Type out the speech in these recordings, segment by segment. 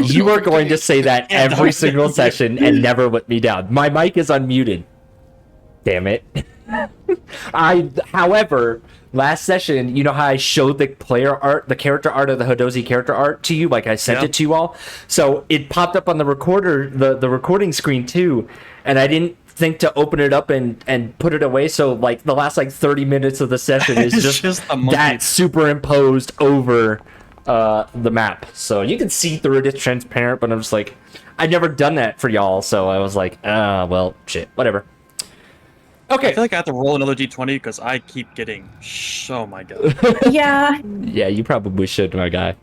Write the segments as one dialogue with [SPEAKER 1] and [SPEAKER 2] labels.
[SPEAKER 1] You are going to say that every single session and never let me down. My mic is unmuted. Damn it. However, last session, you know how I showed the player art, the character art of the Hodozi character art to you? Like I sent it to you all. So it popped up on the recorder, the recording screen too. And I didn't think to open it up and put it away. So like the last like 30 minutes of the session is just that superimposed over the map. So you can see through it. It's transparent, but I'm just like, I've never done that for y'all. So I was like, well, shit, whatever. Okay.
[SPEAKER 2] I feel like I have to roll another d20 because I keep getting. Oh my god.
[SPEAKER 3] Yeah.
[SPEAKER 1] Yeah, you probably should, my guy.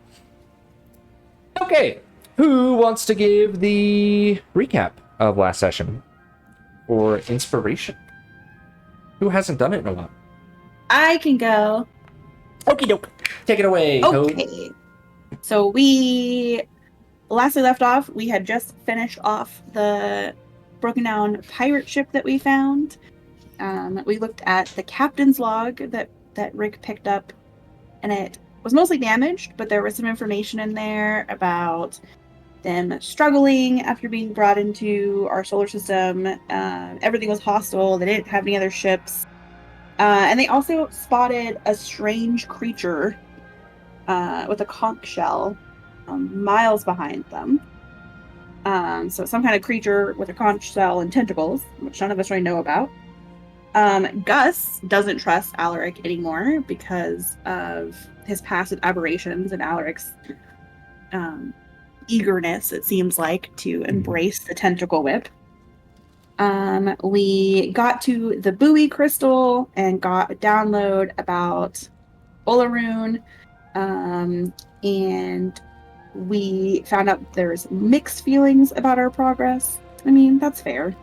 [SPEAKER 1] Okay. Who wants to give the recap of last session or inspiration? Who hasn't done it in a while?
[SPEAKER 3] I can go.
[SPEAKER 1] Okie doke. Take it away.
[SPEAKER 3] Okay. So last we left off, we had just finished off the broken down pirate ship that we found. We looked at the captain's log that Rick picked up, and it was mostly damaged, but there was some information in there about them struggling after being brought into our solar system. Everything was hostile. They didn't have any other ships. And they also spotted a strange creature with a conch shell miles behind them. So some kind of creature with a conch shell and tentacles, which none of us really know about. Gus doesn't trust Alaric anymore because of his past aberrations and Alaric's eagerness, it seems like, to embrace the tentacle whip. We got to the buoy crystal and got a download about Olaroon, and we found out there's mixed feelings about our progress. I mean, that's fair.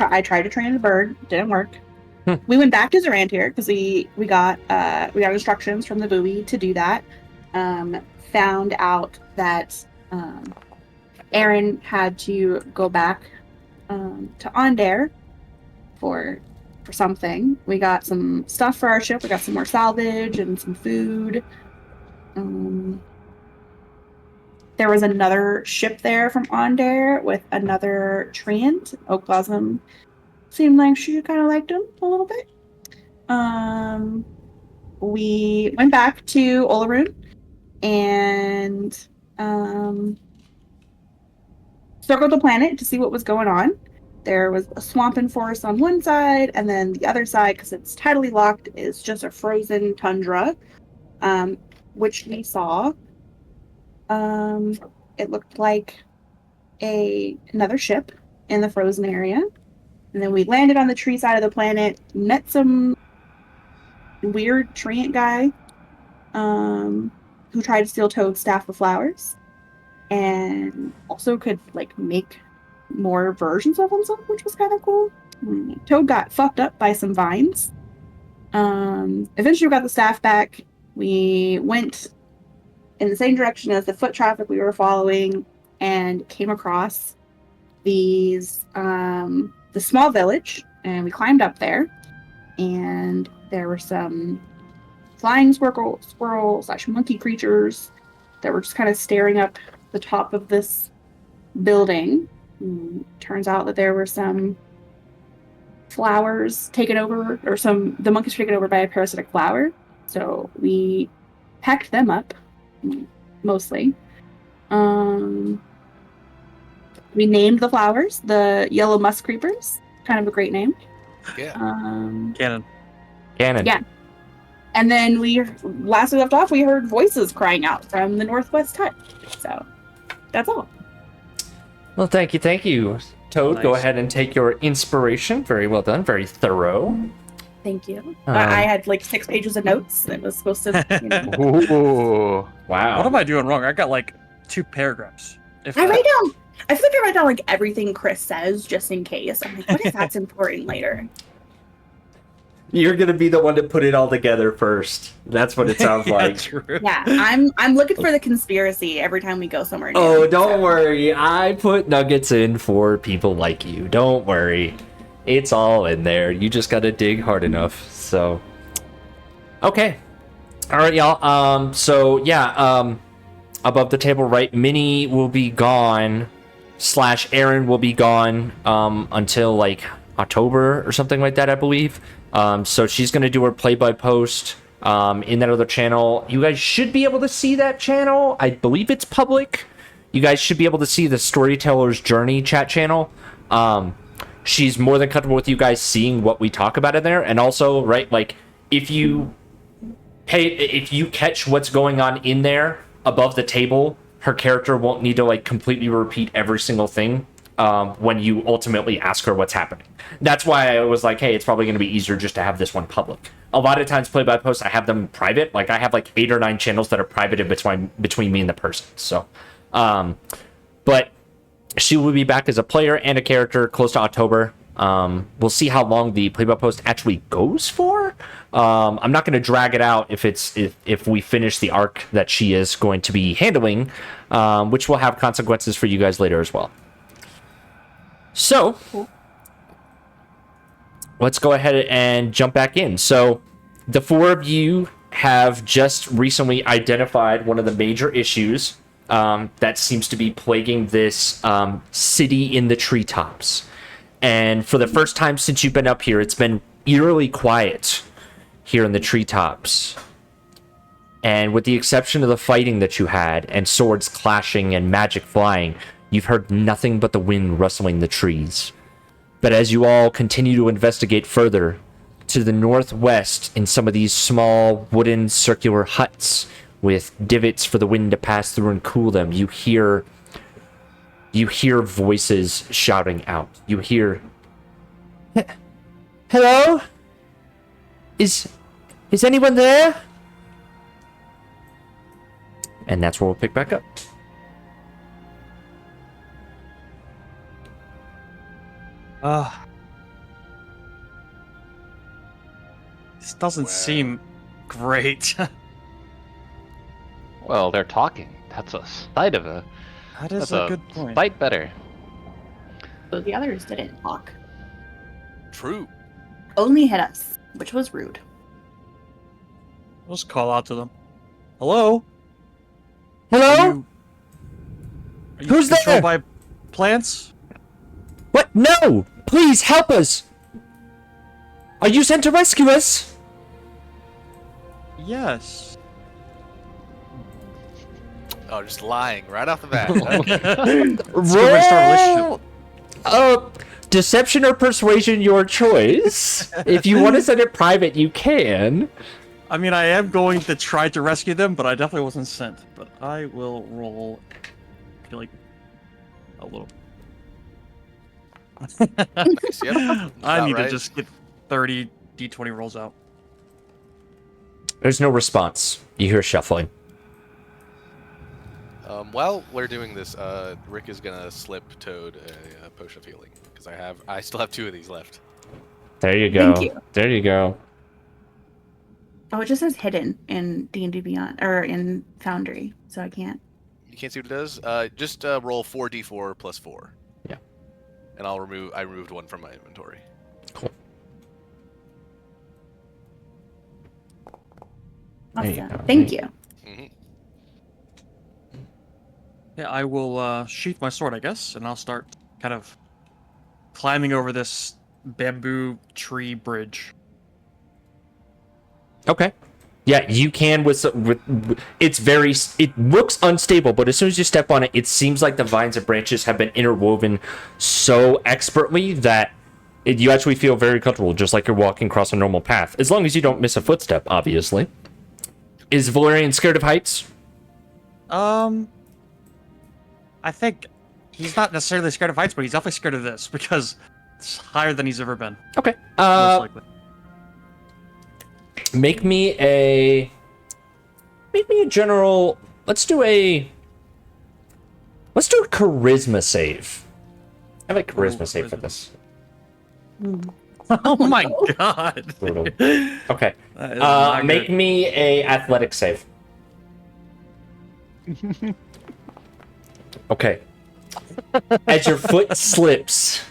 [SPEAKER 3] I tried to train the bird, didn't work. We went back to Zorantir because we got instructions from the buoy to do that. Found out that Aaron had to go back to Ondair for something. We got some stuff for our ship. We got some more salvage and some food. There was another ship there from Ondair with another treant. Oak Blossom seemed like she kind of liked him a little bit. We went back to Olaroon and circled the planet to see what was going on. There was a swamp and forest on one side, and then the other side, because it's tidally locked, is just a frozen tundra, which we saw. It looked like another ship in the frozen area. And then we landed on the tree side of the planet, met some weird treant guy who tried to steal Toad's staff of flowers, and also could like make more versions of himself, which was kind of cool. Toad got fucked up by some vines. Eventually we got the staff back. We went in the same direction as the foot traffic we were following and came across these the small village, and we climbed up there, and there were some flying squirrel / monkey creatures that were just kind of staring up the top of this building. Turns out that there were some flowers taken over, or the monkeys were taken over by a parasitic flower. So we packed them up, mostly. We named the flowers the yellow musk creepers. Kind of a great name.
[SPEAKER 4] Yeah.
[SPEAKER 2] Cannon.
[SPEAKER 3] Yeah. And then last we left off, we heard voices crying out from the Northwest Hut. So that's all.
[SPEAKER 1] Well, thank you. Toad,
[SPEAKER 2] Nice.
[SPEAKER 1] Go ahead and take your inspiration. Very well done. Very thorough.
[SPEAKER 3] Thank you. I had like 6 pages of notes that was supposed to,
[SPEAKER 4] Ooh.
[SPEAKER 1] Wow.
[SPEAKER 2] What am I doing wrong? I got like 2 paragraphs.
[SPEAKER 3] I feel like I write down like everything Chris says just in case. I'm like, what if that's important later?
[SPEAKER 1] You're gonna be the one to put it all together first. That's what it sounds
[SPEAKER 2] Yeah,
[SPEAKER 1] like.
[SPEAKER 2] true.
[SPEAKER 3] Yeah, I'm looking for the conspiracy every time we go somewhere new.
[SPEAKER 1] Oh, don't
[SPEAKER 3] so.
[SPEAKER 1] worry. I put nuggets in for people like you. Don't worry. It's all in there. You just gotta dig hard enough. So, okay. All right, y'all. So yeah. Above the table, right? Minnie will be gone. / Aaron will be gone. Until like October or something like that, I believe. So she's gonna do her play-by-post. In that other channel. You guys should be able to see that channel. I believe it's public. You guys should be able to see the Storyteller's Journey chat channel. She's more than comfortable with you guys seeing what we talk about in there. And also, right, like, if you catch what's going on in there above the table, her character won't need to, like, completely repeat every single thing when you ultimately ask her what's happening. That's why I was like, hey, it's probably going to be easier just to have this one public. A lot of times play-by-post, I have them private. Like, I have like 8 or 9 channels that are private in between me and the person. So, but she will be back as a player and a character close to October. We'll see how long the play-by-post actually goes for. I'm not going to drag it out if we finish the arc that she is going to be handling, which will have consequences for you guys later as well. So, let's go ahead and jump back in. So, the 4 of you have just recently identified one of the major issues that seems to be plaguing this city in the treetops. And for the first time since you've been up here, it's been eerily quiet here in the treetops. And with the exception of the fighting that you had, and swords clashing and magic flying, you've heard nothing but the wind rustling the trees. But as you all continue to investigate further, to the northwest in some of these small wooden circular huts with divots for the wind to pass through and cool them, you hear voices shouting out. You hear, "Hello? Is anyone there?" And that's where we'll pick back up.
[SPEAKER 2] This doesn't seem great.
[SPEAKER 4] Well, they're talking. That's a side of a.
[SPEAKER 2] That is
[SPEAKER 4] That's
[SPEAKER 2] a good point.
[SPEAKER 4] Fight better.
[SPEAKER 3] But the others didn't talk.
[SPEAKER 5] True.
[SPEAKER 3] Only hit us, which was rude.
[SPEAKER 2] I'll just call out to them. Hello?
[SPEAKER 1] Hello?
[SPEAKER 2] Are you
[SPEAKER 1] Who's there?
[SPEAKER 2] controlled by plants?
[SPEAKER 1] What? No! Please help us! Are you sent to rescue us?
[SPEAKER 2] Yes.
[SPEAKER 5] Oh, just lying right off the bat.
[SPEAKER 1] Roll deception or persuasion, your choice. If you want to send it private, you can.
[SPEAKER 2] I mean, I am going to try to rescue them, but I definitely wasn't sent. But I will roll, I feel like, a little.
[SPEAKER 5] Nice, yep.
[SPEAKER 2] I need
[SPEAKER 5] right.
[SPEAKER 2] to just get 30 d20 rolls out.
[SPEAKER 1] There's no response. You hear shuffling.
[SPEAKER 5] While we're doing this, Rick is gonna slip Toad a potion of healing because I still have 2 of these left.
[SPEAKER 1] There you go.
[SPEAKER 3] Thank you.
[SPEAKER 1] There you go.
[SPEAKER 3] Oh, it just says hidden in D&D Beyond or in Foundry, so I can't.
[SPEAKER 5] You can't see what it does. Just roll 4d4 plus 4.
[SPEAKER 1] Yeah.
[SPEAKER 5] And I removed 1 from my inventory.
[SPEAKER 1] Cool. There you
[SPEAKER 3] Awesome.
[SPEAKER 1] go.
[SPEAKER 3] Thank you.
[SPEAKER 5] Mm-hmm.
[SPEAKER 2] Yeah, I will sheath my sword, I guess, and I'll start kind of climbing over this bamboo tree bridge.
[SPEAKER 1] Okay. Yeah, you can with it looks unstable, but as soon as you step on it, it seems like the vines and branches have been interwoven so expertly that you actually feel very comfortable, just like you're walking across a normal path, as long as you don't miss a footstep, obviously. Is Valerian scared of heights?
[SPEAKER 2] I think he's not necessarily scared of heights, but he's definitely scared of this because it's higher than he's ever been.
[SPEAKER 1] Okay.
[SPEAKER 2] Most likely.
[SPEAKER 1] Make me a general. Let's do a charisma save. I have a charisma save for this.
[SPEAKER 2] Oh my god.
[SPEAKER 1] Brutal.
[SPEAKER 2] That
[SPEAKER 1] Okay.
[SPEAKER 2] is not
[SPEAKER 1] Make
[SPEAKER 2] good.
[SPEAKER 1] me a athletic save. Okay. As your foot slips,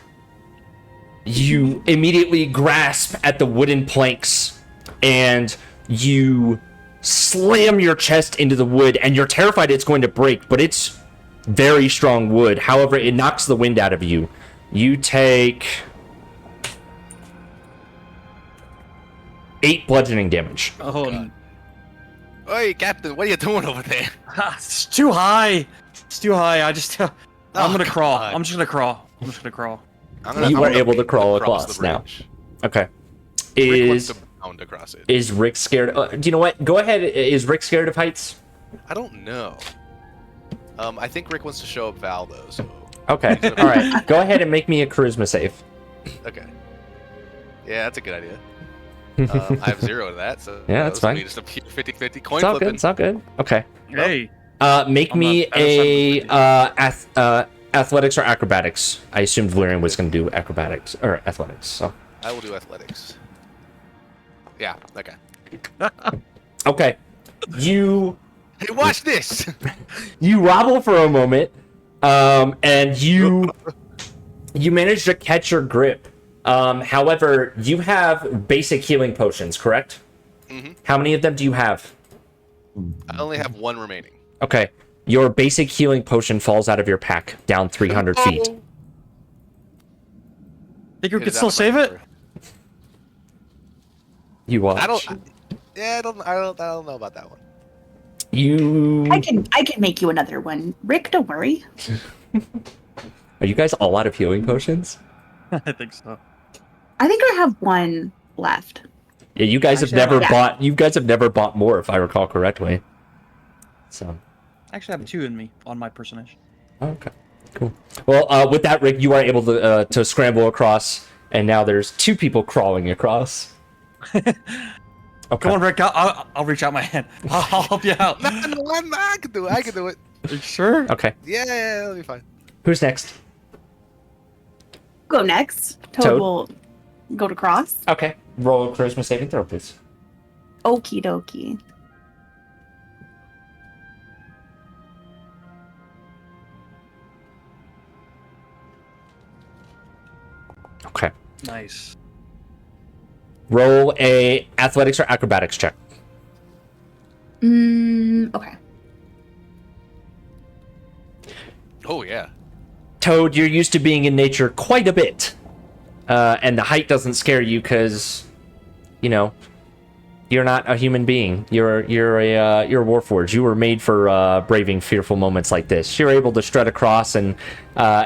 [SPEAKER 1] you immediately grasp at the wooden planks and you slam your chest into the wood, and you're terrified it's going to break, but it's very strong wood. However, it knocks the wind out of you. You take 8 bludgeoning damage.
[SPEAKER 2] Oh,
[SPEAKER 5] God. Hey, Captain, what are you doing over there?
[SPEAKER 2] it's too high. It's too high. I'm gonna crawl.
[SPEAKER 5] God.
[SPEAKER 2] I'm just gonna crawl.
[SPEAKER 1] You are able to crawl across
[SPEAKER 5] the
[SPEAKER 1] now.
[SPEAKER 5] bridge.
[SPEAKER 1] Okay.
[SPEAKER 5] Rick wants
[SPEAKER 1] Is
[SPEAKER 5] to bound across it.
[SPEAKER 1] is Rick scared? Do you know what? Go ahead. Is Rick scared of heights?
[SPEAKER 5] I don't know. I think Rick wants to show up Val though. So
[SPEAKER 1] Okay. All right. Go ahead and make me a charisma save.
[SPEAKER 5] okay. Yeah, that's a good idea. I have 0 to that, so
[SPEAKER 1] Yeah, that's
[SPEAKER 5] this will
[SPEAKER 1] fine.
[SPEAKER 5] be just a 50-50 coin
[SPEAKER 1] It's all good.
[SPEAKER 5] flipping.
[SPEAKER 1] It's all good. Okay.
[SPEAKER 2] Hey.
[SPEAKER 1] Make
[SPEAKER 2] I'm
[SPEAKER 1] me
[SPEAKER 2] not better
[SPEAKER 1] a athletics or acrobatics. I assumed Valerian was going to do acrobatics or athletics. So
[SPEAKER 5] I will do athletics. Yeah. Okay.
[SPEAKER 1] okay. You
[SPEAKER 5] Hey, watch this.
[SPEAKER 1] you wobble for a moment, and you manage to catch your grip. However, you have basic healing potions, correct?
[SPEAKER 5] Mhm.
[SPEAKER 1] How many of them do you have?
[SPEAKER 5] I only have 1 remaining.
[SPEAKER 1] Okay. Your basic healing potion falls out of your pack down 300 feet.
[SPEAKER 2] Think we
[SPEAKER 5] It
[SPEAKER 2] could
[SPEAKER 5] is
[SPEAKER 2] still
[SPEAKER 5] out of my
[SPEAKER 2] save it?
[SPEAKER 5] inventory.
[SPEAKER 1] You watch.
[SPEAKER 5] I don't know about that one.
[SPEAKER 1] You
[SPEAKER 3] I can make you another one. Rick, don't worry.
[SPEAKER 1] are you guys all out of healing potions?
[SPEAKER 2] I think so.
[SPEAKER 3] I think I have one left.
[SPEAKER 1] Yeah, you guys have
[SPEAKER 2] Actually,
[SPEAKER 1] never
[SPEAKER 3] yeah.
[SPEAKER 1] bought. You guys have never bought more, if I recall correctly. So
[SPEAKER 2] I actually have 2 in me on my personage.
[SPEAKER 1] okay, cool. Well, with that, Rick, you are able to scramble across, and now there's 2 people crawling across. Okay.
[SPEAKER 2] Come on, Rick. I'll reach out my hand. I'll help you out.
[SPEAKER 5] No, I can do it. I can do it.
[SPEAKER 2] Are you sure?
[SPEAKER 1] Okay.
[SPEAKER 5] Yeah, that'll be fine.
[SPEAKER 1] Who's next?
[SPEAKER 3] Go next. Toad,
[SPEAKER 1] Toad.
[SPEAKER 3] will go to cross.
[SPEAKER 1] Okay. Roll a charisma saving throw, please.
[SPEAKER 3] Okie dokie.
[SPEAKER 1] Okay.
[SPEAKER 2] Nice.
[SPEAKER 1] Roll a athletics or acrobatics check.
[SPEAKER 3] Okay.
[SPEAKER 5] Oh yeah.
[SPEAKER 1] Toad, you're used to being in nature quite a bit, and the height doesn't scare you because, you know, you're not a human being. You're a warforged. You were made for braving fearful moments like this. You're able to strut across and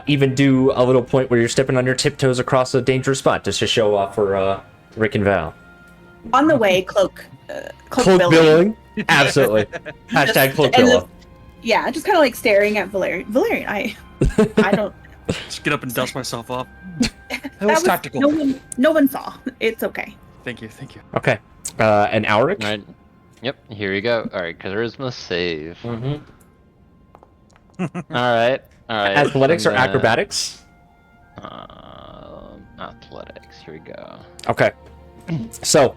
[SPEAKER 1] even do a little point where you're stepping on your tiptoes across a dangerous spot just to show off for Rick and Val.
[SPEAKER 3] On the way, cloak
[SPEAKER 1] Cloak
[SPEAKER 3] billowing.
[SPEAKER 1] billowing, absolutely. Hashtag cloak
[SPEAKER 3] And
[SPEAKER 1] billow.
[SPEAKER 3] Yeah, just kind of like staring at Valerian. Valerian, I don't.
[SPEAKER 2] Just get up and dust myself off.
[SPEAKER 3] That
[SPEAKER 2] was tactical.
[SPEAKER 3] No one saw. It's okay.
[SPEAKER 2] Thank you. Thank you.
[SPEAKER 1] Okay, and Alric.
[SPEAKER 4] All right. Yep. Here we go. All right. Charisma save.
[SPEAKER 1] Mm-hmm.
[SPEAKER 4] All right. All right.
[SPEAKER 1] Athletics or
[SPEAKER 4] I'm gonna-
[SPEAKER 1] acrobatics?
[SPEAKER 4] Athletics. Here we go.
[SPEAKER 1] Okay. So,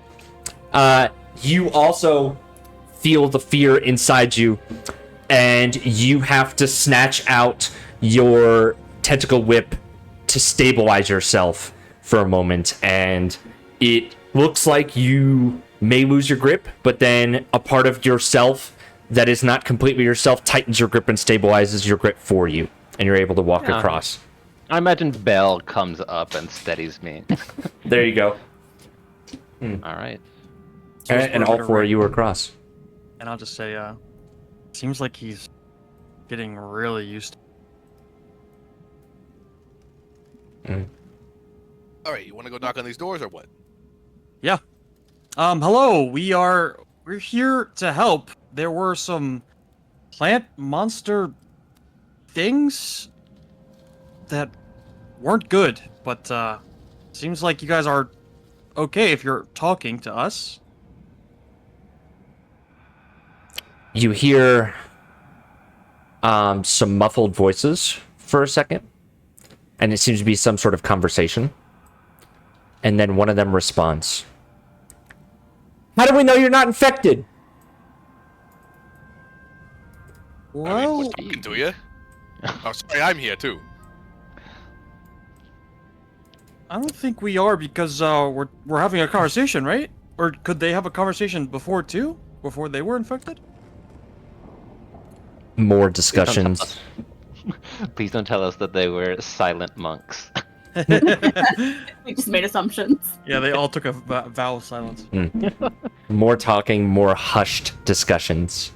[SPEAKER 1] you also feel the fear inside you, and you have to snatch out your tentacle whip to stabilize yourself for a moment, and it looks like you may lose your grip, but then a part of yourself that is not completely yourself tightens your grip and stabilizes your grip for you, and you're able to walk
[SPEAKER 4] Yeah.
[SPEAKER 1] across.
[SPEAKER 4] I imagine Belle comes up and steadies me.
[SPEAKER 1] There you go.
[SPEAKER 4] All right.
[SPEAKER 1] And all 4 of you are across.
[SPEAKER 2] And I'll just say, seems like he's getting really used to.
[SPEAKER 5] All right, you want to go knock on these doors or what?
[SPEAKER 2] Yeah. Hello. We're here to help. There were some plant monster things that weren't good, but seems like you guys are okay if you're talking to us.
[SPEAKER 1] You hear some muffled voices for a second, and it seems to be some sort of conversation. And then one of them responds. How do we know you're not infected?
[SPEAKER 5] I mean,
[SPEAKER 2] Well,
[SPEAKER 5] we're talking to you. Oh, sorry, I'm here too.
[SPEAKER 2] I don't think we are because we're having a conversation, right? Or could they have a conversation before too? Before they were infected?
[SPEAKER 1] More discussions.
[SPEAKER 4] Please don't tell us that they were silent monks.
[SPEAKER 3] We just made assumptions.
[SPEAKER 2] Yeah, they all took a vow of silence.
[SPEAKER 1] More talking, more hushed discussions.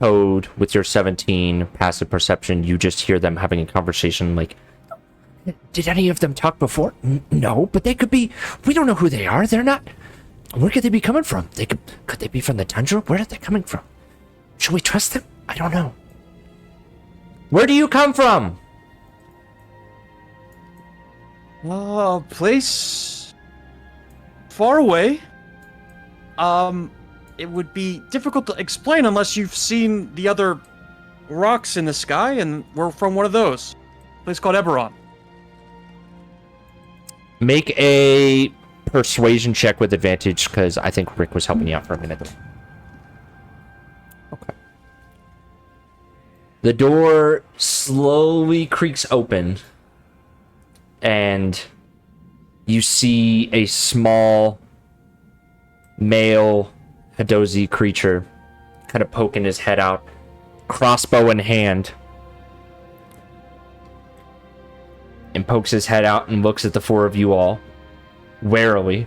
[SPEAKER 1] Toad, with your 17 passive perception, you just hear them having a conversation like, did any of them talk before? No, but they could be. We don't know who they are. They're not. Where could they be coming from? Could they be from the tundra? Where are they coming from? Should we trust them? I don't know. Where do you come from?
[SPEAKER 2] Place far away. It would be difficult to explain unless you've seen the other rocks in the sky, and we're from one of those. A place called Eberron.
[SPEAKER 1] Make a persuasion check with advantage, because I think Rick was helping you out for a minute. Okay. The door slowly creaks open, and you see a small male Hadozi creature kind of poking his head out, crossbow in hand, and pokes his head out and looks at the four of you all warily.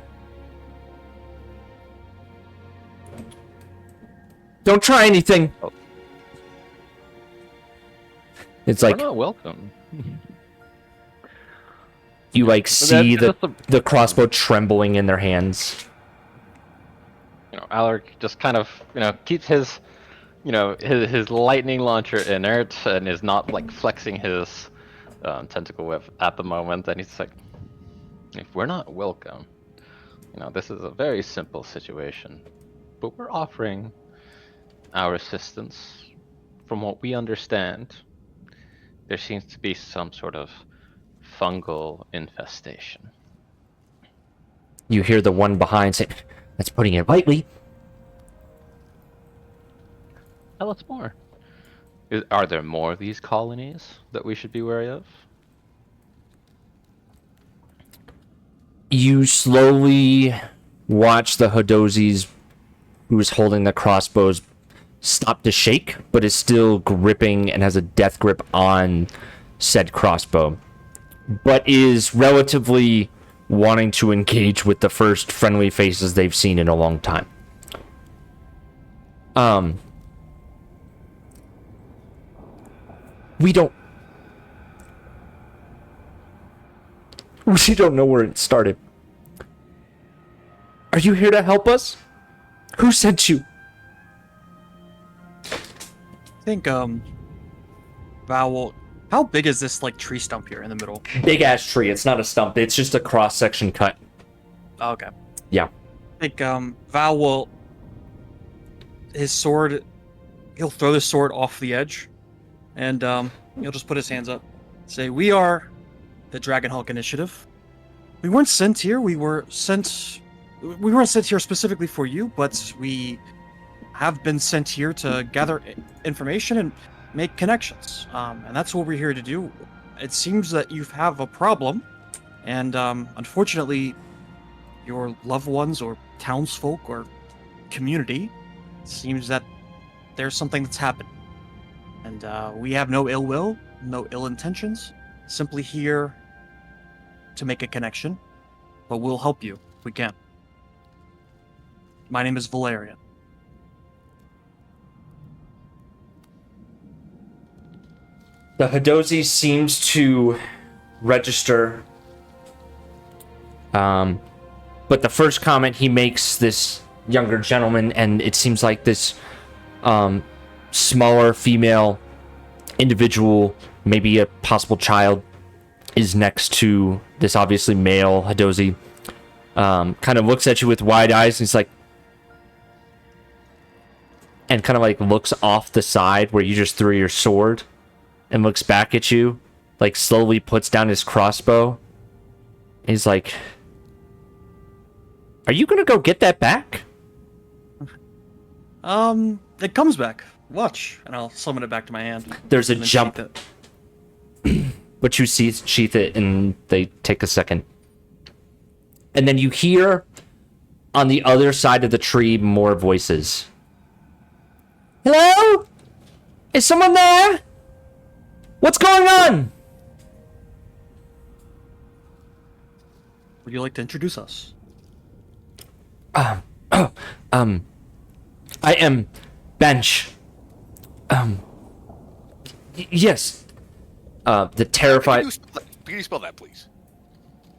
[SPEAKER 1] Don't try anything. It's like
[SPEAKER 4] We're not welcome.
[SPEAKER 1] you like see
[SPEAKER 4] that's
[SPEAKER 1] the crossbow trembling in their hands.
[SPEAKER 4] You know, Alaric just kind of, keeps his, his lightning launcher inert and is not like flexing his tentacle whip at the moment. And he's like, if we're not welcome, this is a very simple situation, but we're offering our assistance. From what we understand, there seems to be some sort of fungal infestation.
[SPEAKER 1] You hear the one behind say, that's putting it lightly.
[SPEAKER 4] Tell us more. Are there more of these colonies that we should be wary of?
[SPEAKER 1] You slowly watch the Hadozis who's holding the crossbows stop to shake, but is still gripping and has a death grip on said crossbow, but is relatively wanting to engage with the first friendly faces they've seen in a long time. We don't know where it started. Are you here to help us? Who sent you?
[SPEAKER 2] I think, Vowel, how big is this, tree stump here in the middle?
[SPEAKER 1] Big ass tree. It's not a stump. It's just a cross section cut.
[SPEAKER 2] Oh, okay.
[SPEAKER 1] Yeah.
[SPEAKER 2] I think, Val will, his sword, he'll throw the sword off the edge, and, he'll just put his hands up. Say, we are the Dragonhawk Initiative. We weren't sent here. We weren't sent here specifically for you, but we have been sent here to gather information and make connections. And that's what we're here to do. It seems that you have a problem, and unfortunately, your loved ones or townsfolk or community, it seems that there's something that's happened. And we have no ill will, no ill intentions, simply here to make a connection, but we'll help you if we can. My name is Valerian.
[SPEAKER 1] The Hadozi seems to register, but the first comment he makes, this younger gentleman, and it seems like this smaller female individual, maybe a possible child, is next to this obviously male Hadozi, kind of looks at you with wide eyes, and he's like, and kind of like looks off the side where you just threw your sword, and looks back at you, like slowly puts down his crossbow, He's like, "Are you gonna go get that back?"
[SPEAKER 2] It comes back. Watch, and I'll summon it back to my hand.
[SPEAKER 1] There's a
[SPEAKER 2] and then
[SPEAKER 1] jump.
[SPEAKER 2] sheath it.
[SPEAKER 1] But you see sheath it, and they take a second. And then you hear on the other side of the tree more voices. Hello? Is someone there? What's going on?
[SPEAKER 2] Would you like to introduce us?
[SPEAKER 1] I am Bench. Yes. The terrified.
[SPEAKER 5] Can you spell that, please?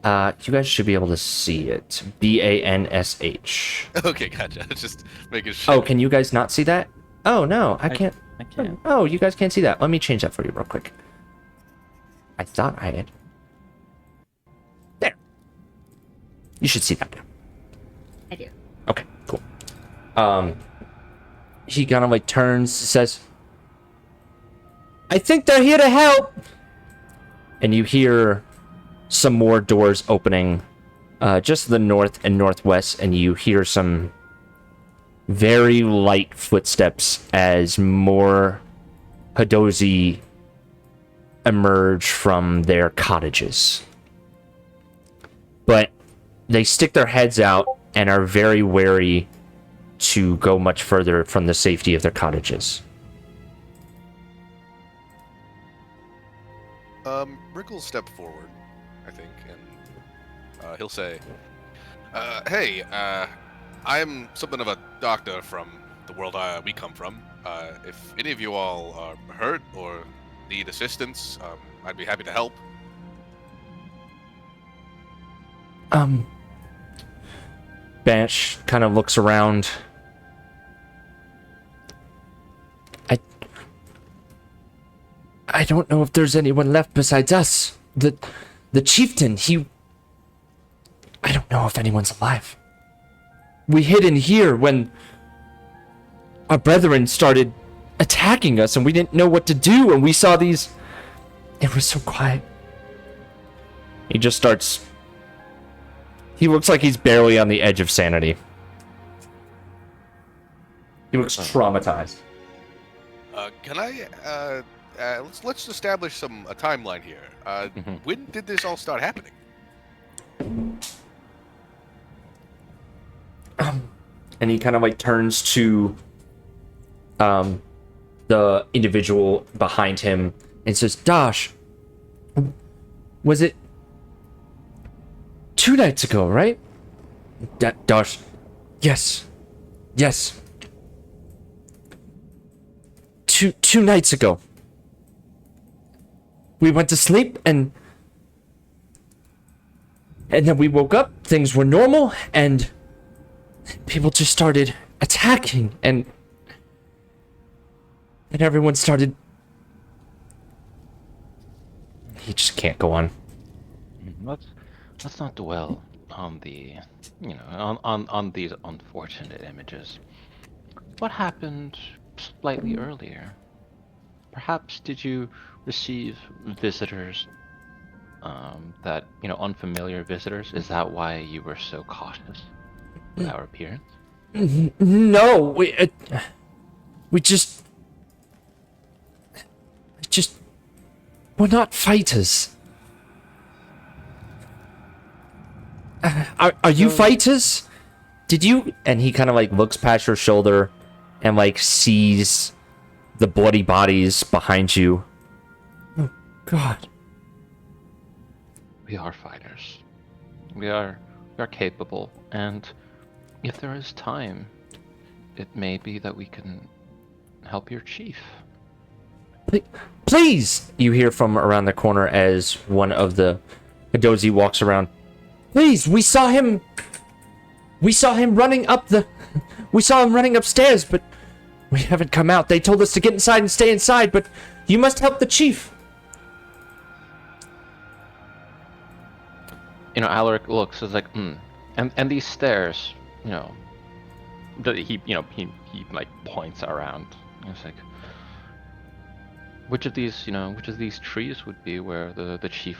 [SPEAKER 1] You guys should be able to see it. Bansh.
[SPEAKER 5] Okay, gotcha. Just making sure.
[SPEAKER 1] Oh, can you guys not see that? Oh no, I can't.
[SPEAKER 2] I can't.
[SPEAKER 1] Oh, you guys can't see that. Let me change that for you real quick. I thought I had. There. You should see that now.
[SPEAKER 3] I do.
[SPEAKER 1] Okay, cool. He kind of like turns, says, "I think they're here to help." And you hear some more doors opening, just to the north and northwest, and you hear some very light footsteps as more Hadozi emerge from their cottages. But they stick their heads out and are very wary to go much further from the safety of their cottages.
[SPEAKER 5] Rick will step forward, I think, and he'll say, "Hey, I'm something of a doctor from the world we come from. If any of you all are hurt or need assistance, I'd be happy to help."
[SPEAKER 1] Bansh kind of looks around. I don't know if there's anyone left besides us. The chieftain, I don't know if anyone's alive. We hid in here when our brethren started attacking us and we didn't know what to do, and we saw these. It was so quiet. He just starts. He looks like he's barely on the edge of sanity. He looks traumatized.
[SPEAKER 5] Can I? Let's establish a timeline here. When did this all start happening?
[SPEAKER 1] And he kind of like turns to the individual behind him and says, "Dosh, was it 2 nights ago, right?" Dosh, yes. Two nights ago. We went to sleep and then we woke up, things were normal, and people just started attacking, and everyone started. He just can't go on.
[SPEAKER 4] Let's not dwell on the, on these unfortunate images. What happened slightly earlier? Perhaps did you receive visitors, unfamiliar visitors? Is that why you were so cautious with our appearance?
[SPEAKER 1] No, we just we're not fighters. Are you fighters? Did you? And he kind of like looks past your shoulder and like sees the bloody bodies behind you. Oh God.
[SPEAKER 4] We are fighters. We are capable, and if there is time, it may be that we can help your chief.
[SPEAKER 1] Please, you hear from around the corner as one of the Hadozi walks around. Please, we saw him running up we saw him running upstairs, but we haven't come out. They told us to get inside and stay inside, but you must help the chief.
[SPEAKER 4] Alaric looks is like, and these stairs, he like points around. It's like, which of these trees would be where the chief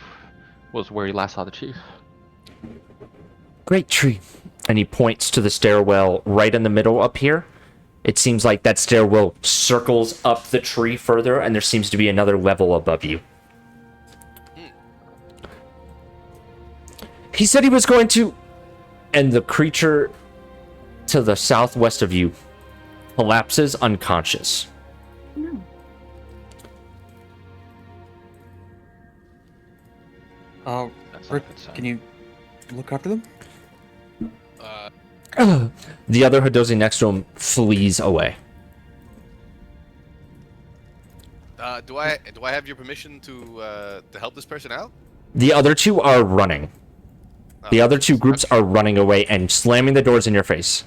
[SPEAKER 4] was, where you last saw the chief?
[SPEAKER 1] Great tree. And he points to the stairwell right in the middle up here. It seems like that stairwell circles up the tree further, and there seems to be another level above you. He said he was going to... And the creature to the southwest of you collapses unconscious.
[SPEAKER 3] No.
[SPEAKER 4] That's not
[SPEAKER 2] Rick,
[SPEAKER 4] a good sign.
[SPEAKER 2] can you look after them?
[SPEAKER 1] The other Hadozi next to him flees away.
[SPEAKER 5] Do I have your permission to help this person out?
[SPEAKER 1] The other two are running. The other two groups are running away and slamming the doors in your face.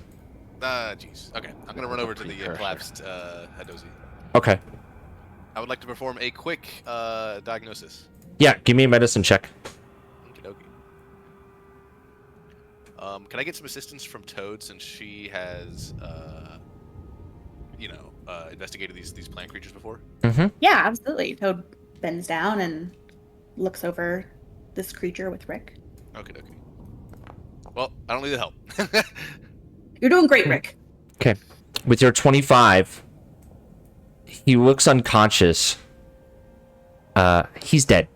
[SPEAKER 5] Jeez. Okay, I'm gonna run over to the
[SPEAKER 4] Precursor.
[SPEAKER 5] collapsed Hadozi.
[SPEAKER 1] Okay.
[SPEAKER 5] I would like to perform a quick diagnosis.
[SPEAKER 1] Yeah, give me a medicine check.
[SPEAKER 5] Okey-dokey. Can I get some assistance from Toad since she has, investigated these plant creatures before?
[SPEAKER 1] Mm-hmm.
[SPEAKER 3] Yeah, absolutely. Toad bends down and looks over this creature with Rick.
[SPEAKER 5] Okay. Well, I don't need the help.
[SPEAKER 3] You're doing great, Rick.
[SPEAKER 1] Okay. With your 25, he looks unconscious. He's dead.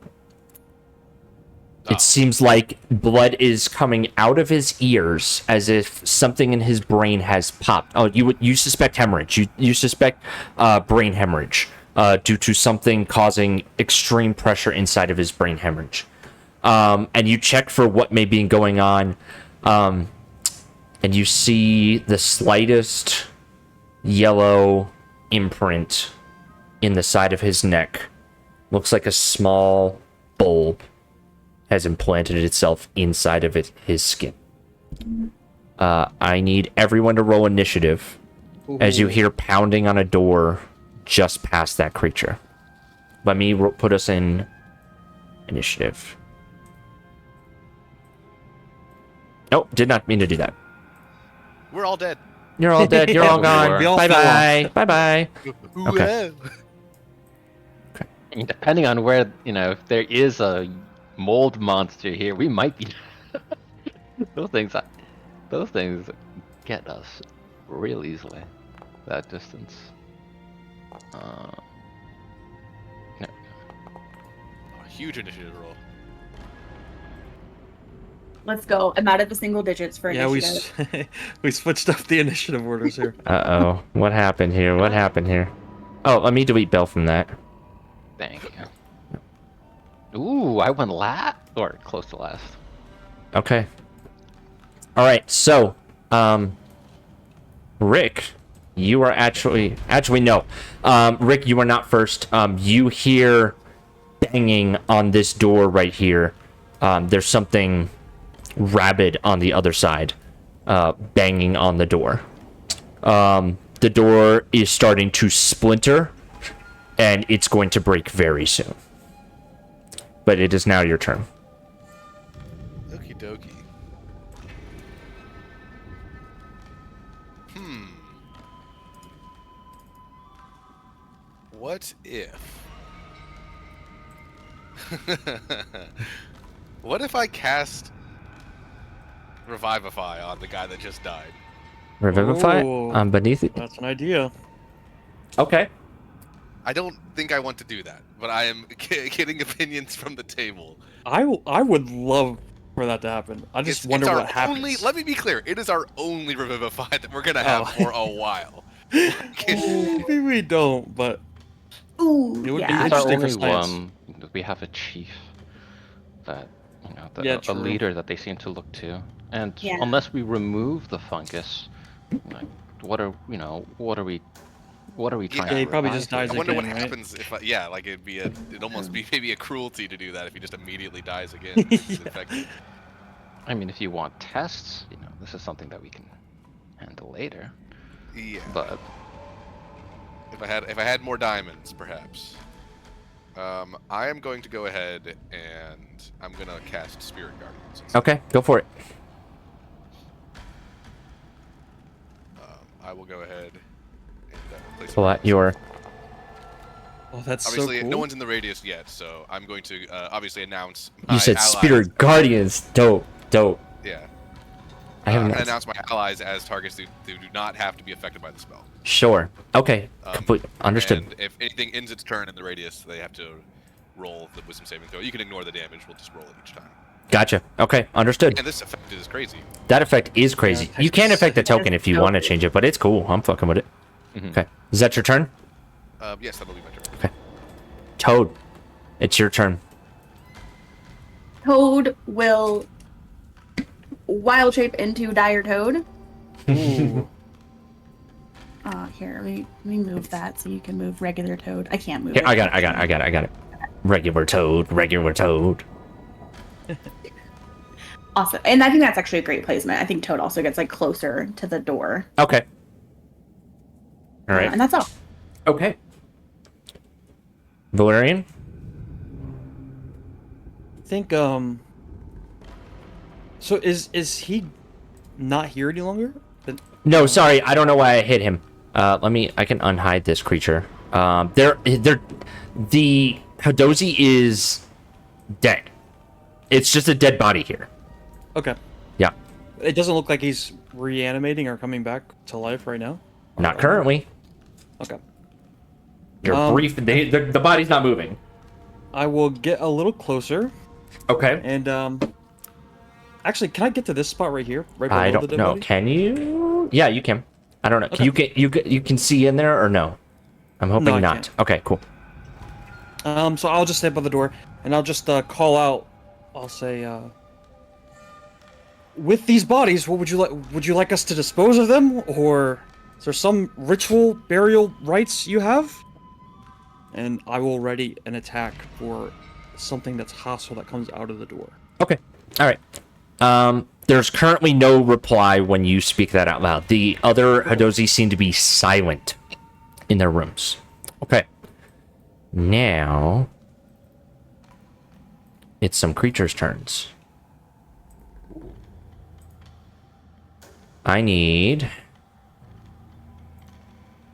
[SPEAKER 5] Oh.
[SPEAKER 1] It seems like blood is coming out of his ears as if something in his brain has popped. Oh, you suspect hemorrhage. You suspect brain hemorrhage due to something causing extreme pressure inside of his brain hemorrhage. And you check for what may be going on, and you see the slightest yellow imprint in the side of his neck. Looks like a small bulb has implanted itself inside of his skin. I need everyone to roll initiative as you hear pounding on a door just past that creature. Let me put us in initiative. Nope, did not mean to do that.
[SPEAKER 5] We're all dead.
[SPEAKER 1] You're all dead. You're all
[SPEAKER 4] We
[SPEAKER 1] gone.
[SPEAKER 4] were.
[SPEAKER 2] We all
[SPEAKER 1] Bye bye. Bye bye. Okay.
[SPEAKER 4] I mean, depending on where, if there is a mold monster here, we might be. those things get us real easily. That distance. No.
[SPEAKER 5] A huge initiative roll.
[SPEAKER 3] Let's go. I'm out of the single digits for
[SPEAKER 2] Yeah,
[SPEAKER 3] initiative.
[SPEAKER 2] we switched up the initiative orders here.
[SPEAKER 1] Uh-oh. What happened here? What happened here? Oh, let me delete Bell from that.
[SPEAKER 4] Thank you. Ooh, I went last, or close to last.
[SPEAKER 1] Okay. All right. So, Rick, you are actually no. Rick, you are not first. You hear banging on this door right here. There's something rabid on the other side, banging on the door. The door is starting to splinter, and it's going to break very soon. But it is now your turn.
[SPEAKER 5] Okie dokie. What if? What if I cast Revivify on the guy that just died?
[SPEAKER 1] Revivify
[SPEAKER 2] Ooh.
[SPEAKER 1] beneath it.
[SPEAKER 2] That's an idea.
[SPEAKER 1] Okay.
[SPEAKER 5] I don't think I want to do that, but I am getting opinions from the table.
[SPEAKER 2] I would love for that to happen. I just wonder
[SPEAKER 5] our
[SPEAKER 2] what happens.
[SPEAKER 5] only. Let me be clear. It is our only Revivify that we're gonna have
[SPEAKER 2] Oh.
[SPEAKER 5] for a while.
[SPEAKER 2] Maybe we don't, but
[SPEAKER 3] Ooh,
[SPEAKER 2] It would be
[SPEAKER 3] yeah.
[SPEAKER 4] It's our
[SPEAKER 2] interesting for
[SPEAKER 4] only
[SPEAKER 2] science.
[SPEAKER 4] one. We have a chief that,
[SPEAKER 2] Yeah,
[SPEAKER 4] a
[SPEAKER 2] true.
[SPEAKER 4] leader that they seem to look to. And
[SPEAKER 3] Yeah.
[SPEAKER 4] unless we remove the fungus, like, what are we trying
[SPEAKER 5] Yeah,
[SPEAKER 2] he
[SPEAKER 4] to
[SPEAKER 2] probably
[SPEAKER 4] revive
[SPEAKER 2] just dies
[SPEAKER 5] I
[SPEAKER 4] here?
[SPEAKER 5] wonder what
[SPEAKER 2] again, right?
[SPEAKER 5] happens if it'd almost be maybe a cruelty to do that if he just immediately dies again.
[SPEAKER 2] Yeah.
[SPEAKER 5] He's infected.
[SPEAKER 4] I mean, if you want tests, this is something that we can handle later.
[SPEAKER 5] Yeah.
[SPEAKER 4] But
[SPEAKER 5] If I had more diamonds, perhaps. I am going to go ahead and I'm gonna cast Spirit Guardians.
[SPEAKER 1] Okay, go for it.
[SPEAKER 5] I will go ahead and place.
[SPEAKER 1] Pull out your...
[SPEAKER 2] Oh, that's
[SPEAKER 5] Obviously,
[SPEAKER 2] so cool.
[SPEAKER 5] no one's in the radius yet, so I'm going to obviously announce.
[SPEAKER 1] You
[SPEAKER 5] my
[SPEAKER 1] said
[SPEAKER 5] allies.
[SPEAKER 1] Spirit Guardians. Dope. Dope.
[SPEAKER 5] Yeah.
[SPEAKER 1] I have
[SPEAKER 5] And
[SPEAKER 1] not.
[SPEAKER 5] announce my allies as targets who do not have to be affected by the spell.
[SPEAKER 1] Sure. Okay. Complete. Understood.
[SPEAKER 5] And if anything ends its turn in the radius, they have to roll the wisdom saving throw. You can ignore the damage. We'll just roll it each time.
[SPEAKER 1] Gotcha. Okay. Understood.
[SPEAKER 5] And this effect is crazy.
[SPEAKER 1] That effect is crazy.
[SPEAKER 2] Yeah,
[SPEAKER 1] You can affect the token if you want to
[SPEAKER 3] Token.
[SPEAKER 1] change it, but it's cool. I'm fucking with it.
[SPEAKER 4] Mhm.
[SPEAKER 1] Okay. Is that your turn?
[SPEAKER 5] Yes, that'll be my turn.
[SPEAKER 1] Okay. Toad, it's your turn.
[SPEAKER 3] Toad will wild shape into Dire Toad.
[SPEAKER 2] Ooh.
[SPEAKER 3] Here, let me move that so you can move regular Toad. I can't move
[SPEAKER 1] Here,
[SPEAKER 3] it.
[SPEAKER 1] I got it. Regular Toad.
[SPEAKER 3] Awesome. And I think that's actually a great placement. I think Toad also gets like closer to the door.
[SPEAKER 1] Okay. All right.
[SPEAKER 3] And that's all.
[SPEAKER 1] Okay. Valerian?
[SPEAKER 2] I think so is he not here any longer?
[SPEAKER 1] No, sorry. I don't know why I hit him. I can unhide this creature. The Hadozi is dead. It's just a dead body here.
[SPEAKER 2] Okay.
[SPEAKER 1] Yeah.
[SPEAKER 2] It doesn't look like he's reanimating or coming back to life right now.
[SPEAKER 1] Not currently.
[SPEAKER 2] Okay.
[SPEAKER 1] You're brief. The body's not moving.
[SPEAKER 2] I will get a little closer
[SPEAKER 1] Okay.
[SPEAKER 2] and actually, can I get to this spot right here? Right below
[SPEAKER 1] I
[SPEAKER 2] the
[SPEAKER 1] don't
[SPEAKER 2] dead
[SPEAKER 1] know.
[SPEAKER 2] body?
[SPEAKER 1] Can you? Yeah, you can. I don't know.
[SPEAKER 2] Okay.
[SPEAKER 1] You can see in there or no? I'm hoping
[SPEAKER 2] No, I
[SPEAKER 1] not.
[SPEAKER 2] can't.
[SPEAKER 1] Okay, cool.
[SPEAKER 2] So I'll just stand by the door and I'll just call out. I'll say, with these bodies, what would you like? Would you like us to dispose of them, or is there some ritual burial rites you have? And I will ready an attack for something that's hostile that comes out of the door.
[SPEAKER 1] Okay. All right. There's currently no reply when you speak that out loud. The other Hadozi seem to be silent in their rooms. Okay. Now it's some creatures' turns. I need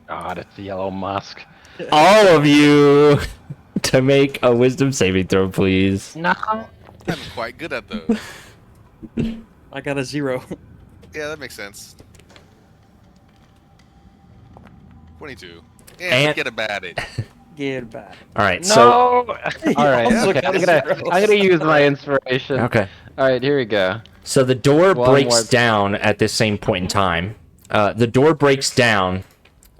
[SPEAKER 4] God, it's the yellow musk.
[SPEAKER 1] all of you to make a wisdom saving throw, please.
[SPEAKER 4] No.
[SPEAKER 5] I'm quite good at those.
[SPEAKER 2] I got a 0.
[SPEAKER 5] Yeah, that makes sense. 22.
[SPEAKER 1] And-
[SPEAKER 5] And get a bad it.
[SPEAKER 2] Get back.
[SPEAKER 1] All right. So
[SPEAKER 4] All right.
[SPEAKER 2] also
[SPEAKER 4] Okay.
[SPEAKER 2] got
[SPEAKER 4] I'm
[SPEAKER 2] a
[SPEAKER 4] gonna
[SPEAKER 2] 0.
[SPEAKER 4] I'm gonna use my inspiration.
[SPEAKER 1] okay.
[SPEAKER 4] All right. Here we go.
[SPEAKER 1] So the door
[SPEAKER 4] One
[SPEAKER 1] breaks
[SPEAKER 4] more.
[SPEAKER 1] down at this same point in time. The door breaks down,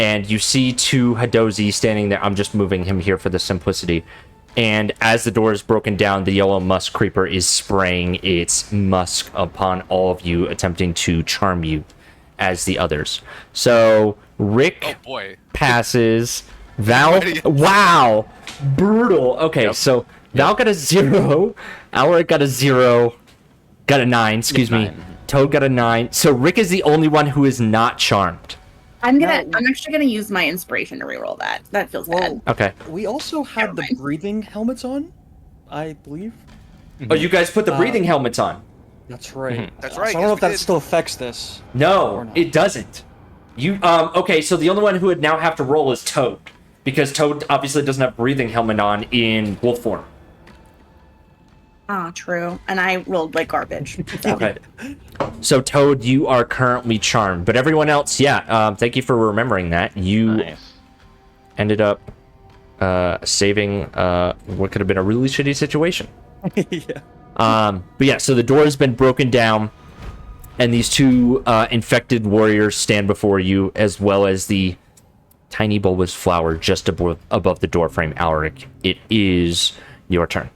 [SPEAKER 1] and you see two Hadozi standing there. I'm just moving him here for the simplicity. And as the door is broken down, the yellow musk creeper is spraying its musk upon all of you, attempting to charm you as the others. So Rick
[SPEAKER 5] Oh boy.
[SPEAKER 1] passes. Val, wow, brutal. Okay, so Val got a 0, Alaric got a 0, got a 9. Excuse me.
[SPEAKER 4] 9.
[SPEAKER 1] Toad got a 9. So Rick is the only one who is not charmed.
[SPEAKER 3] I'm actually gonna use my inspiration to reroll that. That feels bad.
[SPEAKER 1] Okay.
[SPEAKER 2] We also had the
[SPEAKER 3] mind.
[SPEAKER 2] breathing helmets on, I believe.
[SPEAKER 1] Oh, you guys put the breathing helmets on?
[SPEAKER 2] That's right.
[SPEAKER 5] That's right,
[SPEAKER 2] So I don't know
[SPEAKER 5] yes,
[SPEAKER 2] if that
[SPEAKER 5] we did.
[SPEAKER 2] still affects this. Or
[SPEAKER 1] No,
[SPEAKER 2] not.
[SPEAKER 1] it doesn't. You okay? So the only one who would now have to roll is Toad, because Toad obviously doesn't have breathing helmet on in wolf form.
[SPEAKER 3] Ah, true. And I rolled like garbage. So.
[SPEAKER 1] Okay. So Toad, you are currently charmed, but everyone else, yeah. Thank you for remembering that. You
[SPEAKER 4] Nice.
[SPEAKER 1] ended up saving what could have been a really shitty situation.
[SPEAKER 2] Yeah.
[SPEAKER 1] But yeah, so the door has been broken down, and these two infected warriors stand before you, as well as the tiny bulbous flower just above the door frame. Alaric, it is your turn.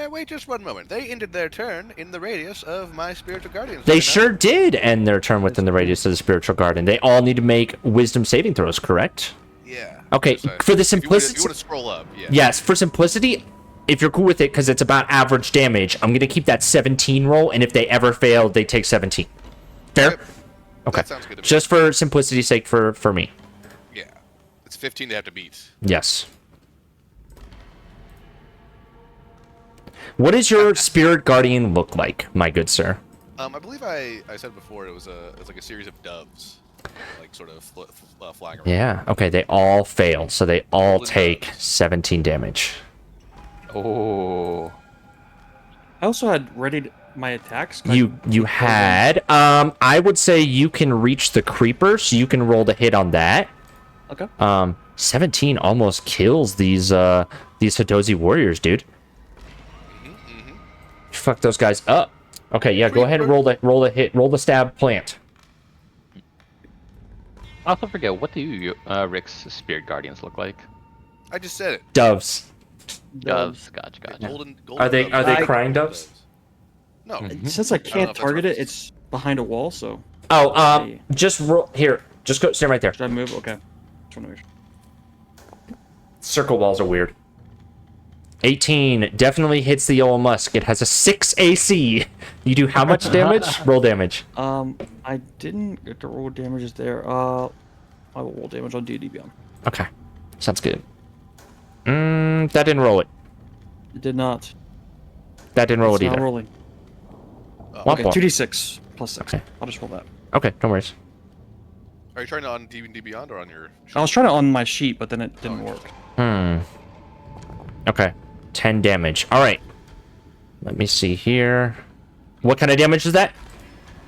[SPEAKER 5] Wait just one moment. They ended their turn in the radius of my spiritual guardians.
[SPEAKER 1] They
[SPEAKER 5] right now.
[SPEAKER 1] sure did end their turn within the radius of the spiritual garden. They all need to make wisdom saving throws, correct?
[SPEAKER 5] Yeah.
[SPEAKER 1] Okay,
[SPEAKER 5] So,
[SPEAKER 1] for the
[SPEAKER 5] if you
[SPEAKER 1] simplicity...
[SPEAKER 5] want to scroll up, yeah.
[SPEAKER 1] Yes, for simplicity, if you're cool with it, because it's about average damage, I'm going to keep that 17 roll, and if they ever fail, they take 17. Fair?
[SPEAKER 5] Yep.
[SPEAKER 1] Okay.
[SPEAKER 5] That sounds good to me.
[SPEAKER 1] Just for simplicity's sake for me.
[SPEAKER 5] Yeah. It's 15 they have to beat.
[SPEAKER 1] Yes. What does your spirit guardian look like, my good sir?
[SPEAKER 5] I believe I said before it's like a series of doves, like sort of flying around.
[SPEAKER 1] Yeah, okay, they all fail, so they all
[SPEAKER 5] Golden
[SPEAKER 1] take
[SPEAKER 5] doves.
[SPEAKER 1] 17 damage.
[SPEAKER 4] Oh.
[SPEAKER 2] I also had ready my attacks?
[SPEAKER 1] You had. I would say you can reach the creeper, so you can roll the hit on that.
[SPEAKER 2] Okay.
[SPEAKER 1] 17 almost kills these Hitozi warriors, dude. Fuck those guys up. Okay, yeah, go ahead and roll the stab plant.
[SPEAKER 4] I also forget, what do you, Rick's spirit guardians look like?
[SPEAKER 5] I just said it.
[SPEAKER 1] Doves.
[SPEAKER 4] Doves. Gotcha.
[SPEAKER 5] Golden
[SPEAKER 1] Are they
[SPEAKER 5] doves.
[SPEAKER 1] crying doves?
[SPEAKER 5] No.
[SPEAKER 2] Since I
[SPEAKER 5] know
[SPEAKER 2] can't
[SPEAKER 5] if that's
[SPEAKER 2] target
[SPEAKER 5] right.
[SPEAKER 2] it's behind a wall, so...
[SPEAKER 1] Oh, just roll here. Just go stand right there.
[SPEAKER 2] Should I move? Okay. Just wanna make sure.
[SPEAKER 1] Circle walls are weird. 18 definitely hits the yellow musk. It has a 6 AC. You do how much damage? Roll damage.
[SPEAKER 2] I didn't get to roll damages there. I will roll damage on D&D Beyond.
[SPEAKER 1] Okay, sounds good. That didn't roll it.
[SPEAKER 2] It did not.
[SPEAKER 1] That didn't roll
[SPEAKER 2] It's
[SPEAKER 1] it
[SPEAKER 2] not
[SPEAKER 1] either.
[SPEAKER 2] rolling.
[SPEAKER 1] Womp
[SPEAKER 2] Okay,
[SPEAKER 1] womp.
[SPEAKER 2] 2d6 plus 6.
[SPEAKER 1] Okay.
[SPEAKER 2] I'll just roll that.
[SPEAKER 1] Okay, no worries.
[SPEAKER 5] Are you trying to on D&D Beyond or on your?
[SPEAKER 2] I was trying to on my sheet, but then it didn't work.
[SPEAKER 1] Okay, 10 damage. All right. Let me see here. What kind of damage is that?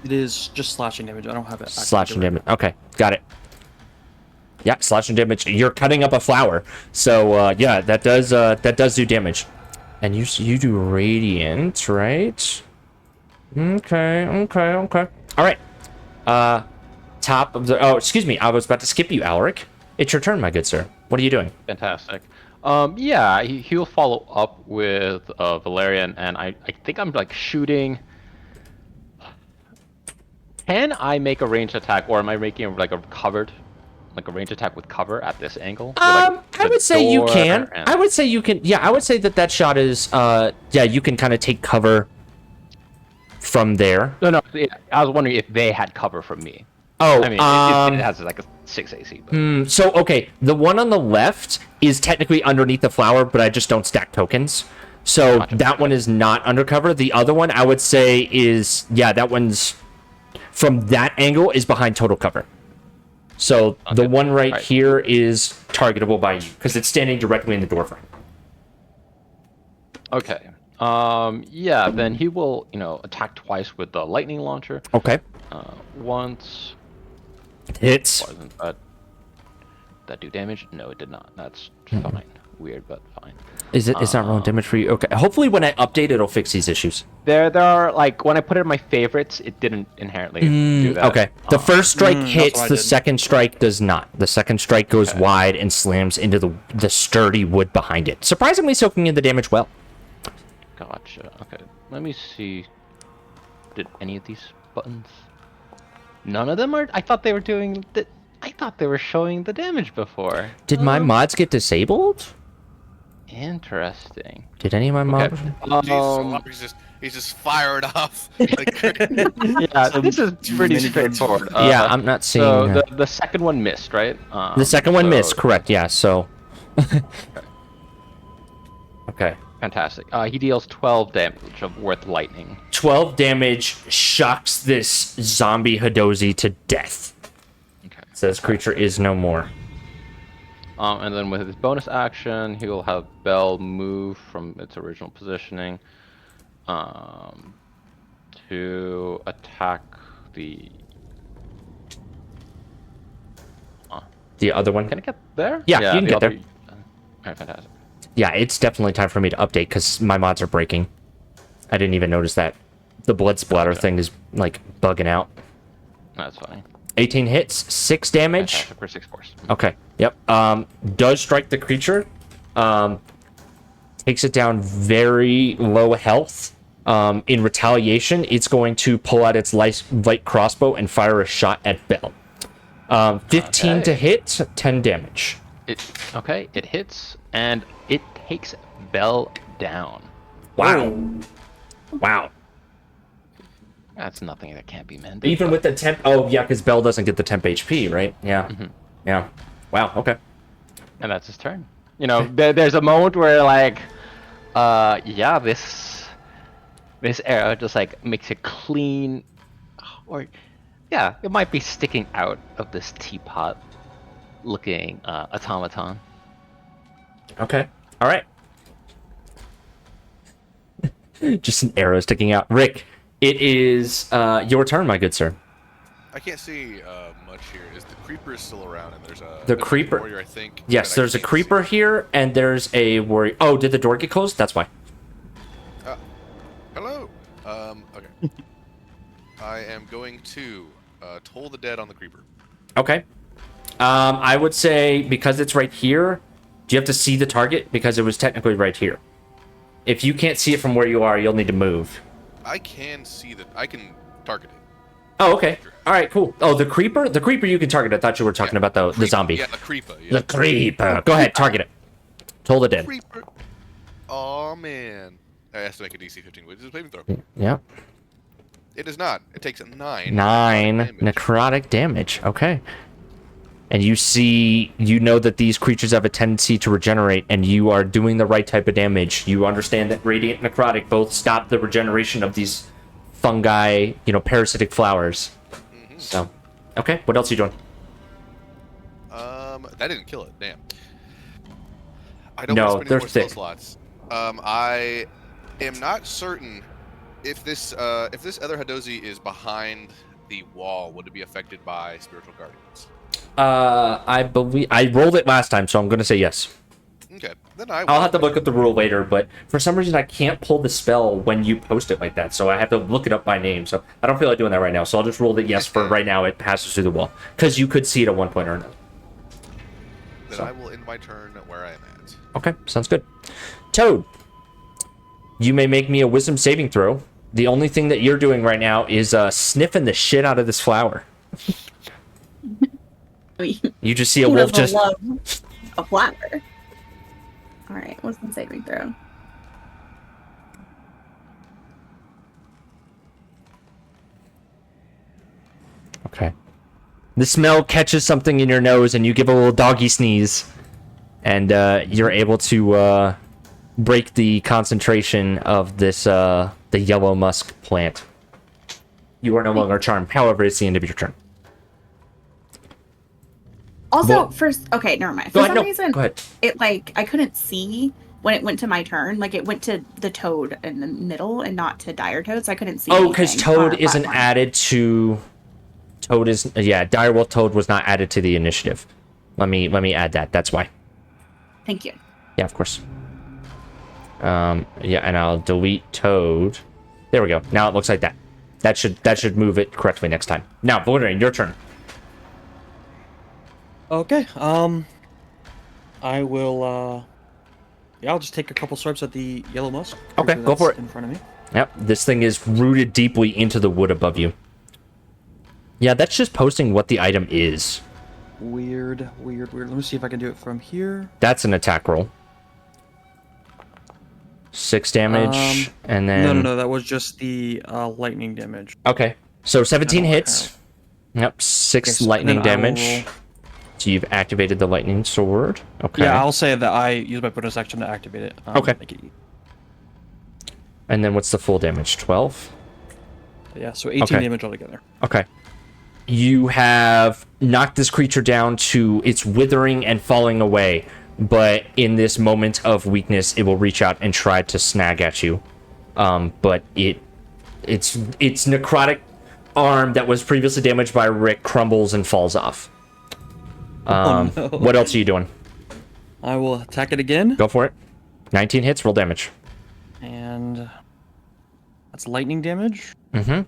[SPEAKER 2] It is just slashing damage. I don't have it.
[SPEAKER 1] Slashing damage. Okay, got it. Yeah, slashing damage. You're cutting up a flower, so yeah, that does do damage. And you do radiant, right? Okay. All right. Top of the. Oh, excuse me. I was about to skip you, Alaric. It's your turn, my good sir. What are you doing?
[SPEAKER 4] Fantastic. Yeah, he'll follow up with Valerian, and I think I'm like shooting. Can I make a ranged attack, or am I making like a covered, like a ranged attack with cover at this angle? With, like,
[SPEAKER 1] I would say you
[SPEAKER 4] door
[SPEAKER 1] can.
[SPEAKER 4] and-
[SPEAKER 1] I would say you can. Yeah, I would say that shot is. Yeah, you can kind of take cover from there.
[SPEAKER 4] No. I was wondering if they had cover from me.
[SPEAKER 1] Oh,
[SPEAKER 4] I mean, it has like a 6 AC. But...
[SPEAKER 1] So, okay, the one on the left is technically underneath the flower, but I just don't stack tokens. So
[SPEAKER 4] Gotcha.
[SPEAKER 1] that one is not undercover. The other one, I would say, is... Yeah, that one's... From that angle, is behind total cover. So the one right here is targetable by you, because it's standing directly in the doorframe.
[SPEAKER 4] Okay. Yeah, then he will, attack twice with the lightning launcher.
[SPEAKER 1] Okay.
[SPEAKER 4] Once...
[SPEAKER 1] Hits.
[SPEAKER 4] Wasn't that do damage? No, it did not. That's fine. Weird, but fine.
[SPEAKER 1] Is it? It's not rolling damage for you. Okay. Hopefully, when I update, it'll fix these issues.
[SPEAKER 4] There are like when I put it in my favorites, it didn't inherently do that.
[SPEAKER 1] Okay. The first strike hits.
[SPEAKER 2] what I
[SPEAKER 1] The
[SPEAKER 2] did.
[SPEAKER 1] second strike does not. The second strike goes wide and slams into the sturdy wood behind it. Surprisingly, soaking in the damage well.
[SPEAKER 4] Gotcha. Okay. Let me see. Did any of these buttons? None of them are. I thought they were doing. I thought they were showing the damage before.
[SPEAKER 1] Did my mods get disabled?
[SPEAKER 4] Interesting.
[SPEAKER 1] Did any of my mods?
[SPEAKER 5] Jesus, he's just fired off. Like,
[SPEAKER 4] Yeah, this is pretty straightforward.
[SPEAKER 1] Yeah, I'm not seeing.
[SPEAKER 4] So the second one missed, right?
[SPEAKER 1] The second one
[SPEAKER 4] so-
[SPEAKER 1] missed, correct? Yeah. So. Okay.
[SPEAKER 4] Fantastic. He deals 12 damage of worth lightning.
[SPEAKER 1] 12 damage shocks this zombie Hitozi to death.
[SPEAKER 4] Okay.
[SPEAKER 1] Says creature is no more.
[SPEAKER 4] And then with his bonus action, he will have Bell move from its original positioning to attack the.
[SPEAKER 1] The other one.
[SPEAKER 4] Can it get there?
[SPEAKER 1] Yeah, you can
[SPEAKER 4] the
[SPEAKER 1] get
[SPEAKER 4] other-
[SPEAKER 1] there.
[SPEAKER 4] Alright, fantastic.
[SPEAKER 1] Yeah, it's definitely time for me to update because my mods are breaking. I didn't even notice that. The blood splatter thing is like bugging out.
[SPEAKER 4] That's fine.
[SPEAKER 1] 18 hits, 6 damage.
[SPEAKER 4] Fantastic for 6 force.
[SPEAKER 1] Okay. Yep. Does strike the creature. Takes it down very low health. In retaliation, it's going to pull out its light crossbow and fire a shot at Bell. 15 to hit, 10 damage.
[SPEAKER 4] It hits and it takes Bell down.
[SPEAKER 1] Wow. Wow.
[SPEAKER 4] That's nothing that can't be mended.
[SPEAKER 1] Even with the temp. Oh, yeah, because Bell doesn't get the temp HP, right? Yeah. Yeah. Wow. Okay.
[SPEAKER 4] And that's his turn. There's a moment where like, yeah, this arrow just like makes it clean, or yeah, it might be sticking out of this teapot looking automaton.
[SPEAKER 1] Okay. All right. Just an arrow sticking out. Rick, It is your turn, my good sir.
[SPEAKER 5] I can't see much here. Is the creeper still around? And there's a
[SPEAKER 1] The creeper-
[SPEAKER 5] warrior, I think.
[SPEAKER 1] Yes,
[SPEAKER 5] that I
[SPEAKER 1] there's a
[SPEAKER 5] can't
[SPEAKER 1] creeper
[SPEAKER 5] see.
[SPEAKER 1] here, and there's a warrior. Oh, did the door get closed? That's why.
[SPEAKER 5] Hello. Okay. I am going to toll the dead on the creeper.
[SPEAKER 1] Okay. I would say because it's right here, do you have to see the target? Because it was technically right here. If you can't see it from where you are, you'll need to move.
[SPEAKER 5] I can see that. I can target it.
[SPEAKER 1] Oh, okay. All right, cool. Oh, the creeper? The creeper you can target. I thought you were talking about the
[SPEAKER 5] Creeper.
[SPEAKER 1] zombie.
[SPEAKER 5] Yeah, the creeper. Yeah.
[SPEAKER 1] The creeper. Go ahead, target it. Toll the dead.
[SPEAKER 5] Creeper. Oh man. I have to make a DC 15, which is a saving throw.
[SPEAKER 1] Yeah.
[SPEAKER 5] It is not. It takes a 9.
[SPEAKER 1] 9
[SPEAKER 5] necrotic damage.
[SPEAKER 1] necrotic damage. Okay. And you know that these creatures have a tendency to regenerate, and you are doing the right type of damage. You understand that Radiant and Necrotic both stop the regeneration of these fungi, parasitic flowers. So, okay, what else are you doing?
[SPEAKER 5] That didn't kill it. Damn. I don't
[SPEAKER 1] No,
[SPEAKER 5] want to spend
[SPEAKER 1] they're
[SPEAKER 5] any more spell
[SPEAKER 1] thick.
[SPEAKER 5] slots. I am not certain if this other Hadozi is behind the wall. Would it be affected by spiritual guardians?
[SPEAKER 1] I believe I rolled it last time, so I'm gonna say yes.
[SPEAKER 5] Okay, then I.
[SPEAKER 1] I'll have to look up the rule later, but for some reason I can't pull the spell when you post it like that, so I have to look it up by name. So I don't feel like doing that right now. So I'll just roll that yes for right now. It passes through the wall because you could see it at one point or another.
[SPEAKER 5] Then I will end my turn where I am at.
[SPEAKER 1] Okay, sounds good. Toad, you may make me a wisdom saving throw. The only thing that you're doing right now is sniffing the shit out of this flower. You just see a
[SPEAKER 3] Who
[SPEAKER 1] wolf
[SPEAKER 3] doesn't
[SPEAKER 1] just.
[SPEAKER 3] love a flower. All right, what's the saving throw?
[SPEAKER 1] Okay. The smell catches something in your nose, and you give a little doggy sneeze, and you're able to break the concentration of this the yellow musk plant. You are no longer charmed. However, it's the end of your turn.
[SPEAKER 3] Also,
[SPEAKER 1] Well-
[SPEAKER 3] first, okay, never mind.
[SPEAKER 1] Go
[SPEAKER 3] For
[SPEAKER 1] ahead.
[SPEAKER 3] some
[SPEAKER 1] No,
[SPEAKER 3] reason,
[SPEAKER 1] go ahead.
[SPEAKER 3] it I couldn't see when it went to my turn. Like it went to the toad in the middle and not to dire toad, so I couldn't see.
[SPEAKER 1] Oh, because
[SPEAKER 3] anything on
[SPEAKER 1] Toad
[SPEAKER 3] our
[SPEAKER 1] isn't
[SPEAKER 3] platform.
[SPEAKER 1] added to. Toad is Direwolf Toad was not added to the initiative. Let me add that. That's why.
[SPEAKER 3] Thank you.
[SPEAKER 1] Yeah, of course. Yeah, and I'll delete Toad. There we go. Now it looks like that. That should move it correctly next time. Now, Valerian, your turn.
[SPEAKER 2] Okay. I will. Yeah, I'll just take a couple swipes at the yellow musk.
[SPEAKER 1] Okay,
[SPEAKER 2] creature
[SPEAKER 1] go for
[SPEAKER 2] that's
[SPEAKER 1] it.
[SPEAKER 2] In front of me.
[SPEAKER 1] Yep, this thing is rooted deeply into the wood above you. Yeah, that's just posting what the item is.
[SPEAKER 2] Weird. Let me see if I can do it from here.
[SPEAKER 1] That's an attack roll. 6 damage, and then...
[SPEAKER 2] No. That was just the lightning damage.
[SPEAKER 1] Okay, so 17
[SPEAKER 2] I don't
[SPEAKER 1] hits. Yep, 6
[SPEAKER 2] Okay, so
[SPEAKER 1] lightning
[SPEAKER 2] then I will
[SPEAKER 1] damage. So you've activated the lightning sword. Okay.
[SPEAKER 2] Yeah, I'll say that I use my bonus action to activate it.
[SPEAKER 1] Okay.
[SPEAKER 2] Make it-
[SPEAKER 1] And then what's the full damage? 12?
[SPEAKER 2] Yeah, so 18
[SPEAKER 1] Okay.
[SPEAKER 2] damage altogether.
[SPEAKER 1] Okay. You have knocked this creature down to its withering and falling away, but in this moment of weakness, it will reach out and try to snag at you. But its necrotic arm that was previously damaged by Rick crumbles and falls off.
[SPEAKER 2] No.
[SPEAKER 1] What else are you doing?
[SPEAKER 2] I will attack it again,
[SPEAKER 1] Go for it. 19 hits, roll damage.
[SPEAKER 2] and that's lightning damage.
[SPEAKER 1] Mm-hmm.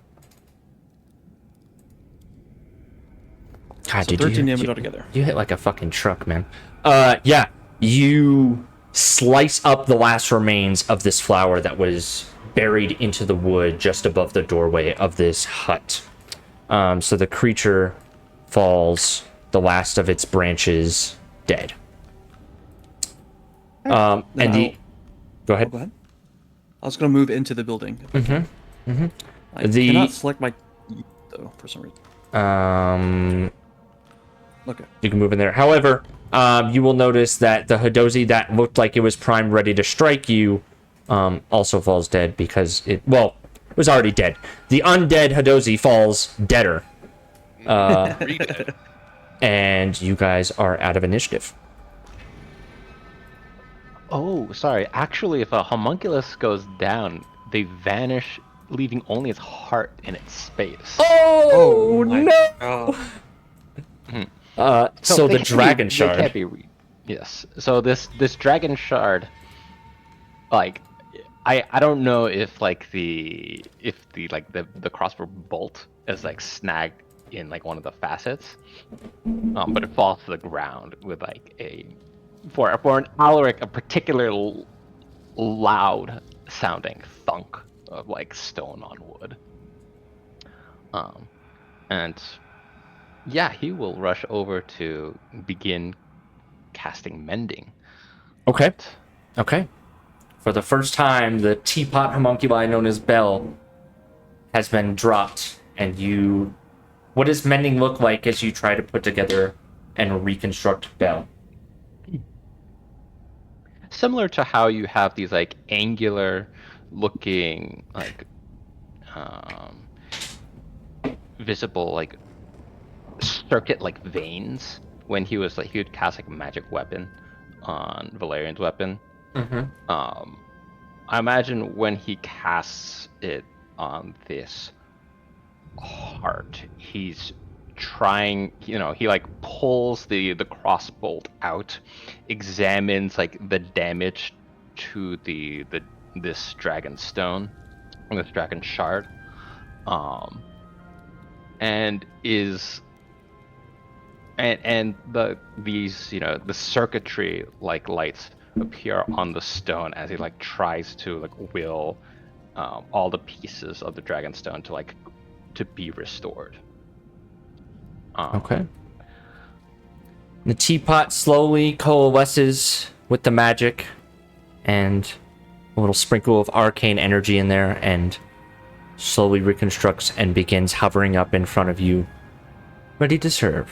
[SPEAKER 1] God,
[SPEAKER 2] So
[SPEAKER 1] dude,
[SPEAKER 2] 13 damage altogether.
[SPEAKER 1] You hit like a fucking truck, man. Yeah. You slice up the last remains of this flower that was buried into the wood just above the doorway of this hut. So the creature falls, the last of its branches dead.
[SPEAKER 2] Then
[SPEAKER 1] And the...
[SPEAKER 2] I'll-
[SPEAKER 1] Go ahead.
[SPEAKER 2] Go ahead. I was gonna move into the building. I
[SPEAKER 1] The-
[SPEAKER 2] cannot select my though for some reason. Okay.
[SPEAKER 1] You can move in there. However, you will notice that the Hadozi that looked like it was primed ready to strike you also falls dead because it was already dead. The undead Hadozi falls deader.
[SPEAKER 5] Re-dead.
[SPEAKER 1] And you guys are out of initiative.
[SPEAKER 4] Oh, sorry. Actually, if a homunculus goes down, they vanish leaving only its heart in its space.
[SPEAKER 1] Oh,
[SPEAKER 2] my
[SPEAKER 1] no!
[SPEAKER 2] God.
[SPEAKER 1] So
[SPEAKER 4] they
[SPEAKER 1] the
[SPEAKER 4] can't
[SPEAKER 1] dragon
[SPEAKER 4] They
[SPEAKER 1] shard.
[SPEAKER 4] can't be yes. So this dragon shard, like, I don't know if like the crossbow bolt is like snagged in like one of the facets, but it falls to the ground with like for an Alaric a particular loud sounding thunk of like stone on wood. And yeah, he will rush over to begin casting mending.
[SPEAKER 1] Okay. Okay. For the first time, the teapot homunculi known as Bell has been dropped, and you... What does mending look like as you try to put together and reconstruct Bell?
[SPEAKER 4] Similar to how you have these like angular looking like visible like circuit like veins when he would cast like a magic weapon on Valerian's weapon. I imagine when he casts it on this heart, he's trying, he like pulls the crossbolt out, examines like the damage to this dragon stone, this dragon shard, and these the circuitry like lights appear on the stone as he like tries to like will all the pieces of the dragon stone to be restored.
[SPEAKER 1] Okay. The teapot slowly coalesces with the magic, and a little sprinkle of arcane energy in there, and slowly reconstructs and begins hovering up in front of you, ready to serve.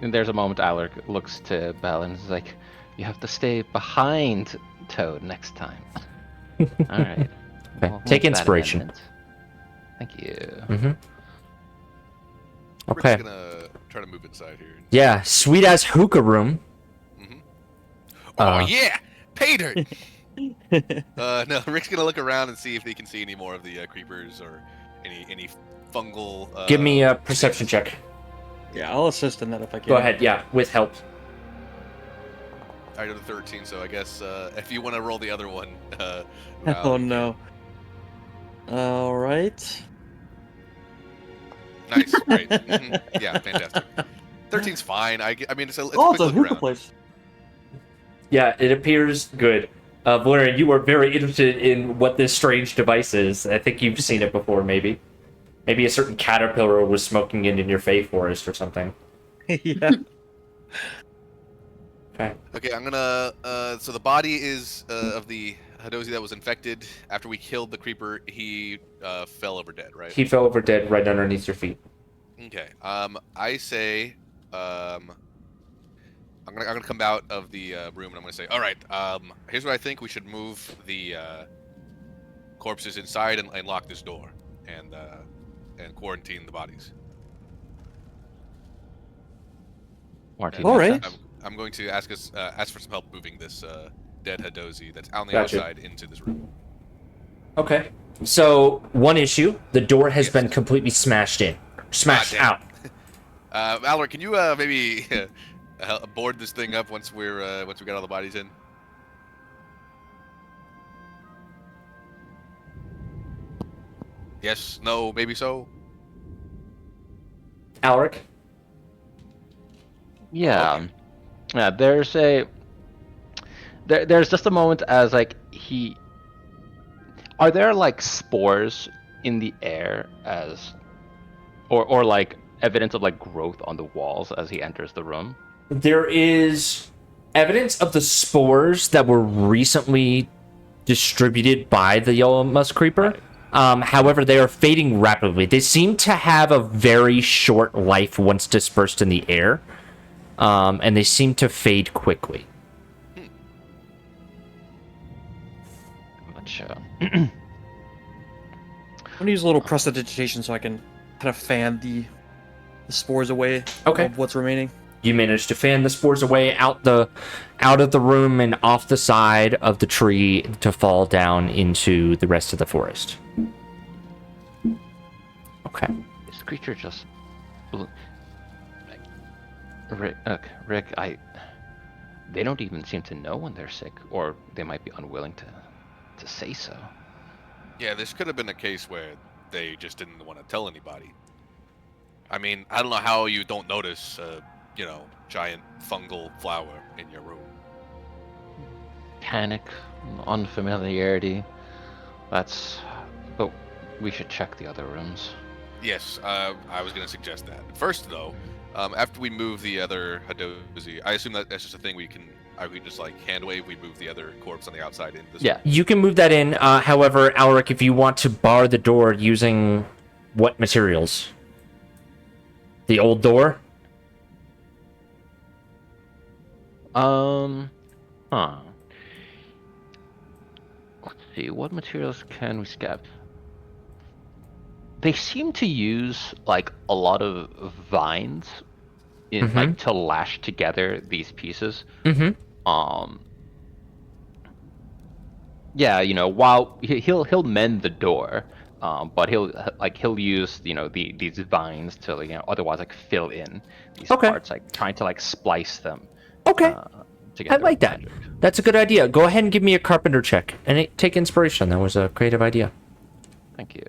[SPEAKER 4] And there's a moment Alaric looks to Bell and is like, "You have to stay behind Toad next time." All right.
[SPEAKER 1] Okay.
[SPEAKER 4] We'll
[SPEAKER 1] Take
[SPEAKER 4] make that
[SPEAKER 1] inspiration.
[SPEAKER 4] amendment. Thank you.
[SPEAKER 1] Mm-hmm.
[SPEAKER 5] Rick's
[SPEAKER 1] Okay.
[SPEAKER 5] gonna try to move inside here.
[SPEAKER 1] Yeah, sweet as hookah room.
[SPEAKER 5] Oh yeah, pay dirt. No, Rick's gonna look around and see if he can see any more of the creepers or any fungal.
[SPEAKER 1] Give me a perception check.
[SPEAKER 2] Yeah, I'll assist in that if I can.
[SPEAKER 1] Go ahead, yeah, with help.
[SPEAKER 5] I got a 13, so I guess if you want to roll the other one.
[SPEAKER 2] Oh no. All right.
[SPEAKER 5] Nice, great. Yeah, fantastic. 13's fine. I mean, it's a
[SPEAKER 2] Oh,
[SPEAKER 5] quick
[SPEAKER 2] it's a
[SPEAKER 5] look
[SPEAKER 2] hookah
[SPEAKER 5] around.
[SPEAKER 2] place.
[SPEAKER 1] Yeah, it appears good. Valerian, you are very interested in what this strange device is. I think you've seen it before, maybe. Maybe a certain caterpillar was smoking it in your Fey forest or something.
[SPEAKER 2] Yeah.
[SPEAKER 1] Okay.
[SPEAKER 5] Okay, I'm gonna. So the body is of the Hadozi that was infected. After we killed the creeper, he fell over dead, right?
[SPEAKER 1] He fell over dead right underneath your feet.
[SPEAKER 5] Okay. I say. I'm gonna come out of the room and I'm gonna say, all right. Here's what I think. We should move the corpses inside and lock this door and quarantine the bodies.
[SPEAKER 4] Martin.
[SPEAKER 2] All right.
[SPEAKER 5] I'm going to ask for some help moving this dead Hadozi that's on the
[SPEAKER 1] Gotcha.
[SPEAKER 5] outside into this room.
[SPEAKER 1] Okay. So, one issue, the door has
[SPEAKER 5] Yes.
[SPEAKER 1] been completely smashed in. Smashed
[SPEAKER 5] Ah,
[SPEAKER 1] out.
[SPEAKER 5] Valor, can you maybe board this thing up once we got all the bodies in? Yes, no, maybe so.
[SPEAKER 1] Alaric?
[SPEAKER 4] Yeah.
[SPEAKER 5] Okay.
[SPEAKER 4] Yeah, there's just a moment as like are there like spores in the air or like evidence of like growth on the walls as he enters the room?
[SPEAKER 1] There is evidence of the spores that were recently distributed by the yellow musk creeper. However, they are fading rapidly. They seem to have a very short life once dispersed in the air, and they seem to fade quickly.
[SPEAKER 4] Gotcha.
[SPEAKER 2] I'm gonna use a little prestidigitation so I can kind of fan the spores away
[SPEAKER 1] Okay.
[SPEAKER 2] of what's remaining.
[SPEAKER 1] You manage to fan the spores away out of the room and off the side of the tree to fall down into the rest of the forest. Okay.
[SPEAKER 4] This creature just... Rick, they don't even seem to know when they're sick, or they might be unwilling to say so.
[SPEAKER 5] Yeah, this could have been a case where they just didn't want to tell anybody. I mean, I don't know how you don't notice giant fungal flower in your room.
[SPEAKER 4] Panic, unfamiliarity. But we should check the other rooms.
[SPEAKER 5] Yes, I was going to suggest that. First, though, after we move the other Hadozi, I assume that's just a thing we can just like hand wave. We move the other corpse on the outside in.
[SPEAKER 1] Yeah, you can move that in. However, Alaric, if you want to bar the door using what materials? The old door?
[SPEAKER 4] Let's see, what materials can we scab? They seem to use like a lot of vines in like to lash together these pieces. Yeah, while he'll mend the door, but he'll use these vines to otherwise like fill in these parts, like trying to like splice them.
[SPEAKER 1] Okay.
[SPEAKER 4] Together
[SPEAKER 1] I like that.
[SPEAKER 4] magic.
[SPEAKER 1] That's a good idea. Go ahead and give me a carpenter check and take inspiration. That was a creative idea.
[SPEAKER 4] Thank you.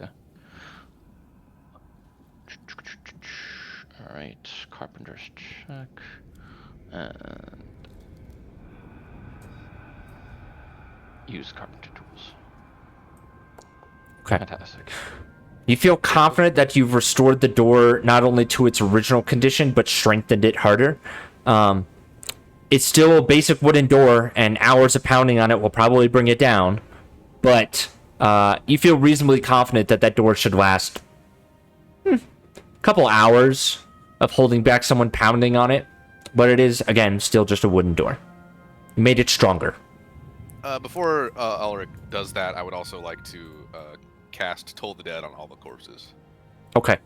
[SPEAKER 4] All right, carpenter's check, and use carpenter tools.
[SPEAKER 1] Okay.
[SPEAKER 4] Fantastic.
[SPEAKER 1] You feel confident that you've restored the door not only to its original condition, but strengthened it harder. It's still a basic wooden door, and hours of pounding on it will probably bring it down. But you feel reasonably confident that that door should last a couple hours of holding back someone pounding on it. But it is, again, still just a wooden door. You made it stronger.
[SPEAKER 5] Before Ulrich does that, I would also like to cast Toll the Dead on all the corpses.
[SPEAKER 1] Okay.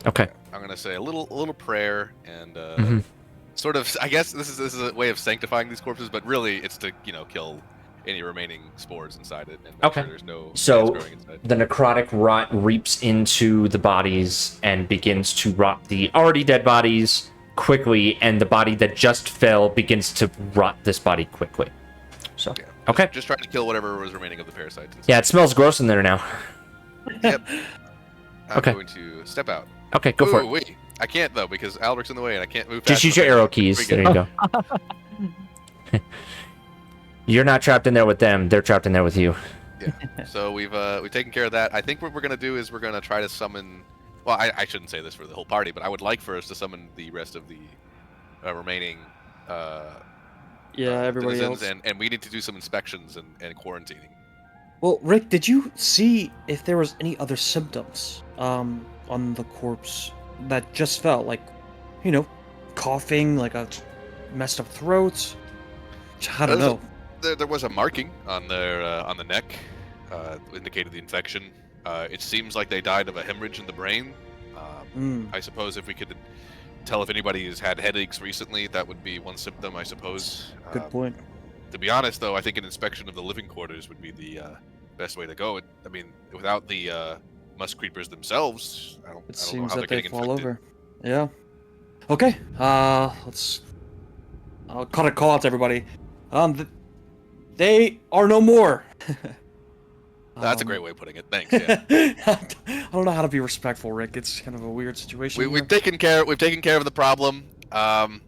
[SPEAKER 5] I'm gonna say a little prayer and sort of. I guess this is a way of sanctifying these corpses, but really it's to kill any remaining spores inside it and make sure there's no plants growing inside.
[SPEAKER 1] The necrotic rot reaps into the bodies and begins to rot the already dead bodies quickly, and the body that just fell begins to rot this body quickly. So okay.
[SPEAKER 5] Just trying to kill whatever was remaining of the parasites.
[SPEAKER 1] Yeah, it smells gross in there now.
[SPEAKER 5] Yep. I'm going to step out.
[SPEAKER 1] Okay, go for it.
[SPEAKER 5] Wait. I can't though because Alric's in the way and I can't move.
[SPEAKER 1] Just use your arrow keys. There you go. You're not trapped in there with them. They're trapped in there with you.
[SPEAKER 5] Yeah. So we've taken care of that. I think what we're gonna do is we're gonna try to summon. Well, I shouldn't say this for the whole party, but I would like for us to summon the rest of the remaining.
[SPEAKER 2] Everybody else.
[SPEAKER 5] And we need to do some inspections and quarantining.
[SPEAKER 2] Well, Rick, did you see if there was any other symptoms on the corpse that just felt like, coughing, like a messed up throat? I don't know.
[SPEAKER 5] There was a marking on the neck, indicated the infection. It seems like they died of a hemorrhage in the brain. I suppose if we could tell if anybody has had headaches recently, that would be one symptom, I suppose.
[SPEAKER 2] Good point.
[SPEAKER 5] To be honest, though, I think an inspection of the living quarters would be the best way to go. I mean, without the musk creepers themselves, I don't know
[SPEAKER 2] seems
[SPEAKER 5] how
[SPEAKER 2] that
[SPEAKER 5] they're
[SPEAKER 2] they
[SPEAKER 5] getting
[SPEAKER 2] fall
[SPEAKER 5] infected.
[SPEAKER 2] over. Yeah. Okay. I'll call out to everybody. They are no more.
[SPEAKER 5] That's a great way of putting it. Thanks. Yeah.
[SPEAKER 2] I don't know how to be respectful, Rick. It's kind of a weird situation.
[SPEAKER 5] We've taken care of the problem, and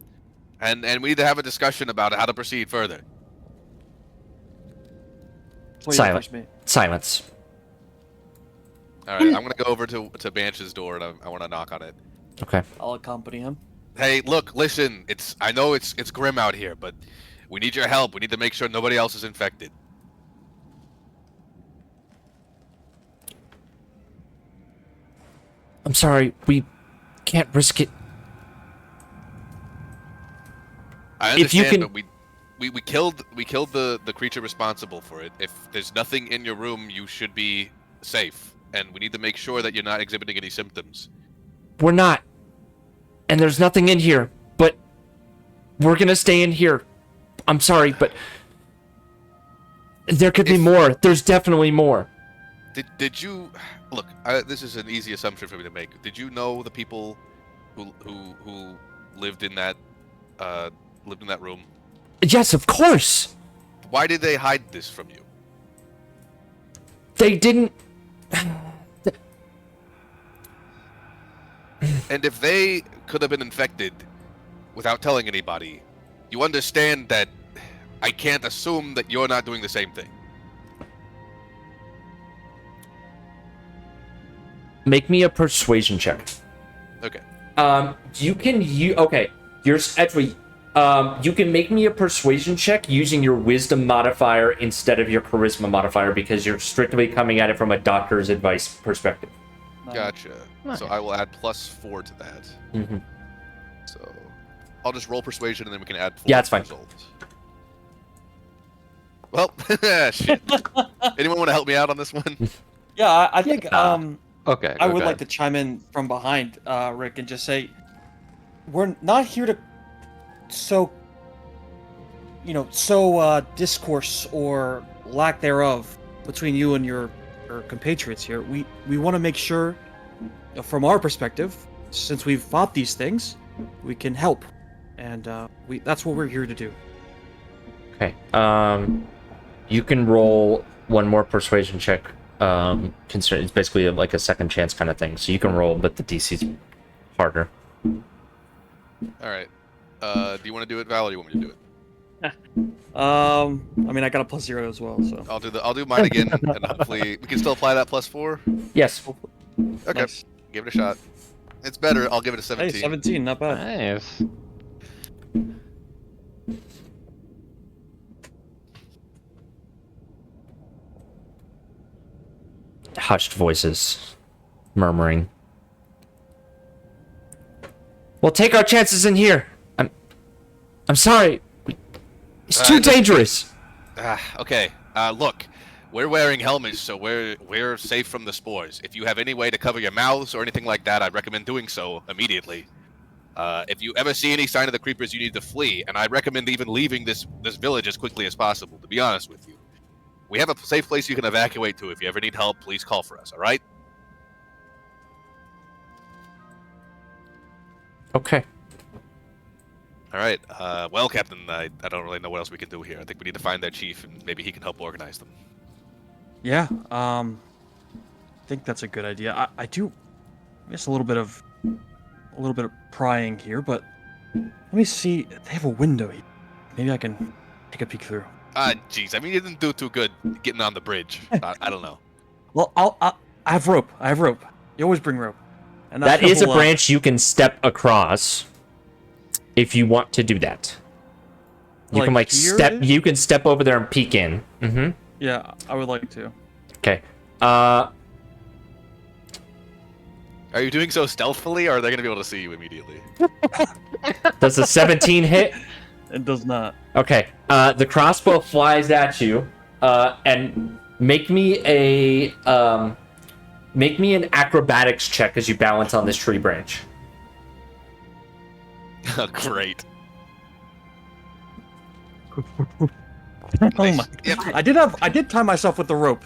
[SPEAKER 5] we need to have a discussion about how to proceed further.
[SPEAKER 1] Silence.
[SPEAKER 5] All right, I'm gonna go over to Bansh's door and I want to knock on it.
[SPEAKER 1] Okay.
[SPEAKER 2] I'll accompany him.
[SPEAKER 5] Hey, look, listen. I know it's grim out here, but we need your help. We need to make sure nobody else is infected.
[SPEAKER 1] I'm sorry, we can't risk it.
[SPEAKER 5] I understand,
[SPEAKER 1] If you can...
[SPEAKER 5] but we killed the creature responsible for it. If there's nothing in your room, you should be safe, and we need to make sure that you're not exhibiting any symptoms.
[SPEAKER 1] We're not. And there's nothing in here, but We're gonna stay in here. I'm sorry, but there could be more. There's definitely more.
[SPEAKER 5] Did you look? This is an easy assumption for me to make. Did you know the people who lived in that room?
[SPEAKER 1] Yes, of course.
[SPEAKER 5] Why did they hide this from you?
[SPEAKER 1] They didn't.
[SPEAKER 5] And if they could have been infected without telling anybody, you understand that I can't assume that you're not doing the same thing.
[SPEAKER 1] Make me a persuasion check.
[SPEAKER 5] Okay.
[SPEAKER 1] Okay. You can make me a persuasion check using your wisdom modifier instead of your charisma modifier because you're strictly coming at it from a doctor's advice perspective.
[SPEAKER 5] Gotcha.
[SPEAKER 4] Nice.
[SPEAKER 5] So I will add +4 to that.
[SPEAKER 1] Mm-hmm.
[SPEAKER 5] So I'll just roll persuasion and then we can add 4
[SPEAKER 1] Yeah, it's fine.
[SPEAKER 5] results. Well, shit. Anyone want to help me out on this one?
[SPEAKER 2] Yeah, I think
[SPEAKER 4] Okay.
[SPEAKER 2] I would
[SPEAKER 4] okay.
[SPEAKER 2] like to chime in from behind, Rick, and just say we're not here to sow discourse or lack thereof between you and your compatriots here. We want to make sure, from our perspective, since we've fought these things, we can help, and that's what we're here to do.
[SPEAKER 1] Okay. You can roll one more persuasion check. Consider it's basically like a second chance kind of thing. So you can roll, but the DC's harder.
[SPEAKER 5] All right. Do you want to do it, Val, or do you want me to do it?
[SPEAKER 2] I mean, I got a +0 as well, so.
[SPEAKER 5] I'll do mine again, and hopefully we can still apply that +4.
[SPEAKER 1] Yes.
[SPEAKER 5] Okay.
[SPEAKER 2] Nice.
[SPEAKER 5] Give it a shot. It's better. I'll give it a 17.
[SPEAKER 2] Hey, 17, not bad.
[SPEAKER 4] Nice.
[SPEAKER 1] Hushed voices, murmuring. We'll take our chances in here. I'm sorry. It's too dangerous.
[SPEAKER 5] Okay. Look, we're wearing helmets, so we're safe from the spores. If you have any way to cover your mouths or anything like that, I'd recommend doing so immediately. If you ever see any sign of the creepers, you need to flee, and I recommend even leaving this village as quickly as possible, to be honest with you. We have a safe place you can evacuate to. If you ever need help, please call for us, all right?
[SPEAKER 1] Okay.
[SPEAKER 5] All right. Well, Captain, I don't really know what else we can do here. I think we need to find that chief, and maybe he can help organize them.
[SPEAKER 2] Yeah, I think that's a good idea. I do miss a little bit of prying here, but let me see. They have a window here. Maybe I can take a peek through.
[SPEAKER 5] Jeez. I mean, you didn't do too good getting on the bridge. I don't know.
[SPEAKER 2] Well, I have rope. You always bring rope. And
[SPEAKER 1] That is a
[SPEAKER 2] will,
[SPEAKER 1] branch you can step across if you want to do that. You can
[SPEAKER 2] Like here?
[SPEAKER 1] step. You can step over there and peek in. Mm-hmm.
[SPEAKER 2] Yeah, I would like to.
[SPEAKER 1] Okay.
[SPEAKER 5] Are you doing so stealthily, or are they going to be able to see you immediately?
[SPEAKER 1] Does the 17 hit?
[SPEAKER 2] It does not.
[SPEAKER 1] Okay. The crossbow flies at you, and make me an acrobatics check as you balance on this tree branch.
[SPEAKER 5] Great.
[SPEAKER 2] Oh my!
[SPEAKER 5] Yep.
[SPEAKER 2] I did tie myself with the rope.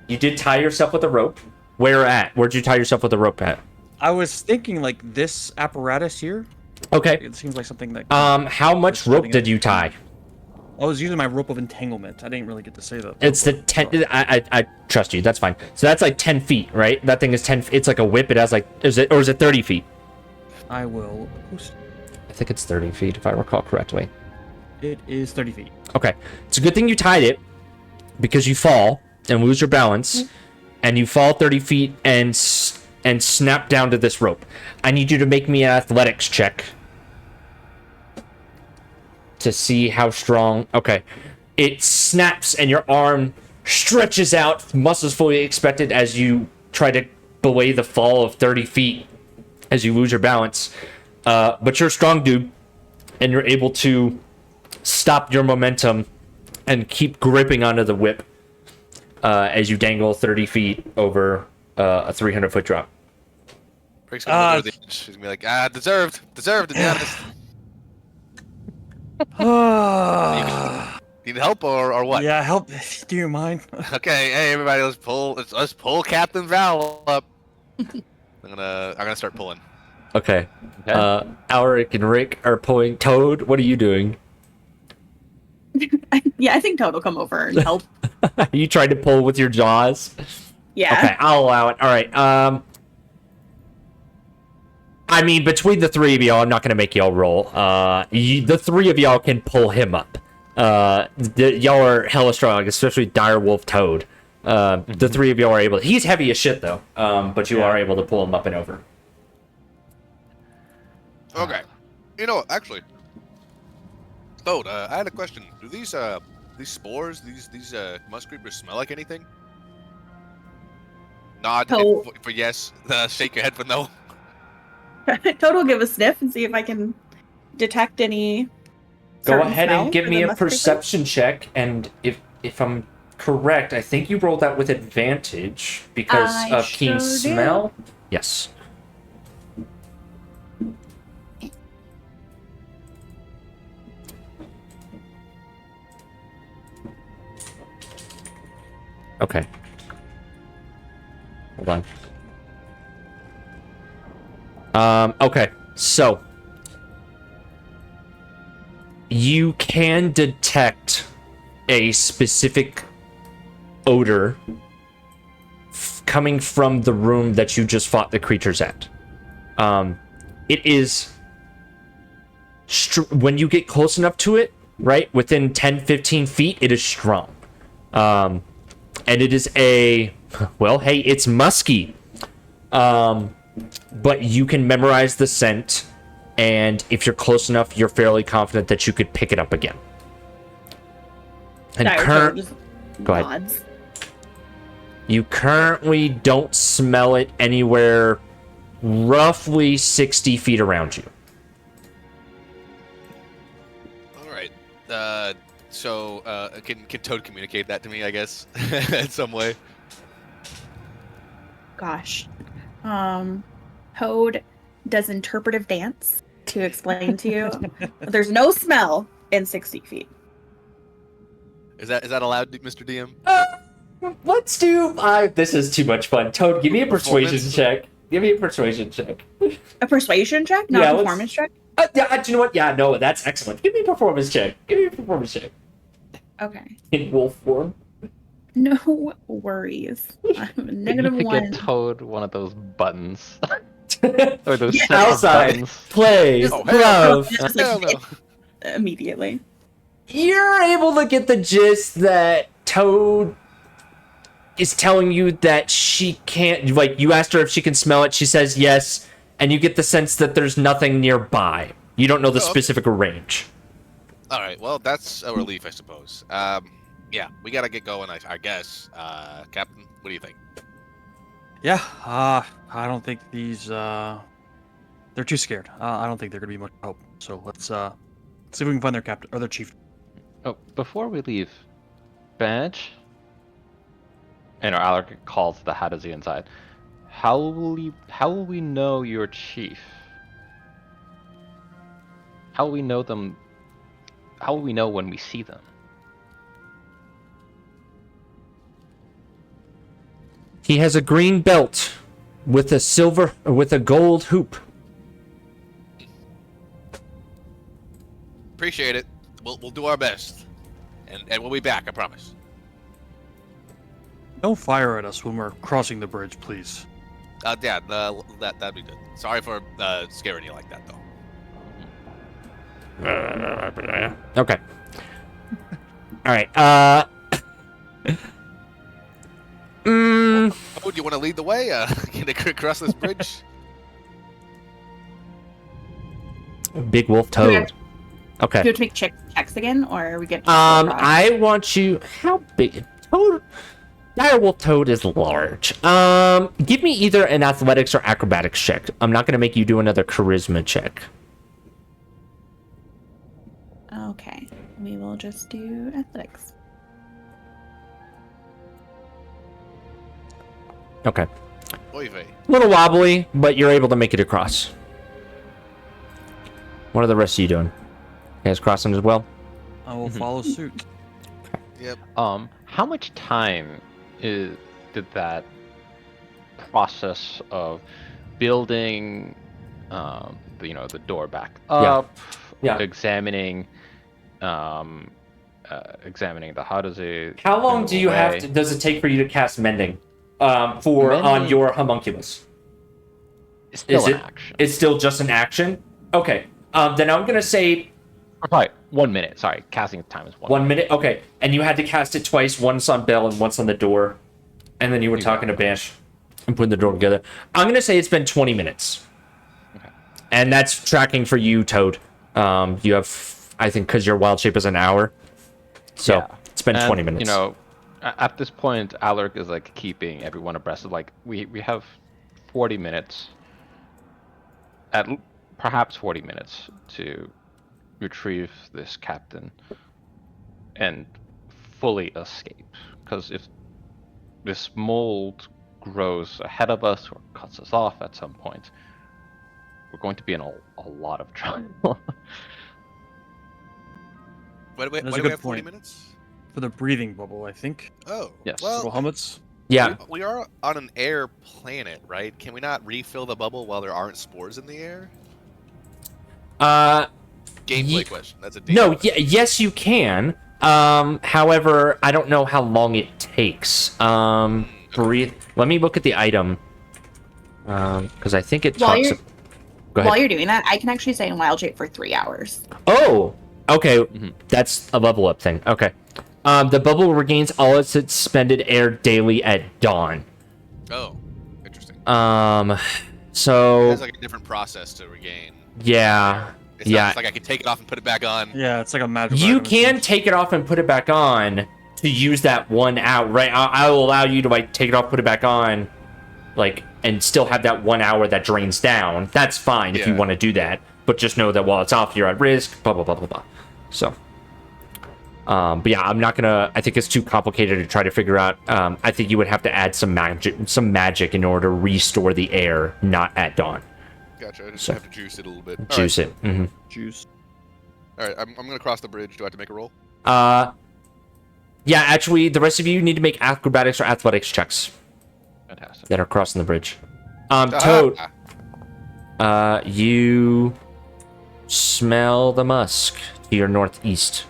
[SPEAKER 1] You did tie yourself with a rope. Where at? Where'd you tie yourself with a rope at?
[SPEAKER 2] I was thinking like this apparatus here.
[SPEAKER 1] Okay.
[SPEAKER 2] It seems like something that.
[SPEAKER 1] How much rope did you tie?
[SPEAKER 2] I was using my rope of entanglement. I didn't really get to say that.
[SPEAKER 1] It's the 10. I trust you. That's fine. So that's like 10 feet, right? That thing is 10. It's like a whip. It has like. Is it 30 feet?
[SPEAKER 2] I will post.
[SPEAKER 1] I think it's 30 feet if I recall correctly.
[SPEAKER 2] It is 30 feet.
[SPEAKER 1] Okay. It's a good thing you tied it because you fall and lose your balance, and you fall 30 feet and snap down to this rope. I need you to make me an athletics check to see how strong. Okay. It snaps and your arm stretches out, muscles fully expected as you try to belay the fall of 30 feet as you lose your balance. But you're a strong dude, and you're able to stop your momentum and keep gripping onto the whip as you dangle 30 feet over a 300-foot drop.
[SPEAKER 5] Rick's gonna look over the edge. He's gonna be like, deserved, to be honest. Need help or what?
[SPEAKER 2] Yeah, help. Do you mind?
[SPEAKER 5] Okay, hey everybody, let's pull Captain Val up. I'm gonna start pulling.
[SPEAKER 1] Okay.
[SPEAKER 4] Okay.
[SPEAKER 1] Alaric and Rick are pulling. Toad, what are you doing?
[SPEAKER 3] Yeah, I think Toad will come over and help.
[SPEAKER 1] You tried to pull with your jaws?
[SPEAKER 3] Yeah.
[SPEAKER 1] Okay, I'll allow it. All right. I mean, between the three of y'all, I'm not going to make y'all roll. The three of y'all can pull him up. Y'all are hella strong, especially Direwolf Toad. The three of y'all are able. He's heavy as shit, though. But you are able to pull him up and over.
[SPEAKER 5] Okay. You know, actually, Toad, I had a question. Do these spores, these musk creepers smell like anything? Nod
[SPEAKER 3] Toad.
[SPEAKER 5] for yes. Shake your head for no.
[SPEAKER 3] Toad will give a sniff and see if I can detect any.
[SPEAKER 1] Go
[SPEAKER 3] certain
[SPEAKER 1] ahead
[SPEAKER 3] smell
[SPEAKER 1] and give
[SPEAKER 3] for
[SPEAKER 1] me
[SPEAKER 3] the
[SPEAKER 1] a
[SPEAKER 3] musk creeper.
[SPEAKER 1] perception check, and if I'm correct, I think you rolled that with advantage because
[SPEAKER 3] I
[SPEAKER 1] of keen
[SPEAKER 3] sure did.
[SPEAKER 1] smell. Yes. Okay. Hold on. Okay, so you can detect a specific odor coming from the room that you just fought the creatures at. It is when you get close enough to it, right, within 10-15 feet, it is strong. And it is it's musky. But you can memorize the scent, and if you're close enough, you're fairly confident that you could pick it up again. And
[SPEAKER 3] Toad just
[SPEAKER 1] Go ahead.
[SPEAKER 3] nods.
[SPEAKER 1] You currently don't smell it anywhere roughly 60 feet around you.
[SPEAKER 5] All right. So can Toad communicate that to me? I guess in some way.
[SPEAKER 3] Gosh. Toad does interpretive dance to explain to you. There's no smell in 60 feet.
[SPEAKER 5] Is that allowed, Mr. DM?
[SPEAKER 1] Let's do. This is too much fun. Toad, give me a persuasion
[SPEAKER 5] Performance?
[SPEAKER 1] check. Give me a persuasion check.
[SPEAKER 3] A persuasion check, not
[SPEAKER 1] Yeah,
[SPEAKER 3] a
[SPEAKER 1] let's-
[SPEAKER 3] performance check?
[SPEAKER 1] Yeah, do you know what? Yeah, no, that's excellent. Give me a performance check.
[SPEAKER 3] Okay.
[SPEAKER 1] In wolf form.
[SPEAKER 3] No worries. I'm a
[SPEAKER 4] You
[SPEAKER 3] negative
[SPEAKER 4] could
[SPEAKER 3] one.
[SPEAKER 4] get Toad one of those buttons. Or those
[SPEAKER 3] Yeah.
[SPEAKER 4] sets of
[SPEAKER 1] Outside.
[SPEAKER 4] buttons.
[SPEAKER 1] Play.
[SPEAKER 3] Just-
[SPEAKER 1] Love.
[SPEAKER 3] Just
[SPEAKER 5] Hell
[SPEAKER 3] like
[SPEAKER 5] no.
[SPEAKER 3] immediately.
[SPEAKER 1] You're able to get the gist that Toad is telling you that she can't, like, you asked her if she can smell it, she says yes, and you get the sense that there's nothing nearby. You don't know the
[SPEAKER 5] Oh, okay.
[SPEAKER 1] specific range.
[SPEAKER 5] All right. Well, that's a relief, I suppose. Yeah, we gotta get going. I guess. Captain, what do you think?
[SPEAKER 2] Yeah, I don't think these, they're too scared. I don't think they're gonna be much help. So let's see if we can find their captain, or their chief.
[SPEAKER 4] Oh, before we leave, Badge, and our Alaric calls the Hadazi inside. How will we know your chief? How will we know them? How will we know when we see them?
[SPEAKER 1] He has a green belt with a gold hoop.
[SPEAKER 5] Appreciate it. We'll do our best, and we'll be back. I promise.
[SPEAKER 2] Don't fire at us when we're crossing the bridge, please.
[SPEAKER 5] Yeah, that'd be good. Sorry for scaring you like that, though.
[SPEAKER 1] Okay. All right.
[SPEAKER 5] Oh, do you want to lead the way? Can I cross this bridge?
[SPEAKER 1] Big Wolf
[SPEAKER 3] Do we
[SPEAKER 1] Toad.
[SPEAKER 3] have-
[SPEAKER 1] Okay.
[SPEAKER 3] Do we have to make checks again, or we get?
[SPEAKER 1] I want you. How big? Toad. Direwolf Toad is large. Give me either an athletics or acrobatics check. I'm not gonna make you do another charisma check.
[SPEAKER 3] Okay, we will just do athletics.
[SPEAKER 1] Okay.
[SPEAKER 5] Oy vey.
[SPEAKER 1] A little wobbly, but you're able to make it across. What are the rest of you doing? guys crossing as well?
[SPEAKER 2] I will follow suit.
[SPEAKER 5] Yep.
[SPEAKER 4] How much time did that process of building, the door back up,
[SPEAKER 1] Yeah.
[SPEAKER 4] examining the Hadozi.
[SPEAKER 1] How long do you have to? Does it take for you to cast mending? On your homunculus?
[SPEAKER 4] It's still
[SPEAKER 1] Is
[SPEAKER 4] an
[SPEAKER 1] it?
[SPEAKER 4] action.
[SPEAKER 1] It's still just an action. Okay. Then I'm gonna say
[SPEAKER 4] Probably 1 minute. Sorry, casting time is 1
[SPEAKER 1] 1 minute. Okay. And you had to cast it twice, once on Bell and once on the door, and then you were talking to Bash and putting the door together. I'm gonna say it's been 20 minutes.
[SPEAKER 4] Okay.
[SPEAKER 1] And that's tracking for you, Toad. You have, I think, because your wild shape is an hour. So
[SPEAKER 4] Yeah.
[SPEAKER 1] it's been
[SPEAKER 4] And,
[SPEAKER 1] 20 minutes.
[SPEAKER 4] At this point, Alaric is like keeping everyone abreast of like we have 40 minutes, perhaps 40 minutes to retrieve this captain and fully escape. Because if this mold grows ahead of us or cuts us off at some point, we're going to be in a lot of trouble.
[SPEAKER 5] What
[SPEAKER 2] That's
[SPEAKER 5] do
[SPEAKER 2] a
[SPEAKER 5] we
[SPEAKER 2] good
[SPEAKER 5] have 40
[SPEAKER 2] point.
[SPEAKER 5] minutes?
[SPEAKER 2] For the breathing bubble, I think.
[SPEAKER 5] Oh.
[SPEAKER 4] Yes.
[SPEAKER 2] Little
[SPEAKER 5] Well,
[SPEAKER 2] hummets.
[SPEAKER 1] Yeah.
[SPEAKER 5] we are on an air planet, right? Can we not refill the bubble while there aren't spores in the air? Gameplay question. That's a
[SPEAKER 1] No,
[SPEAKER 5] question.
[SPEAKER 1] yes, you can. However, I don't know how long it takes. Breathe. Let me look at the item. Because I think it
[SPEAKER 3] While
[SPEAKER 1] talks.
[SPEAKER 3] you're-
[SPEAKER 1] Go ahead.
[SPEAKER 3] While you're doing that, I can actually stay in wild shape for 3 hours.
[SPEAKER 1] Oh, okay.
[SPEAKER 4] Mhm.
[SPEAKER 1] That's a level up thing. Okay. The bubble regains all its expended air daily at dawn.
[SPEAKER 5] Oh, interesting.
[SPEAKER 1] So
[SPEAKER 5] It's like a different process to regain.
[SPEAKER 1] yeah,
[SPEAKER 5] It's not
[SPEAKER 1] yeah.
[SPEAKER 5] just like I can take it off and put it back on.
[SPEAKER 2] Yeah, it's like a magic.
[SPEAKER 1] You
[SPEAKER 2] item, it
[SPEAKER 1] can
[SPEAKER 2] seems.
[SPEAKER 1] take it off and put it back on to use that 1 hour, right? I will allow you to like take it off, put it back on, like, and still have that 1 hour that drains down. That's fine if you
[SPEAKER 5] Yeah.
[SPEAKER 1] want to do that, but just know that while it's off, you're at risk. Blah blah blah blah blah. So, but yeah, I'm not gonna. I think it's too complicated to try to figure out. I think you would have to add some magic in order to restore the air, not at dawn.
[SPEAKER 5] Gotcha. I just
[SPEAKER 1] So-
[SPEAKER 5] have to juice it a little bit.
[SPEAKER 1] Juice it. Mm-hmm.
[SPEAKER 2] Juice.
[SPEAKER 5] All right, I'm going to cross the bridge. Do I have to make a roll?
[SPEAKER 1] Yeah, actually, the rest of you need to make acrobatics or athletics checks
[SPEAKER 4] Fantastic.
[SPEAKER 1] that are crossing the bridge. Toad, you smell the musk to your northeast.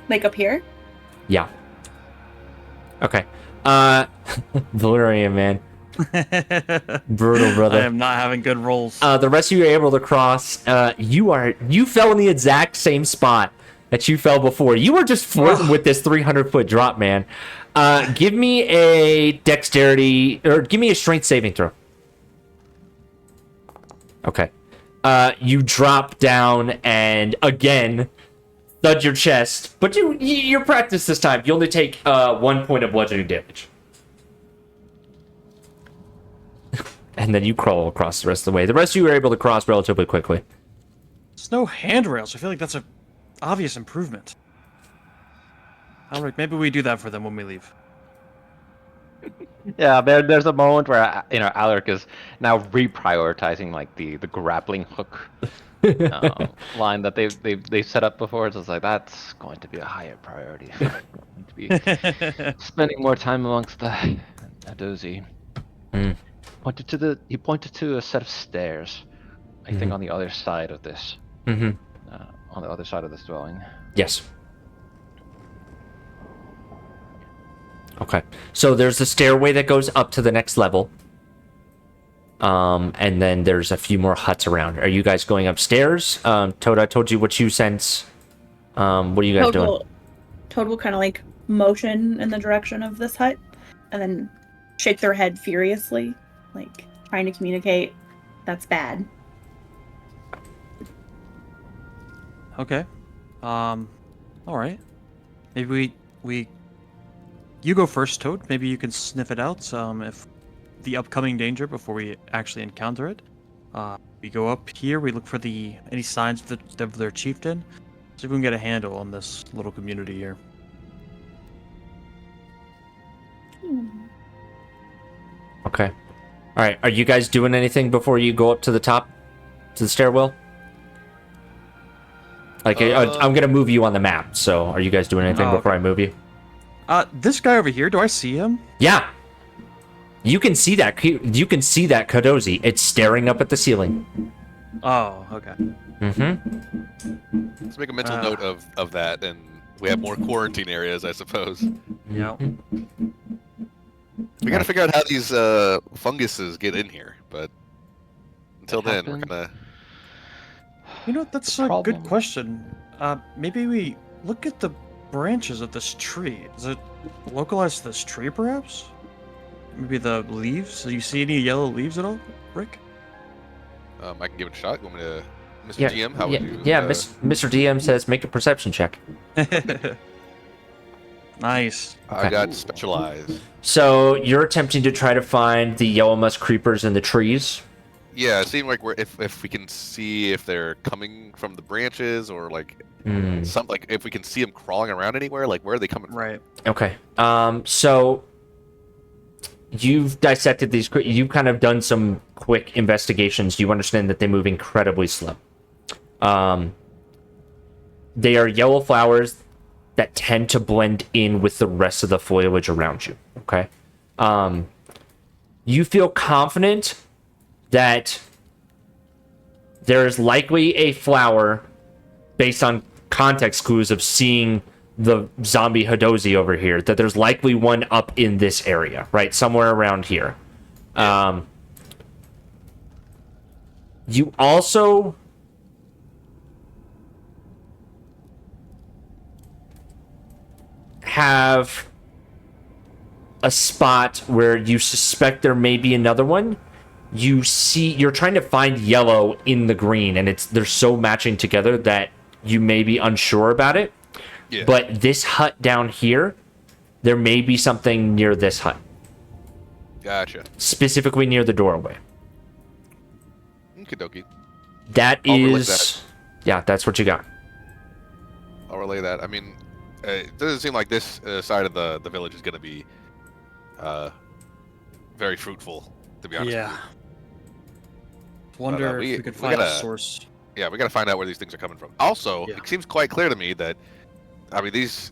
[SPEAKER 3] Like up here?
[SPEAKER 1] Yeah. Okay. Valerian, man. Brutal, brother.
[SPEAKER 2] I am not having good rolls.
[SPEAKER 1] The rest of you are able to cross. You fell in the exact same spot that you fell before. You were just flirting with this 300-foot drop, man. Give me a dexterity, or give me a strength saving throw. Okay. You drop down and again thud your chest, but you're practiced this time. You only take 1 point of bludgeoning damage. And then you crawl across the rest of the way. The rest of you are able to cross relatively quickly.
[SPEAKER 2] There's no handrails. I feel like that's a obvious improvement. All right, maybe we do that for them when we leave.
[SPEAKER 4] Yeah, there's a moment where Alaric is now reprioritizing like the grappling hook line that they set up before. It's just like that's going to be a higher priority. We're going to be spending more time amongst the Hadozi.
[SPEAKER 1] Mm.
[SPEAKER 4] He pointed to a set of stairs, I think on the other side of this.
[SPEAKER 1] Mm-hmm.
[SPEAKER 4] On the other side of this dwelling.
[SPEAKER 1] Yes. Okay. So there's a stairway that goes up to the next level. And then there's a few more huts around. Are you guys going upstairs? Toad, I told you what you sense. What are you guys doing?
[SPEAKER 3] Toad will kind of like motion in the direction of this hut and then shake their head furiously, like trying to communicate that's bad.
[SPEAKER 2] Okay. All right. Maybe we. You go first, Toad. Maybe you can sniff it out. If the upcoming danger before we actually encounter it. We go up here. We look for any signs of their chieftain. See if we can get a handle on this little community here.
[SPEAKER 1] Okay. All right. Are you guys doing anything before you go up to the top, to the stairwell? Like, I'm gonna move you on the map. So, are you guys doing anything
[SPEAKER 2] Oh,
[SPEAKER 1] before
[SPEAKER 2] okay.
[SPEAKER 1] I move you?
[SPEAKER 2] This guy over here, do I see him?
[SPEAKER 1] Yeah. You can see that. You can see that Kodozi. It's staring up at the ceiling.
[SPEAKER 2] Oh, okay.
[SPEAKER 1] Mm-hmm.
[SPEAKER 5] Let's make a mental note of that, and we have more quarantine areas, I suppose.
[SPEAKER 2] Yeah.
[SPEAKER 5] We gotta figure out how these funguses get in here, but until then, we're gonna.
[SPEAKER 2] You know, that's
[SPEAKER 4] The
[SPEAKER 2] a
[SPEAKER 4] problem-
[SPEAKER 2] good question. Maybe we look at the branches of this tree. Is it localized to this tree, perhaps? Maybe the leaves? Do you see any yellow leaves at all, Rick?
[SPEAKER 5] I can give it a shot. You want me to, Mr.
[SPEAKER 1] Yeah,
[SPEAKER 5] GM? How would you?
[SPEAKER 1] Mr. DM says make a perception check.
[SPEAKER 2] Nice.
[SPEAKER 5] I got specialized.
[SPEAKER 1] So you're attempting to try to find the yellow musk creepers in the trees.
[SPEAKER 5] Yeah, it seemed like if we can see if they're coming from the branches or like if we can see them crawling around anywhere, like where are they coming from?
[SPEAKER 2] Right.
[SPEAKER 1] Okay. So you've dissected these. You've kind of done some quick investigations. You understand that they move incredibly slow. They are yellow flowers that tend to blend in with the rest of the foliage around you. Okay. You feel confident that there is likely a flower based on context clues of seeing the zombie Hadozi over here, that there's likely one up in this area, right? Somewhere around here. You also have a spot where you suspect there may be another one. You're trying to find yellow in the green, and they're so matching together that you may be unsure about it.
[SPEAKER 5] Yeah.
[SPEAKER 1] But this hut down here, there may be something near this hut,
[SPEAKER 5] Gotcha.
[SPEAKER 1] specifically near the doorway.
[SPEAKER 5] Okie dokie.
[SPEAKER 1] I'll
[SPEAKER 5] relay that.
[SPEAKER 1] Yeah, that's what you got.
[SPEAKER 5] I'll relay that. I mean, it doesn't seem like this side of the village is going to be very fruitful, to be honest with you.
[SPEAKER 2] Wonder if we could find a source.
[SPEAKER 5] Yeah, we got to find out where these things are coming from. Also,
[SPEAKER 2] Yeah.
[SPEAKER 5] it seems quite clear to me that, I mean, these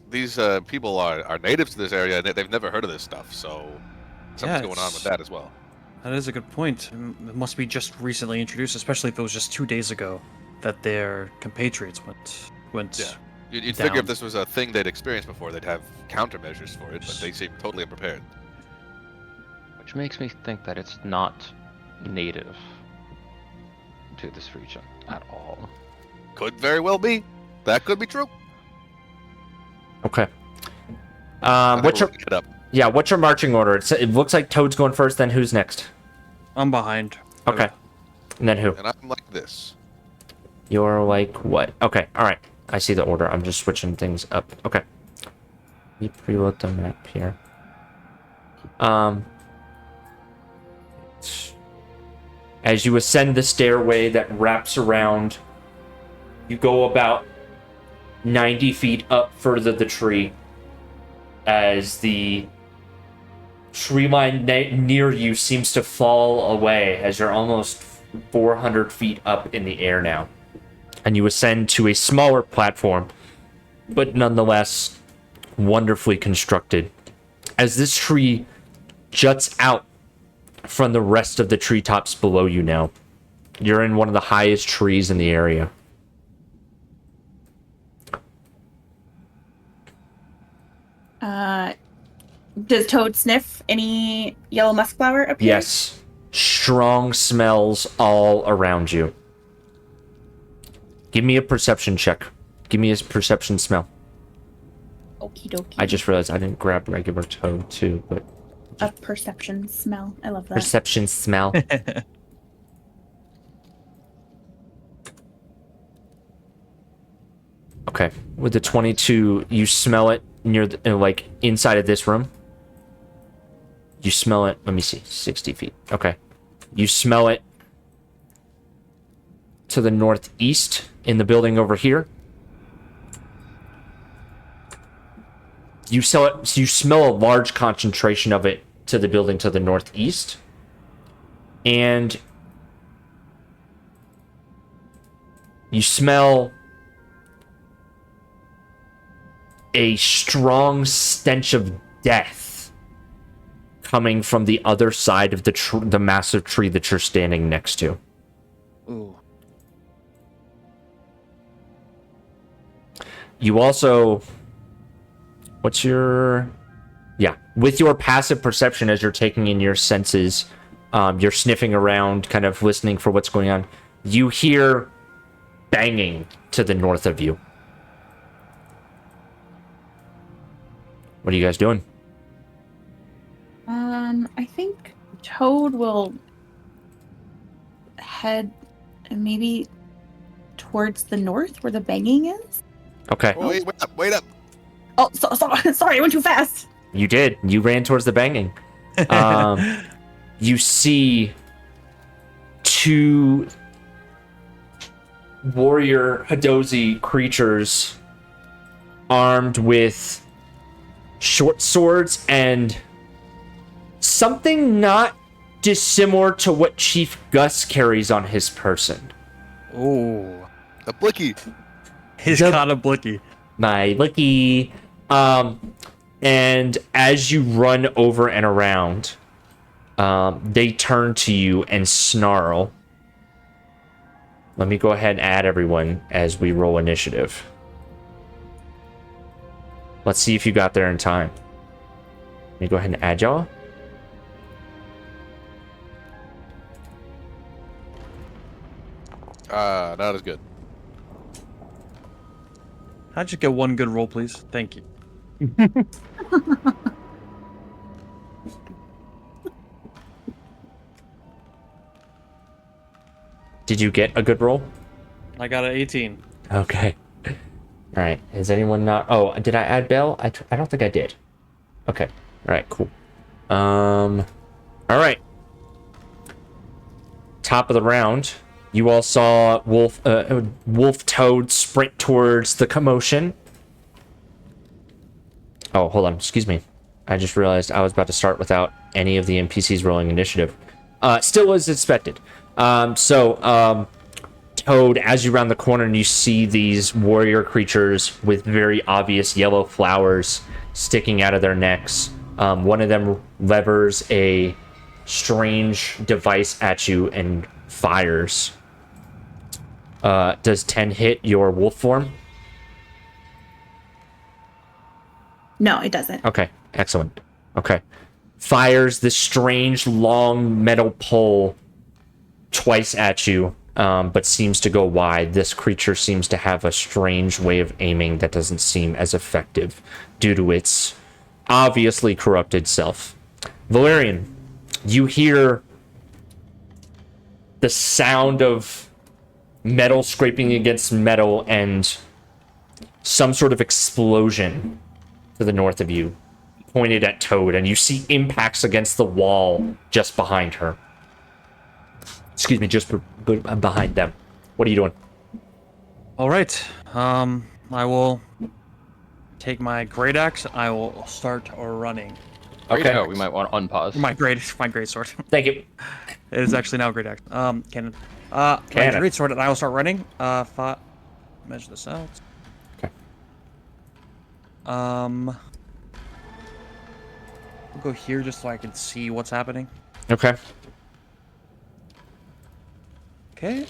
[SPEAKER 5] people are natives to this area, and they've never heard of this stuff, so something's going on with that as well.
[SPEAKER 2] That is a good point. It must be just recently introduced, especially if it was just 2 days ago that their compatriots went.
[SPEAKER 5] Yeah. You'd
[SPEAKER 2] down.
[SPEAKER 5] figure if this was a thing they'd experienced before, they'd have countermeasures for it, but they seem totally unprepared.
[SPEAKER 4] Which makes me think that it's not native to this region at all.
[SPEAKER 5] Could very well be. That could be true.
[SPEAKER 1] Okay.
[SPEAKER 5] I think
[SPEAKER 1] What's
[SPEAKER 5] we're
[SPEAKER 1] your
[SPEAKER 5] looking it up.
[SPEAKER 1] what's your marching order? It looks like Toad's going first. Then who's next?
[SPEAKER 2] I'm behind.
[SPEAKER 1] Okay. And then who?
[SPEAKER 5] And I'm like this.
[SPEAKER 1] You're like what? Okay. All right. I see the order. I'm just switching things up. Okay. Let me preload the map here. As you ascend the stairway that wraps around, you go about 90 feet up further the tree as the tree line near you seems to fall away as you're almost 400 feet up in the air now. And you ascend to a smaller platform, but nonetheless wonderfully constructed. As this tree juts out from the rest of the treetops below you now. You're in one of the highest trees in the area.
[SPEAKER 3] Does Toad sniff any yellow musk flower up here?
[SPEAKER 1] Yes. Strong smells all around you. Give me a perception check. Give me a perception smell.
[SPEAKER 3] Okie dokie.
[SPEAKER 1] I just realized I didn't grab regular Toad too, but
[SPEAKER 3] A perception smell. I love that.
[SPEAKER 1] perception smell. Okay. With the 22, you smell it near the, like inside of this room. You smell it. Let me see. 60 feet. Okay. You smell it to the northeast in the building over here. You smell it. So you smell a large concentration of it to the building to the northeast. And you smell a strong stench of death coming from the other side of the massive tree that you're standing next to.
[SPEAKER 2] Ooh.
[SPEAKER 1] You also, with your passive perception as you're taking in your senses, you're sniffing around, kind of listening for what's going on. You hear banging to the north of you. What are you guys doing?
[SPEAKER 3] I think Toad will head maybe towards the north where the banging is.
[SPEAKER 1] Okay.
[SPEAKER 5] Oh, wait up.
[SPEAKER 3] Oh, sorry, I went too fast.
[SPEAKER 1] You did. You ran towards the banging. You see two warrior Hadozi creatures armed with short swords and something not dissimilar to what Chief Gus carries on his person.
[SPEAKER 2] Ooh.
[SPEAKER 5] A blicky.
[SPEAKER 2] He's got a blicky.
[SPEAKER 1] My lucky. And as you run over and around, they turn to you and snarl. Let me go ahead and add everyone as we roll initiative. Let's see if you got there in time. Let me go ahead and add y'all.
[SPEAKER 5] Not as good.
[SPEAKER 2] I'll just get one good roll, please. Thank you.
[SPEAKER 1] Did you get a good roll?
[SPEAKER 2] I got an 18.
[SPEAKER 1] Okay. All right. Is anyone not? Oh, did I add Bell? I don't think I did. Okay. All right. Cool. All right. Top of the round. You all saw Wolf Toad sprint towards the commotion. Oh, hold on. Excuse me. I just realized I was about to start without any of the NPCs rolling initiative. Still as expected. Toad, as you round the corner and you see these warrior creatures with very obvious yellow flowers sticking out of their necks. One of them levers a strange device at you and fires. Does 10 hit your wolf form?
[SPEAKER 3] No, it doesn't.
[SPEAKER 1] Okay, excellent. Okay. Fires this strange long metal pole twice at you, but seems to go wide. This creature seems to have a strange way of aiming that doesn't seem as effective due to its obviously corrupted self. Valerian, you hear the sound of metal scraping against metal and some sort of explosion to the north of you, pointed at Toad, and you see impacts against the wall just behind her. Excuse me, just behind them. What are you doing?
[SPEAKER 2] All right. I will take my great axe. I will start running.
[SPEAKER 1] Okay.
[SPEAKER 4] Oh, we might want to unpause.
[SPEAKER 2] My great sword.
[SPEAKER 1] Thank you.
[SPEAKER 2] It is actually now a great axe. Cannon. My great sword, and I will start running. Measure this out.
[SPEAKER 1] Okay.
[SPEAKER 2] We'll go here just so I can see what's happening.
[SPEAKER 1] Okay.
[SPEAKER 2] Okay.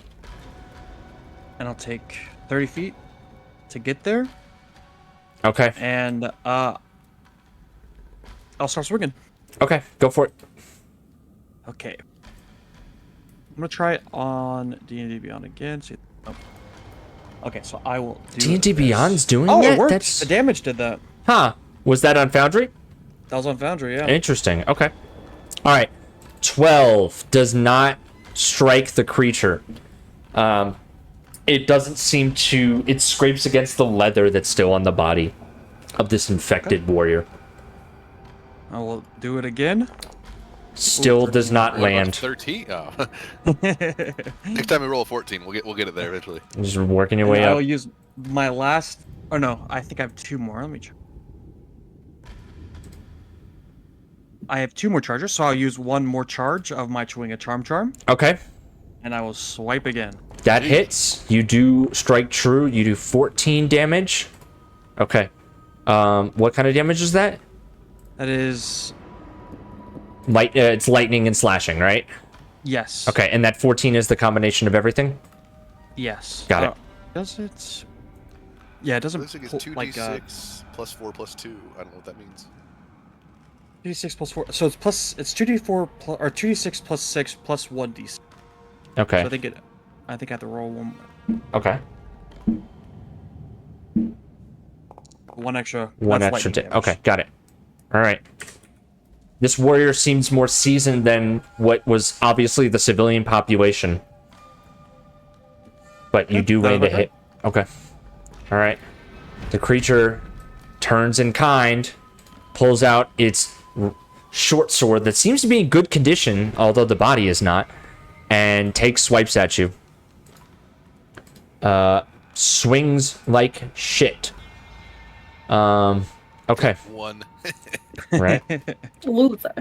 [SPEAKER 2] And I'll take 30 feet to get there.
[SPEAKER 1] Okay.
[SPEAKER 2] And I'll start swinging.
[SPEAKER 1] Okay, go for it.
[SPEAKER 2] Okay. I'm gonna try it on D&D Beyond again. See. Oh. Okay, so I will do
[SPEAKER 1] D&D
[SPEAKER 2] this.
[SPEAKER 1] Beyond's doing
[SPEAKER 2] Oh,
[SPEAKER 1] that?
[SPEAKER 2] it worked.
[SPEAKER 1] That's...
[SPEAKER 2] The damage did that.
[SPEAKER 1] Huh. Was that on Foundry?
[SPEAKER 2] That was on Foundry, yeah.
[SPEAKER 1] Interesting. Okay. All right. 12 does not strike the creature. It doesn't seem to... It scrapes against the leather that's still on the body of this infected warrior.
[SPEAKER 2] I will do it again.
[SPEAKER 1] Still does not
[SPEAKER 5] What,
[SPEAKER 1] land.
[SPEAKER 5] 13? Oh. Next time we roll a 14, we'll get it there eventually.
[SPEAKER 1] Just working your
[SPEAKER 2] And
[SPEAKER 1] way
[SPEAKER 2] I
[SPEAKER 1] up.
[SPEAKER 2] will use my last... Oh, no. I think I have 2 more. Let me check. I have 2 more charges, so I'll use 1 more charge of my Chewing a Charm.
[SPEAKER 1] Okay.
[SPEAKER 2] And I will swipe again.
[SPEAKER 1] That hits. You do strike true. You do 14 damage. Okay. What kind of damage is that?
[SPEAKER 2] That is
[SPEAKER 1] It's lightning and slashing, right?
[SPEAKER 2] yes.
[SPEAKER 1] Okay, and that 14 is the combination of everything?
[SPEAKER 2] Yes.
[SPEAKER 1] Got it.
[SPEAKER 2] Does it? Yeah, it doesn't.
[SPEAKER 5] Looks like it's
[SPEAKER 2] pull-
[SPEAKER 5] 2d6 plus 4 plus 2. I don't know what that means.
[SPEAKER 2] 2d6 plus 4. So it's plus. It's 2d4 plus or 2d6 plus 6 plus 1d6.
[SPEAKER 1] Okay.
[SPEAKER 2] So I think I have to roll one.
[SPEAKER 1] Okay.
[SPEAKER 2] One extra.
[SPEAKER 1] One
[SPEAKER 2] that's
[SPEAKER 1] extra.
[SPEAKER 2] lightning damage.
[SPEAKER 1] Okay, got it. All right. This warrior seems more seasoned than what was obviously the civilian population. But you do land a hit. Okay. All right. The creature turns in kind, pulls out its short sword that seems to be in good condition, although the body is not, and takes swipes at you. Swings like shit. Okay.
[SPEAKER 5] 1.
[SPEAKER 1] Right.
[SPEAKER 3] Loser.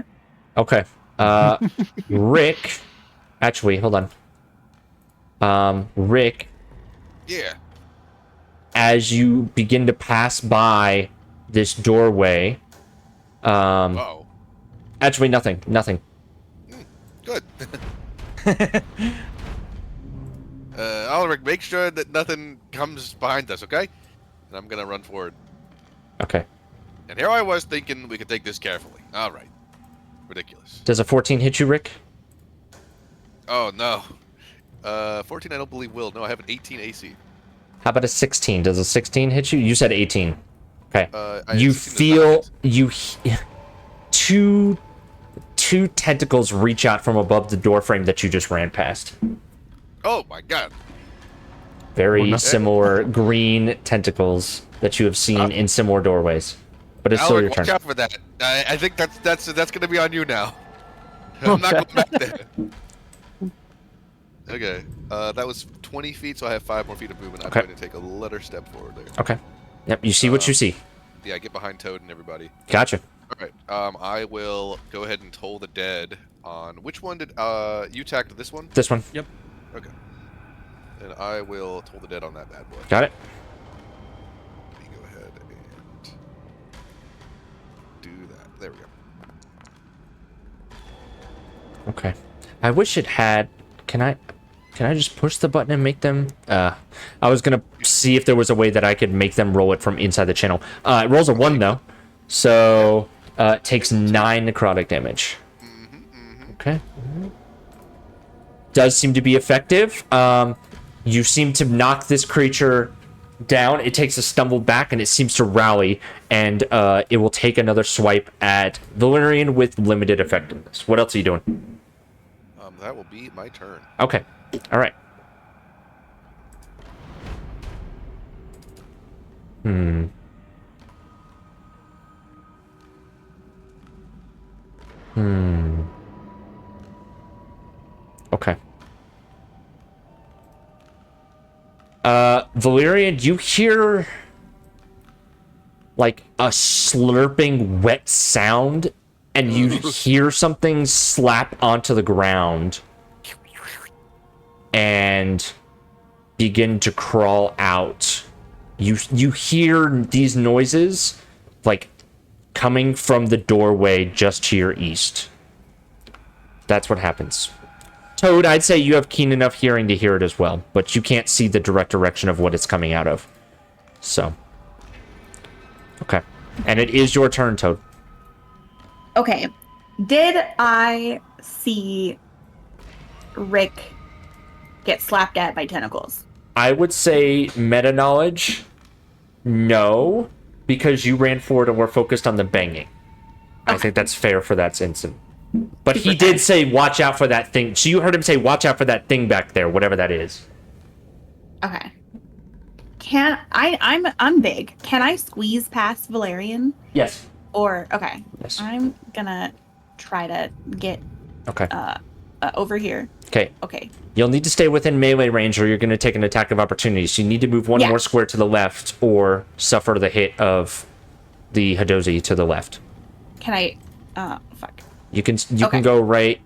[SPEAKER 1] Okay. Rick. Actually, hold on. Rick,
[SPEAKER 5] Yeah.
[SPEAKER 1] as you begin to pass by this doorway,
[SPEAKER 5] Uh-oh.
[SPEAKER 1] actually, nothing.
[SPEAKER 5] Good. Ulrich, make sure that nothing comes behind us, okay? And I'm gonna run forward.
[SPEAKER 1] Okay.
[SPEAKER 5] And here I was thinking we could take this carefully. All right. Ridiculous.
[SPEAKER 1] Does a 14 hit you, Rick?
[SPEAKER 5] Oh, no. 14 I don't believe will. No, I have an 18 AC.
[SPEAKER 1] How about a 16? Does a 16 hit you? You said 18. Okay. You
[SPEAKER 5] 16 does not
[SPEAKER 1] feel
[SPEAKER 5] hit.
[SPEAKER 1] two tentacles reach out from above the doorframe that you just ran past.
[SPEAKER 5] Oh, my God.
[SPEAKER 1] Very similar green tentacles that you have seen in similar doorways. But it's still
[SPEAKER 5] Alec,
[SPEAKER 1] your turn.
[SPEAKER 5] watch out for that. I think that's going to be on you now. I'm not going back there. Okay. That was 20 feet, so I have 5 more feet of movement. I'm
[SPEAKER 1] Okay.
[SPEAKER 5] going to take a letter step forward there.
[SPEAKER 1] Okay. Yep, you see what you see.
[SPEAKER 5] Yeah, get behind Toad and everybody.
[SPEAKER 1] Gotcha.
[SPEAKER 5] All right. I will go ahead and toll the dead on which one did you attacked this one?
[SPEAKER 1] This one.
[SPEAKER 2] Yep.
[SPEAKER 5] Okay. And I will toll the dead on that bad boy.
[SPEAKER 1] Got it.
[SPEAKER 5] Let me go ahead and do that. There we go.
[SPEAKER 1] Okay. I wish it had. Can I just push the button and make them? I was gonna see if there was a way that I could make them roll it from inside the channel. It rolls a 1 though, so it takes 9 necrotic damage. Okay. Does seem to be effective. You seem to knock this creature down. It takes a stumble back and it seems to rally, and it will take another swipe at Valerian with limited effectiveness. What else are you doing?
[SPEAKER 5] That will be my turn.
[SPEAKER 1] Okay. All right. Okay. Valerian, you hear like a slurping wet sound, and you hear something slap onto the ground and begin to crawl out. You hear these noises like coming from the doorway just to your east. That's what happens. Toad, I'd say you have keen enough hearing to hear it as well, but you can't see the direct direction of what it's coming out of. So. Okay. And it is your turn, Toad.
[SPEAKER 3] Okay. Did I see Rick get slapped at by tentacles?
[SPEAKER 1] I would say meta knowledge, no, because you ran forward and were focused on the banging. I think that's fair for that instant. But he did say, watch out for that thing. So you heard him say, watch out for that thing back there, whatever that is.
[SPEAKER 3] Okay. I'm big. Can I squeeze past Valerian?
[SPEAKER 1] Yes.
[SPEAKER 3] Or okay.
[SPEAKER 1] Yes.
[SPEAKER 3] I'm gonna try to get
[SPEAKER 1] Okay.
[SPEAKER 3] over here.
[SPEAKER 1] Okay.
[SPEAKER 3] Okay.
[SPEAKER 1] You'll need to stay within melee range or you're going to take an attack of opportunity. So you need to move one
[SPEAKER 3] Yeah.
[SPEAKER 1] more square to the left or suffer the hit of the Hadozi to the left.
[SPEAKER 3] Can I fuck.
[SPEAKER 1] You can
[SPEAKER 3] Okay.
[SPEAKER 1] go right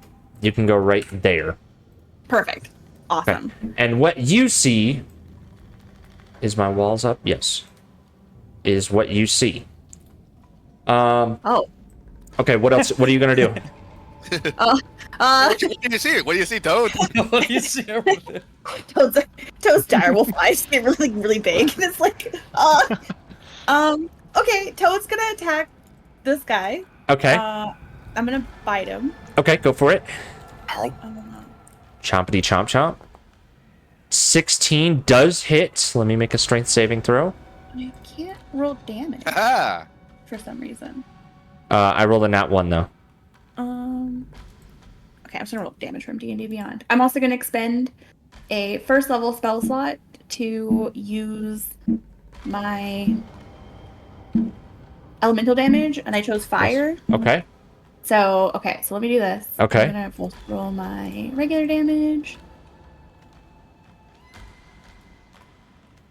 [SPEAKER 1] there.
[SPEAKER 3] Perfect. Awesome.
[SPEAKER 1] And what you see is my walls up. Yes. is what you see.
[SPEAKER 3] Oh.
[SPEAKER 1] Okay, what else? What are you gonna do?
[SPEAKER 5] What do you see? What do you see, Toad?
[SPEAKER 2] What do you see over there?
[SPEAKER 3] Toad's direwolf eyes get really, really big. And it's like, okay, Toad's gonna attack this guy.
[SPEAKER 1] Okay.
[SPEAKER 3] I'm gonna bite him.
[SPEAKER 1] Okay, go for it.
[SPEAKER 3] Um,
[SPEAKER 1] Chompity chomp chomp. 16 does hit. Let me make a strength saving throw.
[SPEAKER 3] I can't roll damage
[SPEAKER 5] Ah,
[SPEAKER 3] for some reason.
[SPEAKER 1] I rolled a nat 1 though.
[SPEAKER 3] Okay, I'm just gonna roll damage from D&D Beyond. I'm also gonna expend a first level spell slot to use my elemental damage, and I chose fire.
[SPEAKER 1] Okay.
[SPEAKER 3] So let me do this.
[SPEAKER 1] Okay.
[SPEAKER 3] I'm gonna roll my regular damage.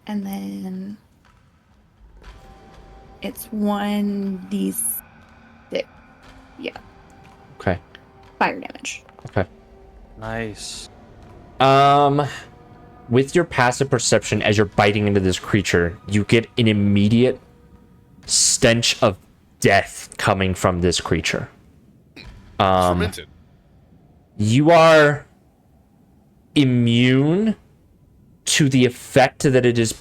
[SPEAKER 3] And then it's 1d6. Yeah,
[SPEAKER 1] Okay.
[SPEAKER 3] fire damage.
[SPEAKER 1] Okay.
[SPEAKER 2] Nice.
[SPEAKER 1] With your passive perception, as you're biting into this creature, you get an immediate stench of death coming from this creature.
[SPEAKER 5] fermented.
[SPEAKER 1] You are immune to the effect that it is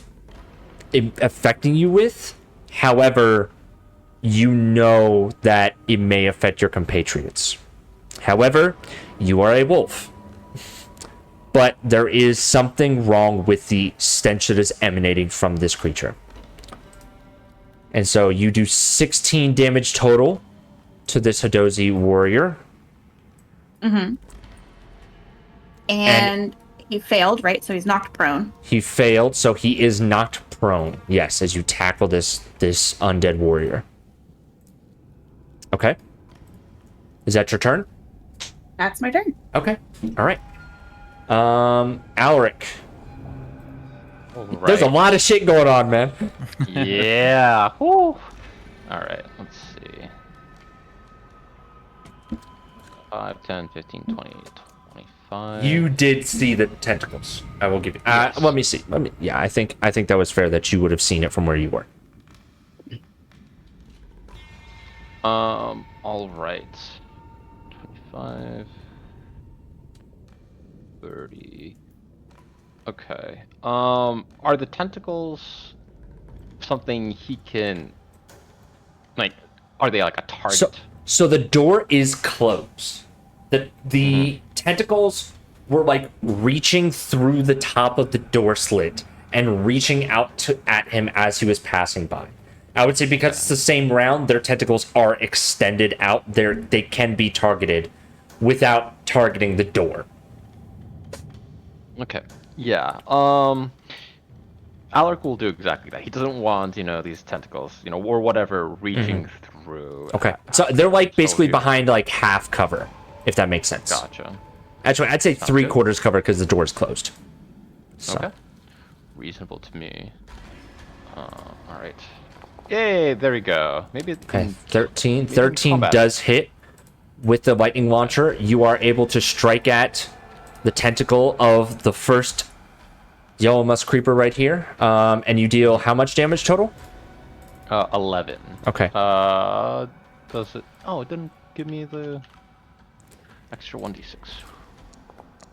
[SPEAKER 1] affecting you with. However, you know that it may affect your compatriots. However, you are a wolf. But there is something wrong with the stench that is emanating from this creature. And so you do 16 damage total to this Hadozi warrior.
[SPEAKER 3] And he failed, right? So he's knocked prone.
[SPEAKER 1] He failed, so he is knocked prone. Yes, as you tackle this undead warrior. Okay. Is that your turn?
[SPEAKER 3] That's my turn.
[SPEAKER 1] Okay. All right. Alaric.
[SPEAKER 4] Right.
[SPEAKER 1] There's a lot of shit going on, man.
[SPEAKER 4] Yeah. Whew. All right. Let's see. 5, 10, 15, 20, 25.
[SPEAKER 1] You did see the tentacles. I will give you.
[SPEAKER 4] Yes.
[SPEAKER 1] Let me see. Yeah, I think that was fair that you would have seen it from where you were.
[SPEAKER 4] All right. 25. 30. Okay. Are the tentacles something he can, like, are they like a target?
[SPEAKER 1] So the door is closed. The tentacles were like reaching through the top of the door slit and reaching out at him as he was passing by. I would say because it's the same round, their tentacles are extended out. They can be targeted without targeting the door.
[SPEAKER 4] Okay. Yeah. Alaric will do exactly that. He doesn't want, these tentacles, or whatever reaching through.
[SPEAKER 1] Okay. So they're like basically
[SPEAKER 4] here.
[SPEAKER 1] behind like half cover, if that makes sense.
[SPEAKER 4] Gotcha.
[SPEAKER 1] Actually, I'd say
[SPEAKER 4] Sounds
[SPEAKER 1] 3/4 cover because the door's closed. So.
[SPEAKER 4] Okay. Reasonable to me. All right. Yay, there we go. Maybe it
[SPEAKER 1] Okay,
[SPEAKER 4] can...
[SPEAKER 1] 13.
[SPEAKER 4] maybe
[SPEAKER 1] 13
[SPEAKER 4] combat.
[SPEAKER 1] does hit with the lightning launcher. You are able to strike at the tentacle of the first yellow musk creeper right here. And you deal how much damage total?
[SPEAKER 4] 11.
[SPEAKER 1] Okay.
[SPEAKER 4] Does it... Oh, it didn't give me the extra 1d6.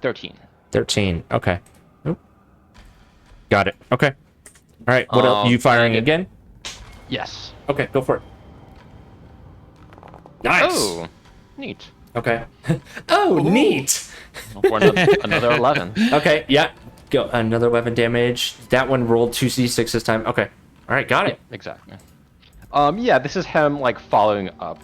[SPEAKER 4] 13.
[SPEAKER 1] 13. Okay. Oop. Got it. Okay. All right. What else? You firing
[SPEAKER 4] and
[SPEAKER 1] again?
[SPEAKER 4] Yes.
[SPEAKER 1] Okay, go for it. Nice.
[SPEAKER 4] Oh, neat.
[SPEAKER 1] Okay. Oh, neat.
[SPEAKER 4] For another 11.
[SPEAKER 1] Okay, yeah. Go another 11 damage. That one rolled 2d6 this time. Okay. All right, got it.
[SPEAKER 4] Exactly. Yeah, this is him like following up,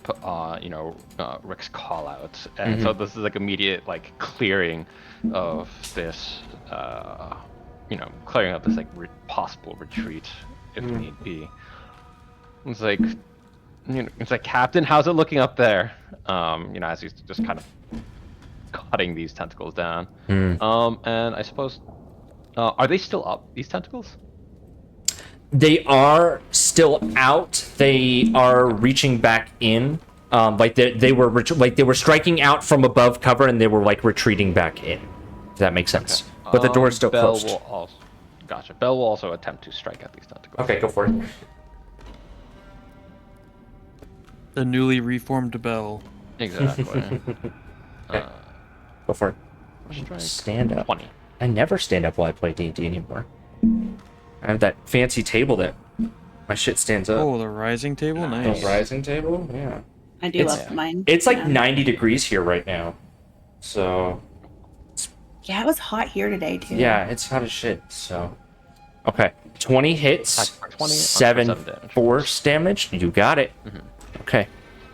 [SPEAKER 4] Rick's call out, and so this is like immediate like clearing of this, clearing up this like possible retreat if need be. It's like, it's like, Captain, how's it looking up there? As he's just kind of cutting these tentacles down. And I suppose, are they still up? These tentacles?
[SPEAKER 1] They are still out. They are reaching back in. They were striking out from above cover, and they were like retreating back in. If that makes sense.
[SPEAKER 4] Okay.
[SPEAKER 1] But the door is still
[SPEAKER 4] Bell
[SPEAKER 1] closed.
[SPEAKER 4] Will also, gotcha. Bell will also attempt to strike at these tentacles.
[SPEAKER 1] Okay, go for it.
[SPEAKER 2] The newly reformed bell.
[SPEAKER 4] Exactly.
[SPEAKER 1] Go for it.
[SPEAKER 4] Strike.
[SPEAKER 1] Stand up.
[SPEAKER 4] 20.
[SPEAKER 1] I never stand up while I play D&D anymore. I have that fancy table that my shit stands up.
[SPEAKER 2] Oh, the rising table?
[SPEAKER 1] The
[SPEAKER 2] Nice.
[SPEAKER 1] rising table? Yeah.
[SPEAKER 3] I do
[SPEAKER 1] It's-
[SPEAKER 3] love mine.
[SPEAKER 1] It's like
[SPEAKER 3] Yeah.
[SPEAKER 1] 90 degrees here right now. So,
[SPEAKER 3] Yeah, it was hot here today too.
[SPEAKER 1] yeah, it's hot as shit. So, okay. 20 hits,
[SPEAKER 4] Attack for 20,
[SPEAKER 1] 7
[SPEAKER 4] 7 damage.
[SPEAKER 1] force damage. You got it. Okay.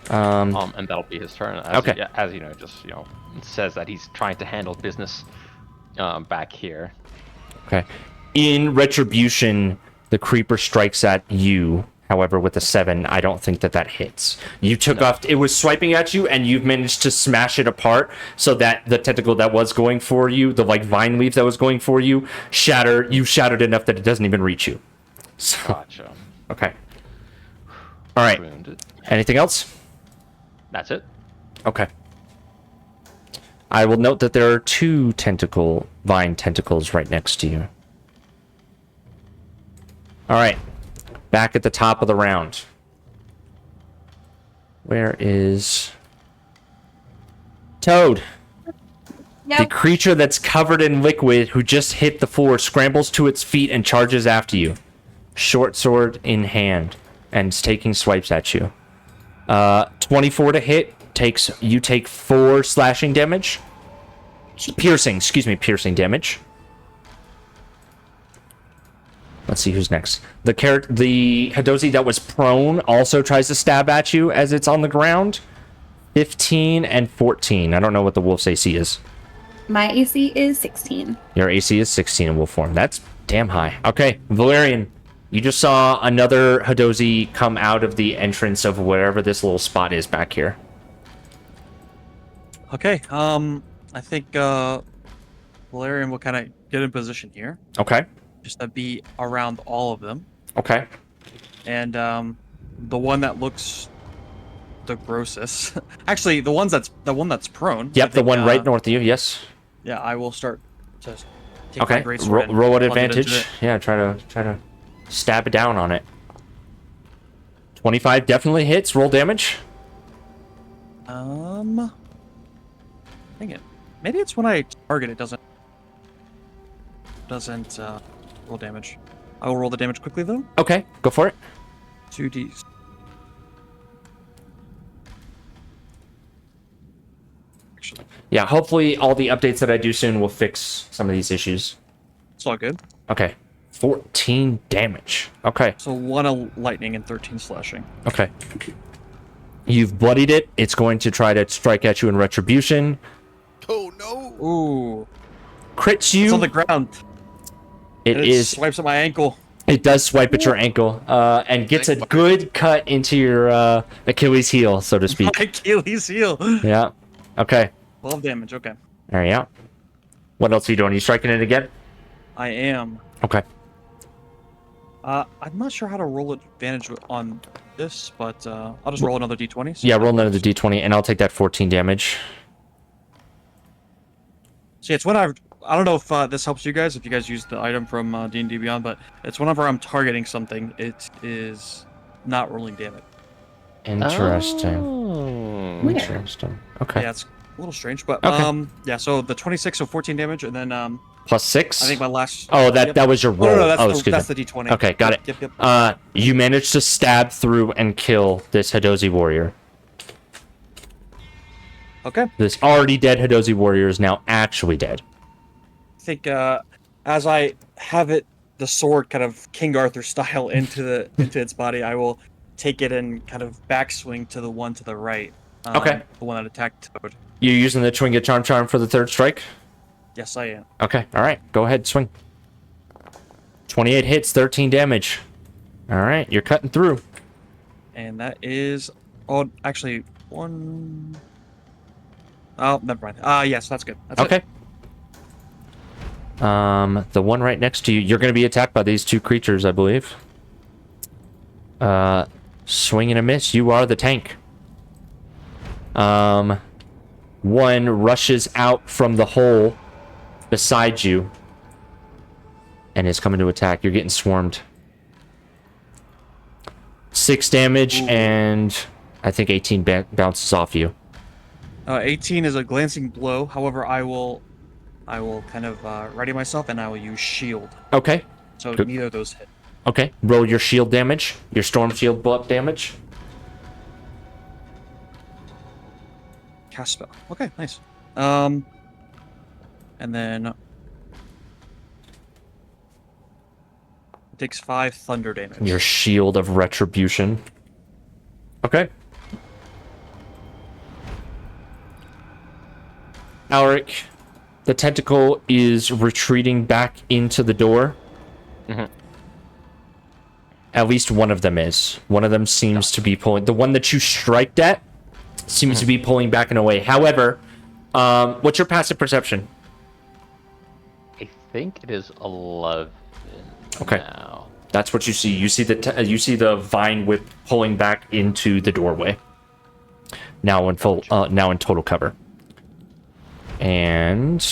[SPEAKER 4] And that'll be his turn. As
[SPEAKER 1] Okay.
[SPEAKER 4] As you know, just it says that he's trying to handle business back here.
[SPEAKER 1] Okay. In retribution, the creeper strikes at you. However, with a 7, I don't think that hits. You took off. It was swiping at you, and you've managed to smash it apart so that the tentacle that was going for you, the like vine leaf that was going for you, you shattered enough that it doesn't even reach you. So,
[SPEAKER 4] Gotcha.
[SPEAKER 1] okay. All right.
[SPEAKER 4] Wounded.
[SPEAKER 1] Anything else?
[SPEAKER 4] That's it.
[SPEAKER 1] Okay. I will note that there are 2 vine tentacles right next to you. All right. Back at the top of the round. Where is Toad? The creature that's covered in liquid who just hit the floor scrambles to its feet and charges after you. Short sword in hand and is taking swipes at you. 24 to hit. You take 4 slashing damage. Piercing damage. Let's see who's next. The Hadozi that was prone also tries to stab at you as it's on the ground. 15 and 14. I don't know what the wolf's AC is.
[SPEAKER 3] My AC is 16.
[SPEAKER 1] Your AC is 16 in wolf form. That's damn high. Okay, Valerian, you just saw another Hadozi come out of the entrance of wherever this little spot is back here.
[SPEAKER 2] Okay, I think Valerian will kind of get in position here.
[SPEAKER 1] Okay.
[SPEAKER 2] Just to be around all of them.
[SPEAKER 1] Okay.
[SPEAKER 2] And the one that looks the grossest. Actually, the one that's prone.
[SPEAKER 1] Yep,
[SPEAKER 2] I
[SPEAKER 1] the
[SPEAKER 2] think,
[SPEAKER 1] one right north of you. Yes.
[SPEAKER 2] Yeah, I will start to take my
[SPEAKER 1] Okay.
[SPEAKER 2] greatsword and
[SPEAKER 1] Roll at
[SPEAKER 2] plunge it into
[SPEAKER 1] advantage.
[SPEAKER 2] it.
[SPEAKER 1] Yeah, try to stab it down on it. 25 definitely hits. Roll damage.
[SPEAKER 2] Dang it. Maybe it's when I target it doesn't roll damage. I will roll the damage quickly though.
[SPEAKER 1] Okay, go for it.
[SPEAKER 2] 2d. Actually,
[SPEAKER 1] Yeah, hopefully all the updates that I do soon will fix some of these issues.
[SPEAKER 2] it's all good.
[SPEAKER 1] Okay. 14 damage. Okay.
[SPEAKER 2] So 1 of lightning and 13 slashing.
[SPEAKER 1] Okay. You've bloodied it. It's going to try to strike at you in retribution.
[SPEAKER 5] Oh no!
[SPEAKER 2] Ooh.
[SPEAKER 1] Crits you.
[SPEAKER 2] It's on the ground.
[SPEAKER 1] It
[SPEAKER 2] and
[SPEAKER 1] is.
[SPEAKER 2] swipes at my ankle.
[SPEAKER 1] It does swipe at your ankle, and gets a good cut into your Achilles heel, so to speak.
[SPEAKER 2] My Achilles heel.
[SPEAKER 1] Yeah. Okay.
[SPEAKER 2] 12 damage, okay.
[SPEAKER 1] There you go. What else are you doing? Are you striking it again?
[SPEAKER 2] I am.
[SPEAKER 1] Okay.
[SPEAKER 2] I'm not sure how to roll advantage on this, but I'll just roll another d20.
[SPEAKER 1] Yeah, roll another d20, and I'll take that 14 damage.
[SPEAKER 2] See, it's when I don't know if this helps you guys, if you guys use the item from D&D Beyond, but it's whenever I'm targeting something, it is not rolling damage.
[SPEAKER 1] Interesting.
[SPEAKER 4] Oh.
[SPEAKER 3] Weird.
[SPEAKER 1] Interesting. Okay.
[SPEAKER 2] Yeah, it's a little strange, but
[SPEAKER 1] Okay.
[SPEAKER 2] yeah. So the 26, so 14 damage, and then
[SPEAKER 1] Plus 6?
[SPEAKER 2] I think my last.
[SPEAKER 1] Oh, that
[SPEAKER 2] Yep.
[SPEAKER 1] that was your roll.
[SPEAKER 2] No, that's,
[SPEAKER 1] excuse
[SPEAKER 2] that's
[SPEAKER 1] me.
[SPEAKER 2] the d20.
[SPEAKER 1] Okay, got it.
[SPEAKER 2] Yep.
[SPEAKER 1] You managed to stab through and kill this Hadozi warrior.
[SPEAKER 2] Okay.
[SPEAKER 1] This already dead Hadozi warrior is now actually dead.
[SPEAKER 2] I think as I have it, the sword kind of King Arthur style into its body, I will take it and kind of backswing to the one to the right.
[SPEAKER 1] Okay.
[SPEAKER 2] The one that attacked Toad.
[SPEAKER 1] You're using the Chwinga Charm for the third strike?
[SPEAKER 2] Yes, I am.
[SPEAKER 1] Okay, alright. Go ahead, swing. 28 hits, 13 damage. Alright, you're cutting through.
[SPEAKER 2] And that is... Oh, actually, one... Oh, never mind. Yes, that's good. That's
[SPEAKER 1] Okay.
[SPEAKER 2] it.
[SPEAKER 1] The one right next to you, you're going to be attacked by these 2 creatures, I believe. Swing and a miss. You are the tank. One rushes out from the hole beside you and is coming to attack. You're getting swarmed. 6 damage
[SPEAKER 2] Ooh.
[SPEAKER 1] and I think 18 bounces off you.
[SPEAKER 2] 18 is a glancing blow. However, I will kind of ready myself, and I will use shield.
[SPEAKER 1] Okay.
[SPEAKER 2] So
[SPEAKER 1] Good.
[SPEAKER 2] neither of those hit.
[SPEAKER 1] Okay. Roll your shield damage. Your storm shield blow up damage.
[SPEAKER 2] Cast spell. Okay, nice. And then it takes 5 thunder damage.
[SPEAKER 1] Your shield of retribution. Okay. Alric, the tentacle is retreating back into the door.
[SPEAKER 4] Mm-hmm.
[SPEAKER 1] At least one of them is. One of them seems to be pulling. The one that you striked at seems to be pulling back and away. However, what's your passive perception?
[SPEAKER 4] I think it is 11.
[SPEAKER 1] Okay.
[SPEAKER 4] Now.
[SPEAKER 1] That's what you see. You see the vine whip pulling back into the doorway. Now in full. Now in total cover. And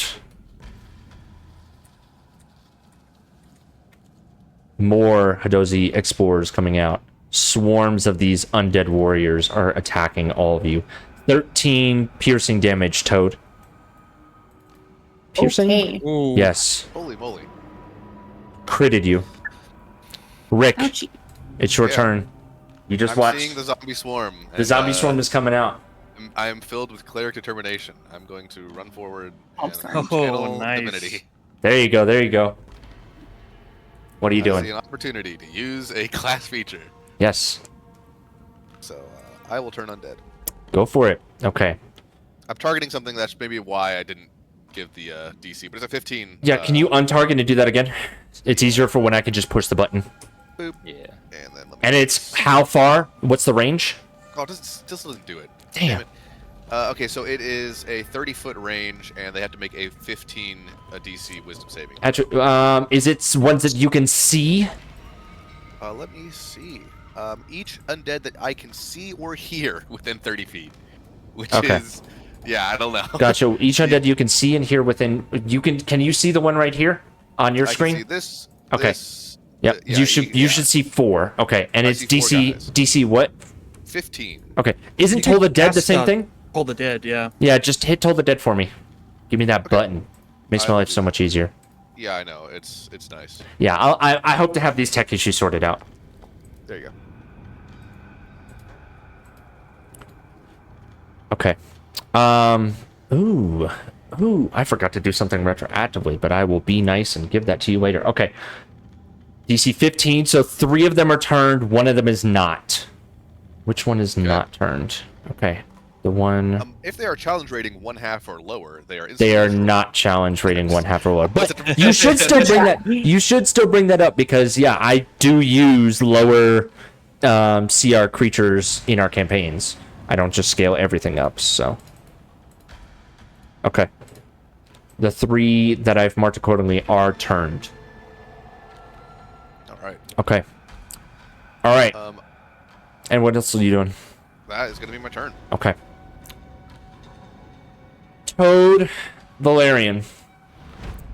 [SPEAKER 1] more Hadozi explorers coming out. Swarms of these undead warriors are attacking all of you. 13 piercing damage, Toad. Piercing?
[SPEAKER 3] Okay.
[SPEAKER 2] Ooh.
[SPEAKER 1] Yes.
[SPEAKER 5] Holy moly.
[SPEAKER 1] Critted you. Rick,
[SPEAKER 3] Ouchie.
[SPEAKER 1] it's your
[SPEAKER 5] Yeah.
[SPEAKER 1] turn. You just
[SPEAKER 5] I'm
[SPEAKER 1] watched.
[SPEAKER 5] seeing the zombie swarm.
[SPEAKER 1] The zombie swarm is coming out.
[SPEAKER 5] I am filled with cleric determination. I'm going to run forward
[SPEAKER 3] Oh,
[SPEAKER 5] and
[SPEAKER 3] sorry.
[SPEAKER 5] channel
[SPEAKER 2] nice.
[SPEAKER 5] divinity.
[SPEAKER 1] There you go. There you go. What are you
[SPEAKER 5] I see
[SPEAKER 1] doing?
[SPEAKER 5] an opportunity to use a class feature.
[SPEAKER 1] Yes.
[SPEAKER 5] So I will turn undead.
[SPEAKER 1] Go for it. Okay.
[SPEAKER 5] I'm targeting something that's maybe why I didn't give the DC, but it's a 15.
[SPEAKER 1] Yeah, can you untarget and do that again? It's easier for when I can just push the button.
[SPEAKER 5] Boop.
[SPEAKER 4] Yeah.
[SPEAKER 5] And then let me
[SPEAKER 1] And it's how far? What's the range?
[SPEAKER 5] Oh, this doesn't do it.
[SPEAKER 1] Damn.
[SPEAKER 5] it. Okay, so it is a 30-foot range, and they have to make a 15 DC Wisdom saving.
[SPEAKER 1] Actually, is it ones that you can see?
[SPEAKER 5] Let me see. Each undead that I can see or hear within 30 feet, which
[SPEAKER 1] Okay.
[SPEAKER 5] is, yeah, I don't know.
[SPEAKER 1] Gotcha. Each undead you can see and hear within. Can you see the one right here on your
[SPEAKER 5] I
[SPEAKER 1] screen?
[SPEAKER 5] can see this.
[SPEAKER 1] Okay.
[SPEAKER 5] This,
[SPEAKER 1] Yep.
[SPEAKER 5] yeah,
[SPEAKER 1] you should see 4. Okay. And
[SPEAKER 5] I
[SPEAKER 1] it's
[SPEAKER 5] see 4
[SPEAKER 1] DC
[SPEAKER 5] guys.
[SPEAKER 1] DC what?
[SPEAKER 5] 15.
[SPEAKER 1] Okay. Isn't
[SPEAKER 2] You
[SPEAKER 1] Toll
[SPEAKER 2] can
[SPEAKER 1] the Dead the
[SPEAKER 2] cast,
[SPEAKER 1] same thing?
[SPEAKER 2] Toll the Dead, yeah.
[SPEAKER 1] Yeah, just hit Toll the Dead for me. Give me that
[SPEAKER 5] Okay.
[SPEAKER 1] button. Makes my
[SPEAKER 5] I will
[SPEAKER 1] life
[SPEAKER 5] do
[SPEAKER 1] so
[SPEAKER 5] that.
[SPEAKER 1] much easier.
[SPEAKER 5] Yeah, I know. It's nice.
[SPEAKER 1] Yeah, I hope to have these tech issues sorted out.
[SPEAKER 5] There you go.
[SPEAKER 1] Okay. Ooh, I forgot to do something retroactively, but I will be nice and give that to you later. Okay. DC 15, so 3 of them are turned, 1 of them is not. Which one is not turned? Okay. The one...
[SPEAKER 5] If they are challenge rating 1/2 or lower, they are
[SPEAKER 1] They are
[SPEAKER 5] instantly
[SPEAKER 1] not challenge rating 1/2 or lower. But you should still bring that. You should still bring that up because yeah, I do use lower CR creatures in our campaigns. I don't just scale everything up. So okay, the 3 that I've marked accordingly are turned.
[SPEAKER 5] All right.
[SPEAKER 1] Okay. All right.
[SPEAKER 5] Um,
[SPEAKER 1] And what else are you doing?
[SPEAKER 5] that is going to be my turn.
[SPEAKER 1] Okay. Toad, Valerian.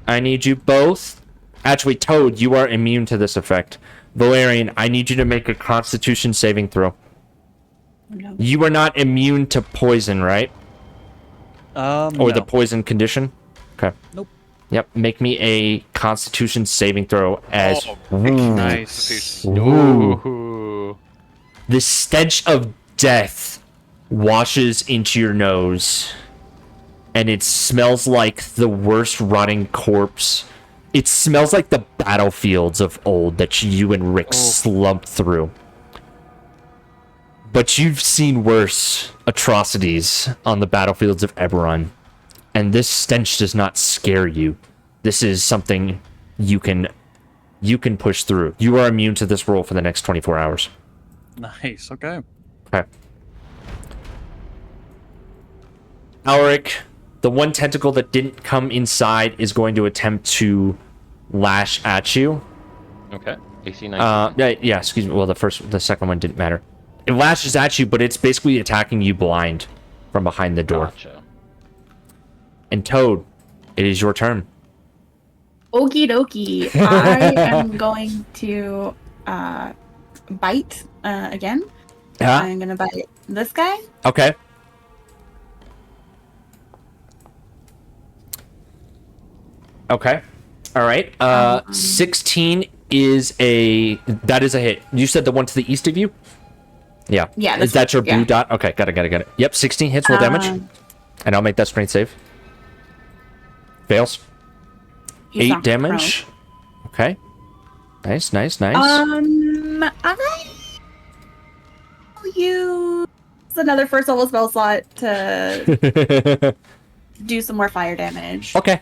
[SPEAKER 1] I need you both. Actually, Toad, you are immune to this effect. Valerian, I need you to make a Constitution saving throw.
[SPEAKER 3] No.
[SPEAKER 1] You are not immune to poison, right? Or
[SPEAKER 2] No.
[SPEAKER 1] the poison condition? Okay.
[SPEAKER 2] Nope.
[SPEAKER 1] Yep. Make me a Constitution saving throw as
[SPEAKER 5] Oh,
[SPEAKER 2] Nice.
[SPEAKER 4] Ooh.
[SPEAKER 1] the stench of death washes into your nose. And it smells like the worst rotting corpse. It smells like the battlefields of old that you and Rick slumped through. But you've seen worse atrocities on the battlefields of Eberron. And this stench does not scare you. This is something you can push through. You are immune to this roll for the next 24 hours.
[SPEAKER 2] Nice, okay.
[SPEAKER 1] Okay. Alric, the one tentacle that didn't come inside is going to attempt to lash at you.
[SPEAKER 4] Okay. AC 19.
[SPEAKER 1] Yeah, excuse me. Well, the second one didn't matter. It lashes at you, but it's basically attacking you blind from behind the door.
[SPEAKER 4] Gotcha.
[SPEAKER 1] And Toad, it is your turn.
[SPEAKER 3] Okie dokie. I am going to bite again.
[SPEAKER 1] Yeah.
[SPEAKER 3] I'm gonna bite This guy?
[SPEAKER 1] Okay. Okay. All right. 16 is that is a hit. You said the one to the east of you? Yeah.
[SPEAKER 3] Yeah,
[SPEAKER 1] Is
[SPEAKER 3] this
[SPEAKER 1] that
[SPEAKER 3] one,
[SPEAKER 1] your blue
[SPEAKER 3] yeah.
[SPEAKER 1] dot? Okay, got it. Yep, 16 hits, roll damage. And I'll make that strength save. Fails.
[SPEAKER 3] He's
[SPEAKER 1] 8
[SPEAKER 3] knocked
[SPEAKER 1] damage. Okay. Nice.
[SPEAKER 3] prone. I use another first level spell slot to do some more fire damage.
[SPEAKER 1] Okay.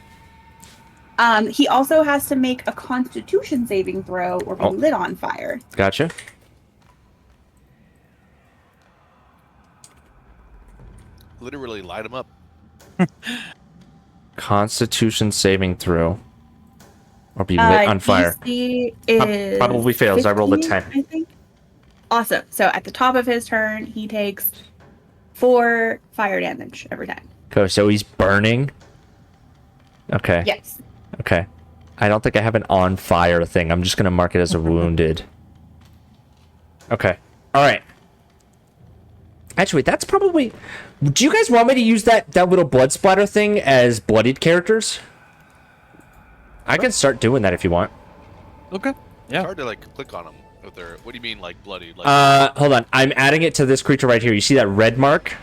[SPEAKER 3] He also has to make a Constitution saving throw or be lit on fire.
[SPEAKER 1] Gotcha.
[SPEAKER 5] Literally light him up.
[SPEAKER 1] Constitution saving throw. Or be lit on fire.
[SPEAKER 3] DC is
[SPEAKER 1] Probably fails. I rolled a
[SPEAKER 3] 15,
[SPEAKER 1] 10.
[SPEAKER 3] I think. Awesome. So at the top of his turn, he takes 4 fire damage every time.
[SPEAKER 1] Okay, so he's burning. Okay.
[SPEAKER 3] Yes.
[SPEAKER 1] Okay. I don't think I have an on fire thing. I'm just going to mark it as a wounded. Okay. All right. Actually, that's probably... Do you guys want me to use that little blood splatter thing as bloodied characters? I can start doing that if you want.
[SPEAKER 2] Okay.
[SPEAKER 5] It's
[SPEAKER 2] Yeah.
[SPEAKER 5] hard to like click on them with their. What do you mean like bloody? Like,
[SPEAKER 1] Hold on. I'm adding it to this creature right here. You see that red mark?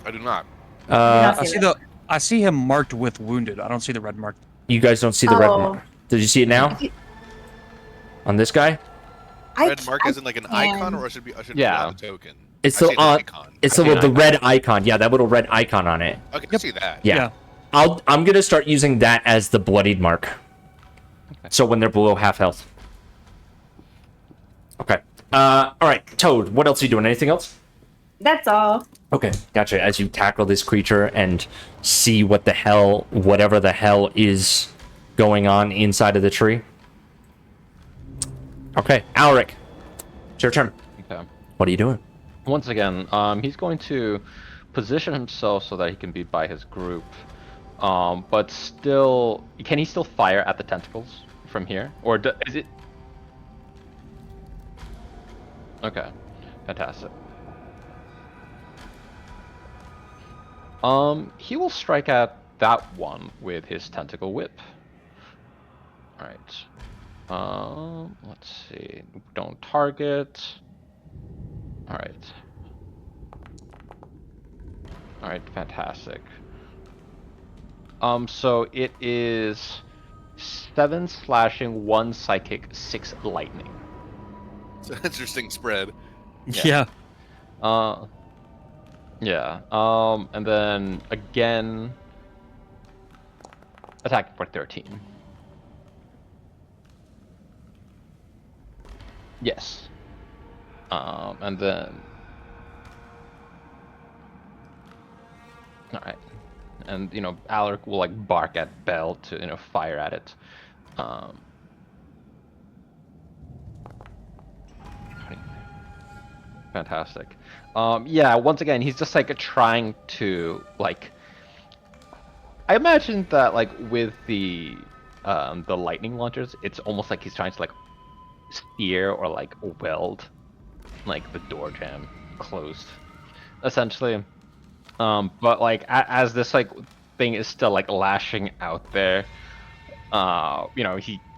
[SPEAKER 5] I do not.
[SPEAKER 2] I see him marked with wounded. I don't see the red mark.
[SPEAKER 1] You guys don't see the red
[SPEAKER 3] Oh.
[SPEAKER 1] mark. Did you see it now? On this guy?
[SPEAKER 5] Red mark isn't like an icon, or I should be
[SPEAKER 4] Yeah.
[SPEAKER 5] the token.
[SPEAKER 1] It's
[SPEAKER 5] I
[SPEAKER 1] the
[SPEAKER 5] see an icon.
[SPEAKER 1] it's
[SPEAKER 4] I
[SPEAKER 1] the,
[SPEAKER 4] see an
[SPEAKER 1] the
[SPEAKER 4] icon.
[SPEAKER 1] red icon. Yeah, that little red icon on it.
[SPEAKER 5] Okay, I see that.
[SPEAKER 1] Yeah. I'm gonna start using that as the bloodied mark. So when they're below half health. Okay. All right, Toad. What else are you doing? Anything else?
[SPEAKER 3] That's all.
[SPEAKER 1] Okay, gotcha. As you tackle this creature and see whatever the hell is going on inside of the tree. Okay, Alric, it's your turn.
[SPEAKER 4] Okay.
[SPEAKER 1] What are you doing?
[SPEAKER 4] Once again, he's going to position himself so that he can be by his group. But still, can he still fire at the tentacles from here, or is it? Okay, fantastic. He will strike at that one with his tentacle whip. All right. Let's see. Don't target. All right. All right. Fantastic. So it is 7 slashing, 1 psychic, 6 lightning.
[SPEAKER 5] It's an interesting spread.
[SPEAKER 2] Yeah.
[SPEAKER 4] Yeah. And then again, attack for 13. Yes. And then, all right. And Alaric will like bark at Bell to fire at it. Fantastic. Yeah, once again, he's just like trying to like. I imagine that like with the lightning launchers, it's almost like he's trying to like steer or like weld like the door jam closed, essentially. But like as this like thing is still like lashing out there,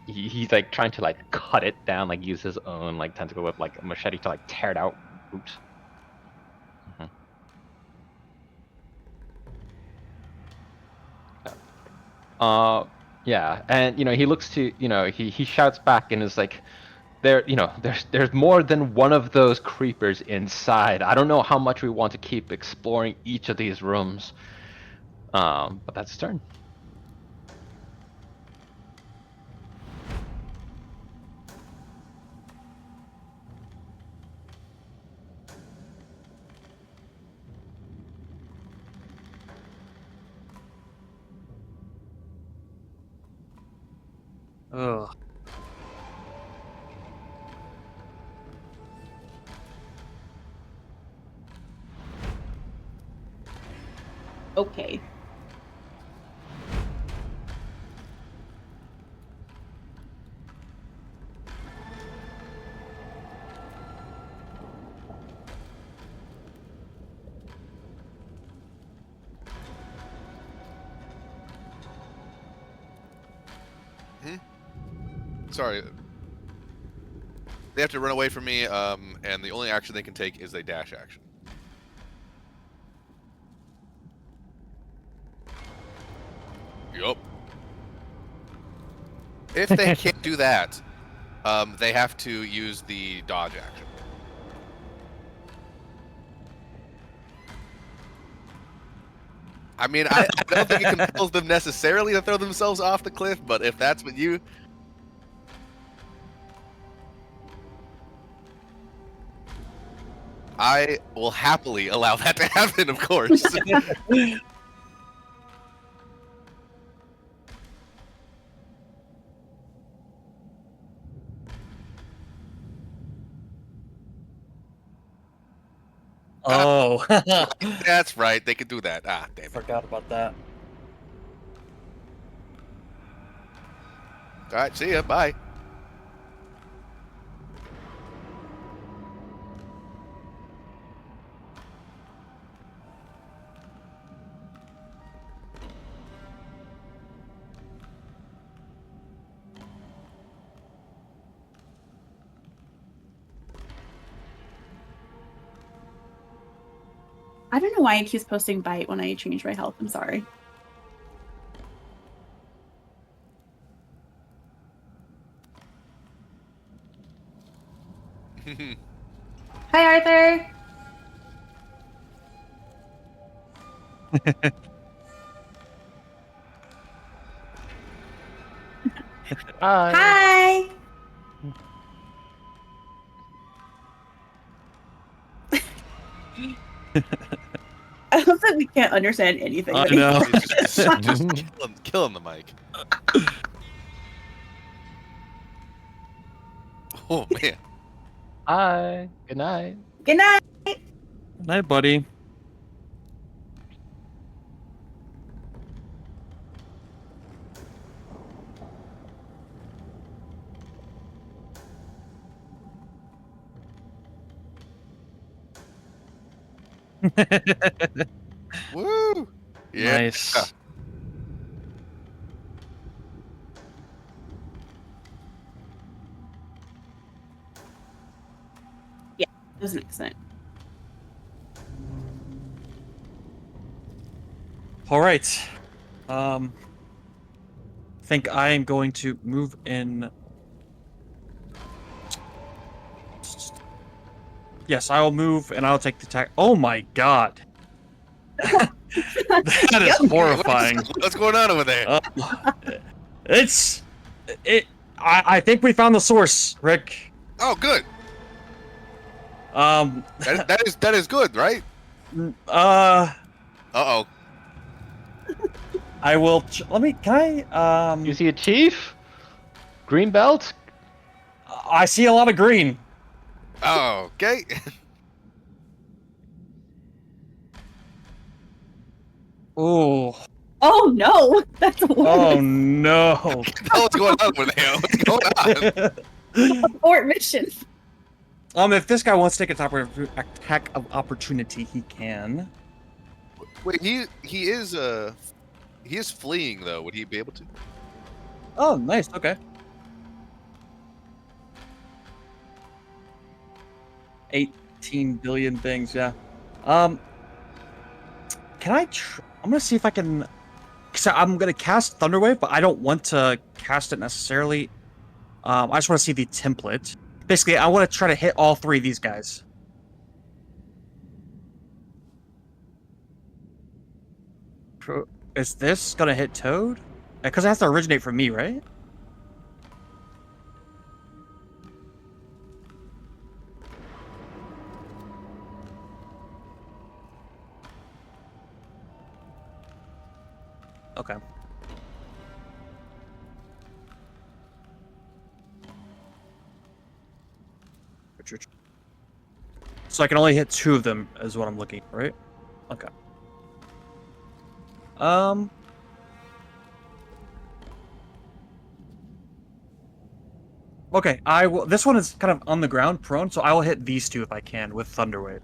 [SPEAKER 4] he's like trying to like cut it down, like use his own like tentacle whip, like a machete to like tear it out. Oops. Yeah, and he looks to he shouts back and is like, there's more than one of those creepers inside. I don't know how much we want to keep exploring each of these rooms. But that's his turn.
[SPEAKER 2] Ugh.
[SPEAKER 3] Okay.
[SPEAKER 5] sorry. They have to run away from me, and the only action they can take is a dash action. Yup. If they can't do that, they have to use the dodge action. I mean, I don't think it compels them necessarily to throw themselves off the cliff, but if that's what you... I will happily allow that to happen, of course.
[SPEAKER 2] Oh,
[SPEAKER 5] That's right, they could do that. Ah, damn it.
[SPEAKER 2] forgot about that.
[SPEAKER 5] Alright, see ya, bye.
[SPEAKER 3] I don't know why it keeps posting bite when I change my health. I'm sorry. Hi, Arthur. Hi. I love that we can't understand anything.
[SPEAKER 2] I
[SPEAKER 3] that he
[SPEAKER 2] know.
[SPEAKER 3] says.
[SPEAKER 5] Just killing the mic. Oh man.
[SPEAKER 4] Hi. Good night.
[SPEAKER 3] Good night.
[SPEAKER 2] Good night, buddy.
[SPEAKER 5] Woo! Yeah.
[SPEAKER 2] Nice.
[SPEAKER 3] It was an accident.
[SPEAKER 2] All right. I think I am going to move in. Yes, I will move and I'll take the attack. Oh my god. That is horrifying.
[SPEAKER 5] What's going on over there?
[SPEAKER 2] I think we found the source, Rick.
[SPEAKER 5] Oh, good.
[SPEAKER 2] Um
[SPEAKER 5] That is good, right? Uh-oh.
[SPEAKER 2] I will can I
[SPEAKER 4] You see a chief? Green belt?
[SPEAKER 2] I see a lot of green.
[SPEAKER 5] Oh, okay.
[SPEAKER 2] Ooh.
[SPEAKER 3] Oh no, that's a
[SPEAKER 2] Oh no.
[SPEAKER 5] What's going on over there? What's going on?
[SPEAKER 3] abort mission.
[SPEAKER 2] If this guy wants to take an attack of opportunity, he can.
[SPEAKER 5] Wait, he is fleeing though. Would he be able to?
[SPEAKER 2] Oh, nice. Okay. 18 billion things. Yeah. Can I? I'm gonna see if I can. So I'm gonna cast Thunderwave, but I don't want to cast it necessarily. I just want to see the template. Basically, I want to try to hit all three of these guys. Is this gonna hit Toad? Because it has to originate from me, right? Okay. So I can only hit two of them, is what I'm looking for, right? Okay. Okay, I will. This one is kind of on the ground, prone, so I will hit these two if I can with Thunderwave.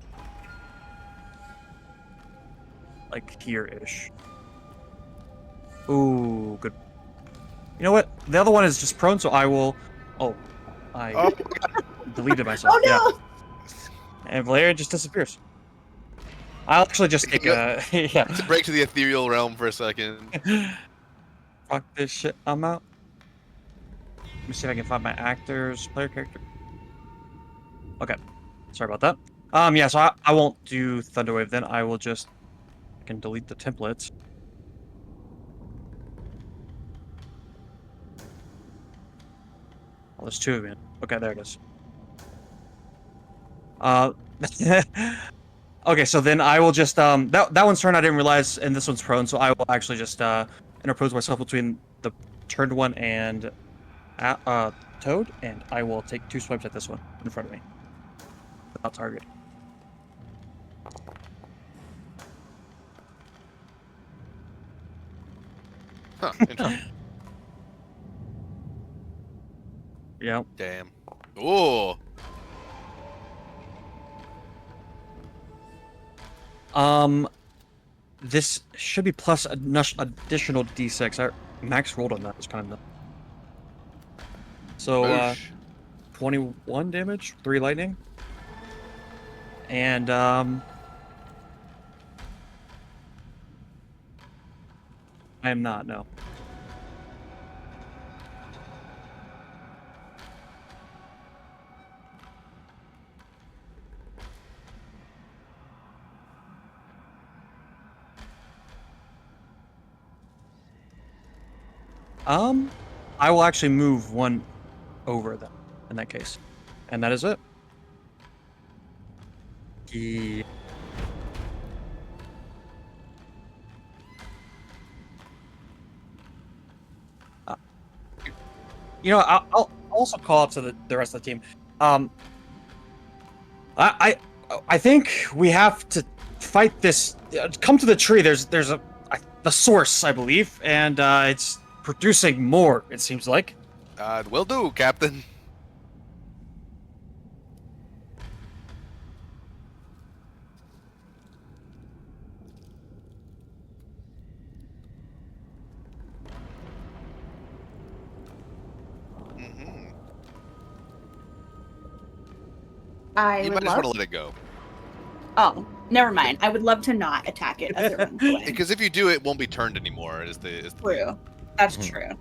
[SPEAKER 2] Like here-ish. Ooh, good. You know what? The other one is just prone, so I will Oh, I
[SPEAKER 5] Oh,
[SPEAKER 2] deleted myself.
[SPEAKER 3] Oh no!
[SPEAKER 2] Yeah. And Valerian just disappears. I'll actually just take a yeah.
[SPEAKER 5] to break to the ethereal realm for a second.
[SPEAKER 2] Fuck this shit. I'm out. Let me see if I can find my actors, player character. Okay. Sorry about that. Yeah, so I won't do Thunderwave then. I will just I can delete the templates. Oh, there's two of them. Okay, there it is. Okay, so then I will just that one's turn I didn't realize, and this one's prone, so I will actually just interpose myself between the turned one and Toad, and I will take 2 swipes at this one in front of me. Without target.
[SPEAKER 5] Huh, interesting.
[SPEAKER 2] Yeah.
[SPEAKER 5] Damn. Ooh.
[SPEAKER 2] This should be plus additional d6. I max rolled on that. It's kind of nuts. So,
[SPEAKER 5] Boosh.
[SPEAKER 2] 21 damage, 3 lightning. And, I am not, no. I will actually move 1 over them in that case. And that is it. Yeah. You know, I'll also call out to the rest of the team. I think we have to fight this. Come to the tree. There's the source, I believe, and it's producing more. It seems like.
[SPEAKER 5] Will do, Captain.
[SPEAKER 3] I
[SPEAKER 5] You
[SPEAKER 3] would
[SPEAKER 5] might just
[SPEAKER 3] love.
[SPEAKER 5] want to let it go.
[SPEAKER 3] Oh, never mind. I would love to not attack it as it runs away.
[SPEAKER 5] Because if you do, it won't be turned anymore. Is the
[SPEAKER 3] True. That's true.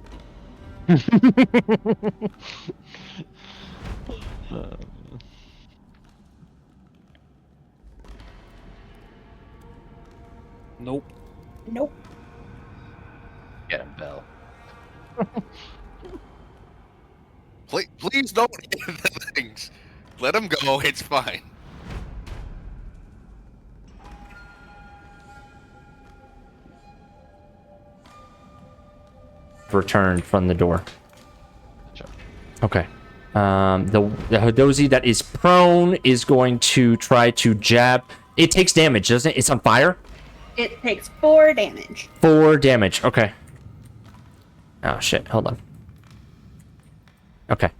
[SPEAKER 2] Nope.
[SPEAKER 3] Nope.
[SPEAKER 4] Get him, Bell.
[SPEAKER 5] Please don't hit the things. Let them go. It's fine.
[SPEAKER 1] Returned from the door.
[SPEAKER 4] Gotcha.
[SPEAKER 1] Okay. The Hodozi that is prone is going to try to jab. It takes damage, doesn't it? It's on fire?
[SPEAKER 3] It takes 4 damage.
[SPEAKER 1] 4 damage. Okay. Oh shit! Hold on. Okay.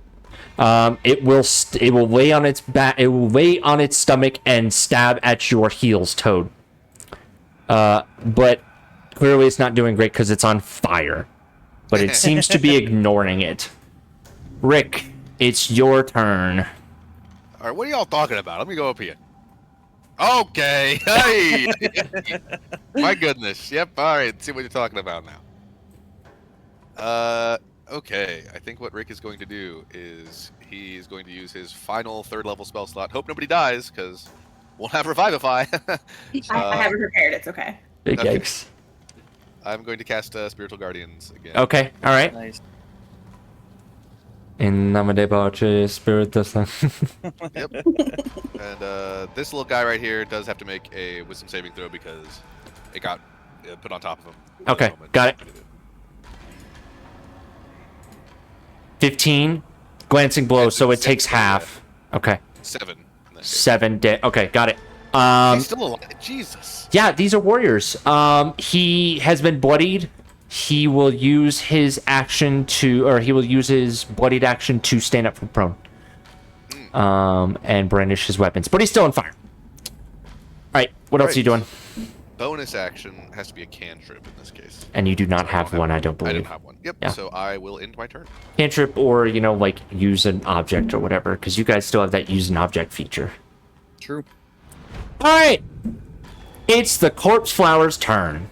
[SPEAKER 1] It will lay on its back. It will lay on its stomach and stab at your heels, Toad. But clearly it's not doing great because it's on fire. But it seems to be ignoring it. Rick, it's your turn.
[SPEAKER 5] All right, what are y'all talking about? Let me go up here. Okay. Hey. My goodness. Yep. All right. Let's see what you're talking about now. Okay. I think what Rick is going to do is he's going to use his final 3rd level spell slot. Hope nobody dies, because we'll have Revivify.
[SPEAKER 3] I haven't prepared. It's okay.
[SPEAKER 1] Big
[SPEAKER 5] Okay.
[SPEAKER 1] yikes.
[SPEAKER 5] I'm going to cast Spiritual Guardians again.
[SPEAKER 1] Okay, alright.
[SPEAKER 2] Nice.
[SPEAKER 1] In name de Pace, Spirit of Sun.
[SPEAKER 5] Yep. And this little guy right here does have to make a Wisdom saving throw because it got put on top of him. at
[SPEAKER 1] Okay,
[SPEAKER 5] the moment.
[SPEAKER 1] got it. 15. Glancing blow, so it takes half. Okay.
[SPEAKER 5] 7. in that case.
[SPEAKER 1] 7 okay, got it.
[SPEAKER 5] He's still alive. Jesus.
[SPEAKER 1] Yeah, these are warriors. He has been bloodied. He will use his action he will use his bloodied action to stand up from prone. And brandish his weapons. But he's still on fire. Alright, what else are you doing?
[SPEAKER 5] bonus action has to be a cantrip in this case.
[SPEAKER 1] And you do not
[SPEAKER 5] So
[SPEAKER 1] have one, I don't
[SPEAKER 5] I
[SPEAKER 1] believe.
[SPEAKER 5] don't have one. Yep.
[SPEAKER 1] Yeah.
[SPEAKER 5] So I will end my turn.
[SPEAKER 1] Cantrip or, like, use an object or whatever, because you guys still have that use an object feature.
[SPEAKER 2] True.
[SPEAKER 1] Alright! It's the corpse flower's turn.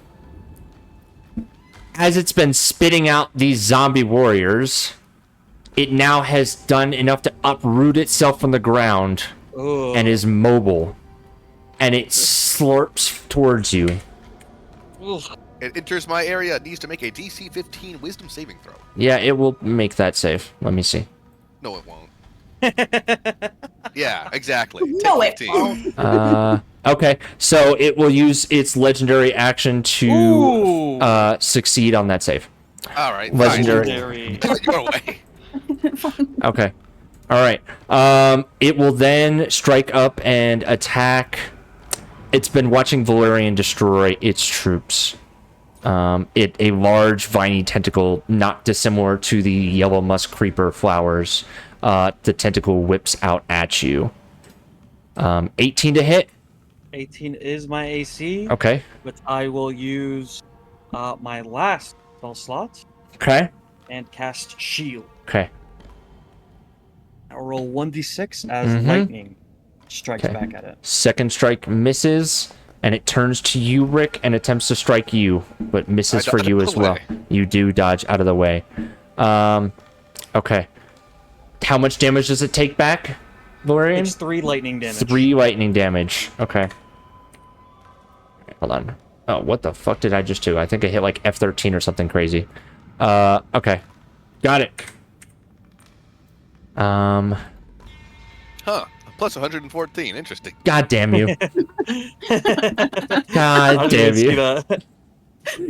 [SPEAKER 1] As it's been spitting out these zombie warriors, it now has done enough to uproot itself from the ground and is mobile. And it slurps towards you.
[SPEAKER 2] Ugh.
[SPEAKER 5] It enters my area. It needs to make a DC 15 Wisdom saving throw.
[SPEAKER 1] Yeah, it will make that save. Let me see.
[SPEAKER 5] No, it won't. Yeah, exactly.
[SPEAKER 3] No,
[SPEAKER 5] Take
[SPEAKER 3] it
[SPEAKER 5] 15.
[SPEAKER 3] won't.
[SPEAKER 1] Okay, so it will use its legendary action to
[SPEAKER 2] Ooh.
[SPEAKER 1] succeed on that save.
[SPEAKER 5] All right.
[SPEAKER 1] Legendary.
[SPEAKER 5] Fine. Your way.
[SPEAKER 1] Okay. All right. It will then strike up and attack. It's been watching Valerian destroy its troops. A large viney tentacle, not dissimilar to the yellow musk creeper flowers. The tentacle whips out at you. 18 to hit.
[SPEAKER 2] 18 is my AC.
[SPEAKER 1] Okay.
[SPEAKER 2] But I will use my last spell slot
[SPEAKER 1] Okay.
[SPEAKER 2] and cast Shield.
[SPEAKER 1] Okay.
[SPEAKER 2] I'll roll 1d6 as lightning strikes
[SPEAKER 1] Okay.
[SPEAKER 2] back at it.
[SPEAKER 1] Second strike misses, and it turns to you, Rick, and attempts to strike you, but misses
[SPEAKER 5] I
[SPEAKER 1] for
[SPEAKER 5] dodge
[SPEAKER 1] you
[SPEAKER 5] out of
[SPEAKER 1] as
[SPEAKER 5] the
[SPEAKER 1] well.
[SPEAKER 5] way.
[SPEAKER 1] You do dodge out of the way. Okay. How much damage does it take back, Valerian?
[SPEAKER 2] It's 3 lightning damage.
[SPEAKER 1] 3 lightning damage. Okay. Hold on. Oh, what the fuck did I just do? I think I hit like F13 or something crazy. Okay. Got it.
[SPEAKER 5] Huh. Plus 114. Interesting.
[SPEAKER 1] God damn you.
[SPEAKER 2] I
[SPEAKER 1] God
[SPEAKER 2] didn't
[SPEAKER 1] damn
[SPEAKER 2] see
[SPEAKER 1] you.
[SPEAKER 2] that.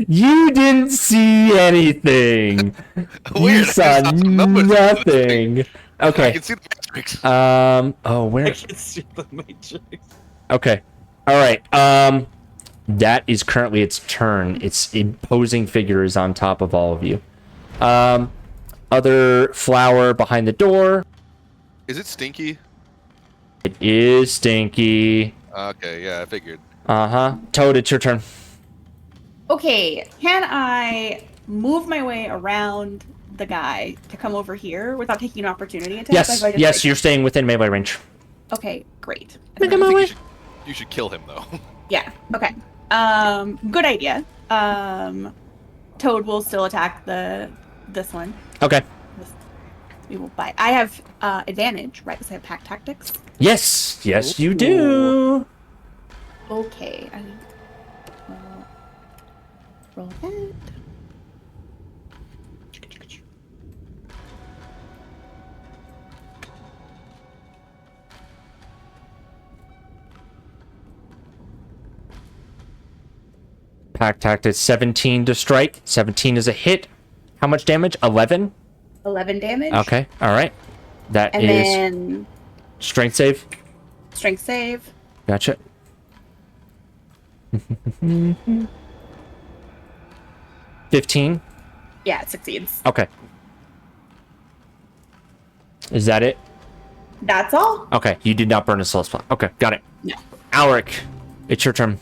[SPEAKER 1] You didn't see anything. You
[SPEAKER 5] Weird. I
[SPEAKER 1] saw
[SPEAKER 5] saw some numbers on this thing.
[SPEAKER 1] nothing.
[SPEAKER 5] I
[SPEAKER 1] Okay.
[SPEAKER 5] can see the matrix.
[SPEAKER 1] Oh,
[SPEAKER 2] I
[SPEAKER 1] where?
[SPEAKER 2] can see the matrix.
[SPEAKER 1] Okay. All right. That is currently its turn. Its imposing figure is on top of all of you. Other flower behind the door.
[SPEAKER 5] Is it stinky?
[SPEAKER 1] It is Stinky.
[SPEAKER 5] Okay, yeah, I figured.
[SPEAKER 1] Toad, it's your turn.
[SPEAKER 3] Okay, can I move my way around the guy to come over here without taking an opportunity attack?
[SPEAKER 1] Yes,
[SPEAKER 3] Like, if I just,
[SPEAKER 1] yes,
[SPEAKER 3] like-
[SPEAKER 1] you're staying within melee range.
[SPEAKER 3] Okay, great.
[SPEAKER 1] Make
[SPEAKER 5] I
[SPEAKER 1] him
[SPEAKER 5] think
[SPEAKER 1] away.
[SPEAKER 5] you should kill him though.
[SPEAKER 3] Yeah. Okay. Good idea. Toad will still attack this one.
[SPEAKER 1] Okay.
[SPEAKER 3] We will buy. I have advantage, right? Because I have pack tactics.
[SPEAKER 1] Yes, yes, you do.
[SPEAKER 3] Okay. I roll that.
[SPEAKER 1] Pack tactics 17 to strike. 17 is a hit. How much damage? 11.
[SPEAKER 3] 11 damage.
[SPEAKER 1] Okay. All right. That
[SPEAKER 3] And
[SPEAKER 1] is
[SPEAKER 3] then
[SPEAKER 1] strength save.
[SPEAKER 3] strength save.
[SPEAKER 1] Gotcha. 15.
[SPEAKER 3] Yeah, it succeeds.
[SPEAKER 1] Okay. Is that it?
[SPEAKER 3] That's all.
[SPEAKER 1] Okay. You did not burn a soul spot. Okay. Got it.
[SPEAKER 3] No.
[SPEAKER 1] Alric, it's your turn.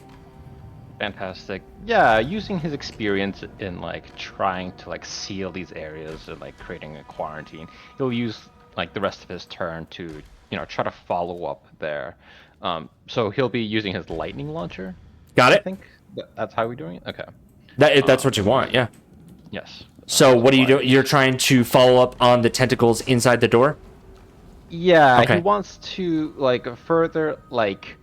[SPEAKER 4] Fantastic. Yeah, using his experience in like trying to like seal these areas and like creating a quarantine, he'll use like the rest of his turn to try to follow up there. So he'll be using his lightning launcher.
[SPEAKER 1] Got
[SPEAKER 4] I
[SPEAKER 1] it.
[SPEAKER 4] think that's how we're doing it. Okay.
[SPEAKER 1] That's what you want. Yeah.
[SPEAKER 4] Yes.
[SPEAKER 1] So what are you
[SPEAKER 4] Fine.
[SPEAKER 1] doing? You're trying to follow up on the tentacles inside the door.
[SPEAKER 4] Yeah,
[SPEAKER 1] Okay.
[SPEAKER 4] he wants to like further like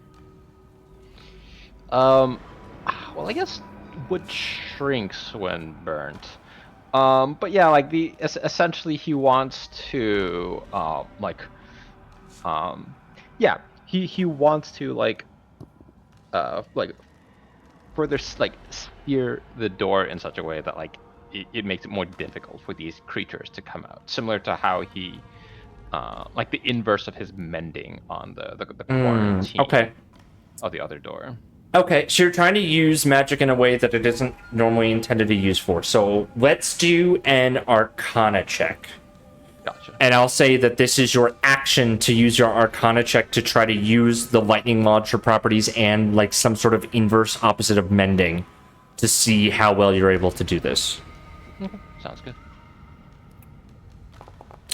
[SPEAKER 4] well, I guess wood shrinks when burnt. But yeah, like essentially he wants to yeah, he wants to like further like steer the door in such a way that like it makes it more difficult for these creatures to come out, similar to how he like the inverse of his mending on the quarantine
[SPEAKER 1] Okay.
[SPEAKER 4] of the other door.
[SPEAKER 1] Okay, so you're trying to use magic in a way that it isn't normally intended to use for. So let's do an Arcana check.
[SPEAKER 4] Gotcha.
[SPEAKER 1] And I'll say that this is your action to use your Arcana check to try to use the lightning launcher properties and like some sort of inverse opposite of mending to see how well you're able to do this.
[SPEAKER 4] Okay, sounds good.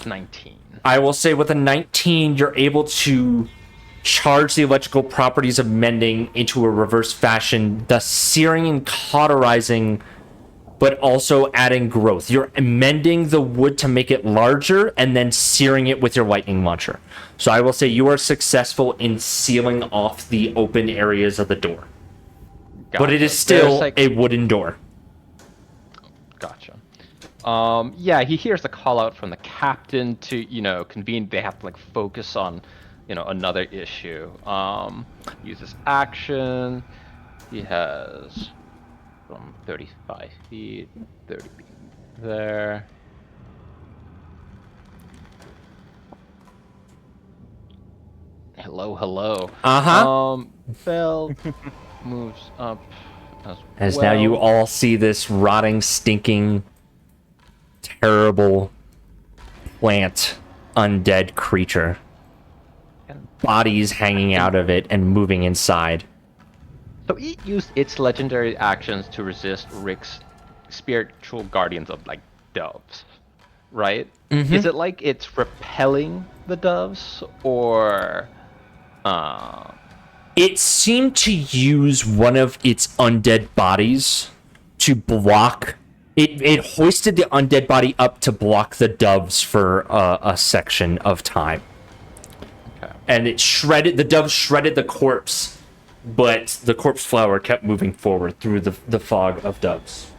[SPEAKER 4] 19.
[SPEAKER 1] I will say with a 19, you're able to charge the electrical properties of mending into a reverse fashion, thus searing and cauterizing, but also adding growth. You're mending the wood to make it larger and then searing it with your lightning launcher. So I will say you are successful in sealing off the open areas of the door.
[SPEAKER 4] Gotcha.
[SPEAKER 1] But it is still
[SPEAKER 4] There's, like,
[SPEAKER 1] a wooden door.
[SPEAKER 4] Gotcha. Yeah, he hears the call out from the captain to, convene. They have to, like, focus on, another issue. Uses action. He has from 35 feet, 30 feet there. Hello. Bell moves up
[SPEAKER 1] As
[SPEAKER 4] well.
[SPEAKER 1] now you all see this rotting, stinking, terrible plant undead creature. Bodies hanging out of it and moving inside.
[SPEAKER 4] So it used its legendary actions to resist Rick's spiritual guardians of, like, doves, right?
[SPEAKER 1] Mhm.
[SPEAKER 4] Is it like it's repelling the doves, or...
[SPEAKER 1] It seemed to use one of its undead bodies to block... It hoisted the undead body up to block the doves for a section of time.
[SPEAKER 4] Okay.
[SPEAKER 1] And the doves shredded the corpse, but the corpse flower kept moving forward through the fog of doves.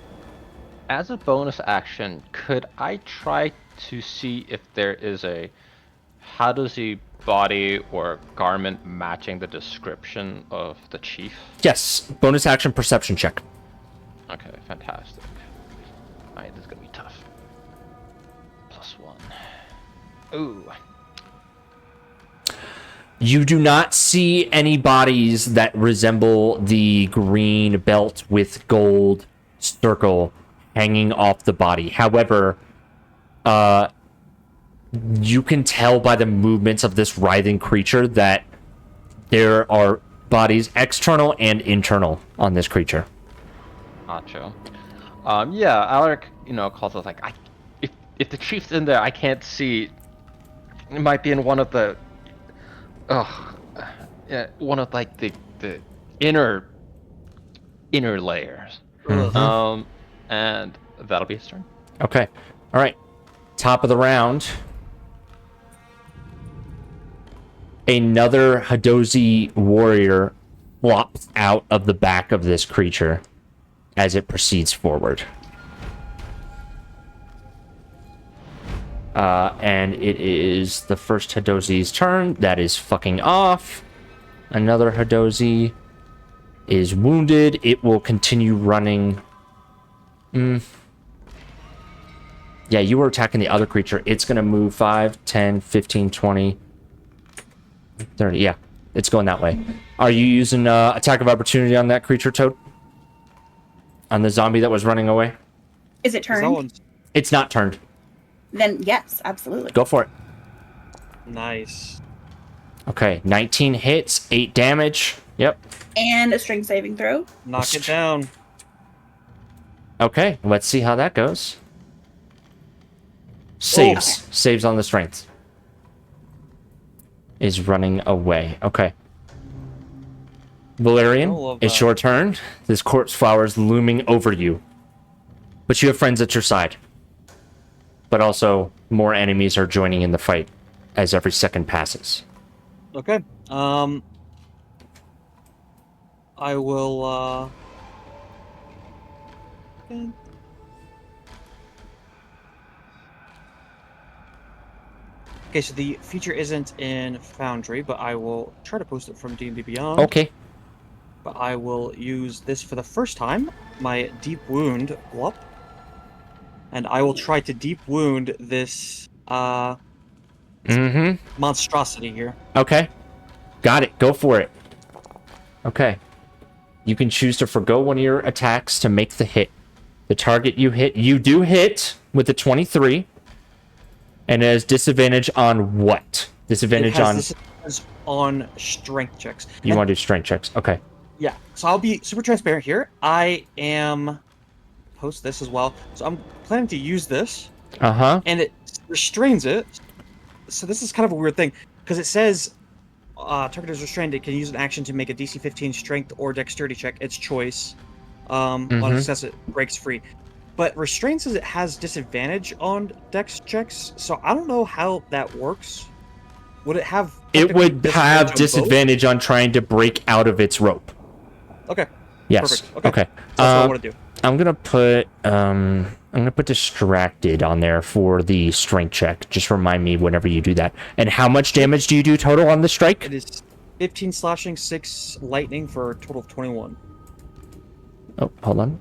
[SPEAKER 4] As a bonus action, could I try to see if there is a Hadozi body or garment matching the description of the chief?
[SPEAKER 1] Yes, bonus action perception check.
[SPEAKER 4] Okay, fantastic. Alright, this is gonna be tough. +1. Ooh.
[SPEAKER 1] You do not see any bodies that resemble the green belt with gold circle hanging off the body. However, you can tell by the movements of this writhing creature that there are bodies external and internal on this creature.
[SPEAKER 4] Gotcha. Yeah, Alaric, calls us like, if the chief's in there, I can't see. It might be in one of the, one of like the inner layers.
[SPEAKER 1] Mhm.
[SPEAKER 4] And that'll be his turn.
[SPEAKER 1] Okay. All right. Top of the round. Another Hadozi warrior flops out of the back of this creature as it proceeds forward. And it is the first Hadozi's turn. That is fucking off. Another Hadozi is wounded. It will continue running. Yeah, you were attacking the other creature. It's going to move 5, 10, 15, 20, 30. Yeah, it's going that way. Are you using attack of opportunity on that creature, Toad? On the zombie that was running away?
[SPEAKER 3] Is it turned?
[SPEAKER 1] It's not turned.
[SPEAKER 3] Then yes, absolutely.
[SPEAKER 1] Go for it.
[SPEAKER 2] Nice.
[SPEAKER 1] Okay, 19 hits, 8 damage. Yep.
[SPEAKER 3] And a strength saving throw.
[SPEAKER 2] Knock it down.
[SPEAKER 1] Okay, let's see how that goes. Saves.
[SPEAKER 3] Okay.
[SPEAKER 1] Saves on the strength. Is running away. Okay. Valerian,
[SPEAKER 2] I love
[SPEAKER 1] it's
[SPEAKER 2] that.
[SPEAKER 1] your turn. This corpse flower is looming over you. But you have friends at your side. But also, more enemies are joining in the fight as every second passes.
[SPEAKER 2] Okay. I will, Okay, so the feature isn't in Foundry, but I will try to post it from D&D Beyond.
[SPEAKER 1] Okay.
[SPEAKER 2] But I will use this for the first time, my Deep Wound, whoop. And I will try to Deep Wound this, monstrosity here.
[SPEAKER 1] Okay. Got it. Go for it. Okay. You can choose to forgo one of your attacks to make the hit. The target you hit, you do hit with the 23. And it has disadvantage on what? Disadvantage on...
[SPEAKER 2] Disadvantage on strength checks.
[SPEAKER 1] You want to do strength checks. Okay.
[SPEAKER 2] Yeah, so I'll be super transparent here. I am... Post this as well. So I'm planning to use this.
[SPEAKER 1] Uh-huh.
[SPEAKER 2] And it restrains it. So this is kind of a weird thing. Because it says... target is restrained. It can use an action to make a DC 15 strength or dexterity check. Its choice. On success, it breaks free. But restraint says it has disadvantage on dex checks. So I don't know how that works. Would it have...
[SPEAKER 1] It would have
[SPEAKER 2] on both?
[SPEAKER 1] disadvantage on trying to break out of its rope.
[SPEAKER 2] Okay.
[SPEAKER 1] Yes.
[SPEAKER 2] Perfect. Okay.
[SPEAKER 1] Okay.
[SPEAKER 2] So that's what I want to do.
[SPEAKER 1] I'm gonna put distracted on there for the strength check. Just remind me whenever you do that. And how much damage do you do total on the strike?
[SPEAKER 2] It is 15 slashing, 6 lightning for a total of 21.
[SPEAKER 1] Oh, hold on.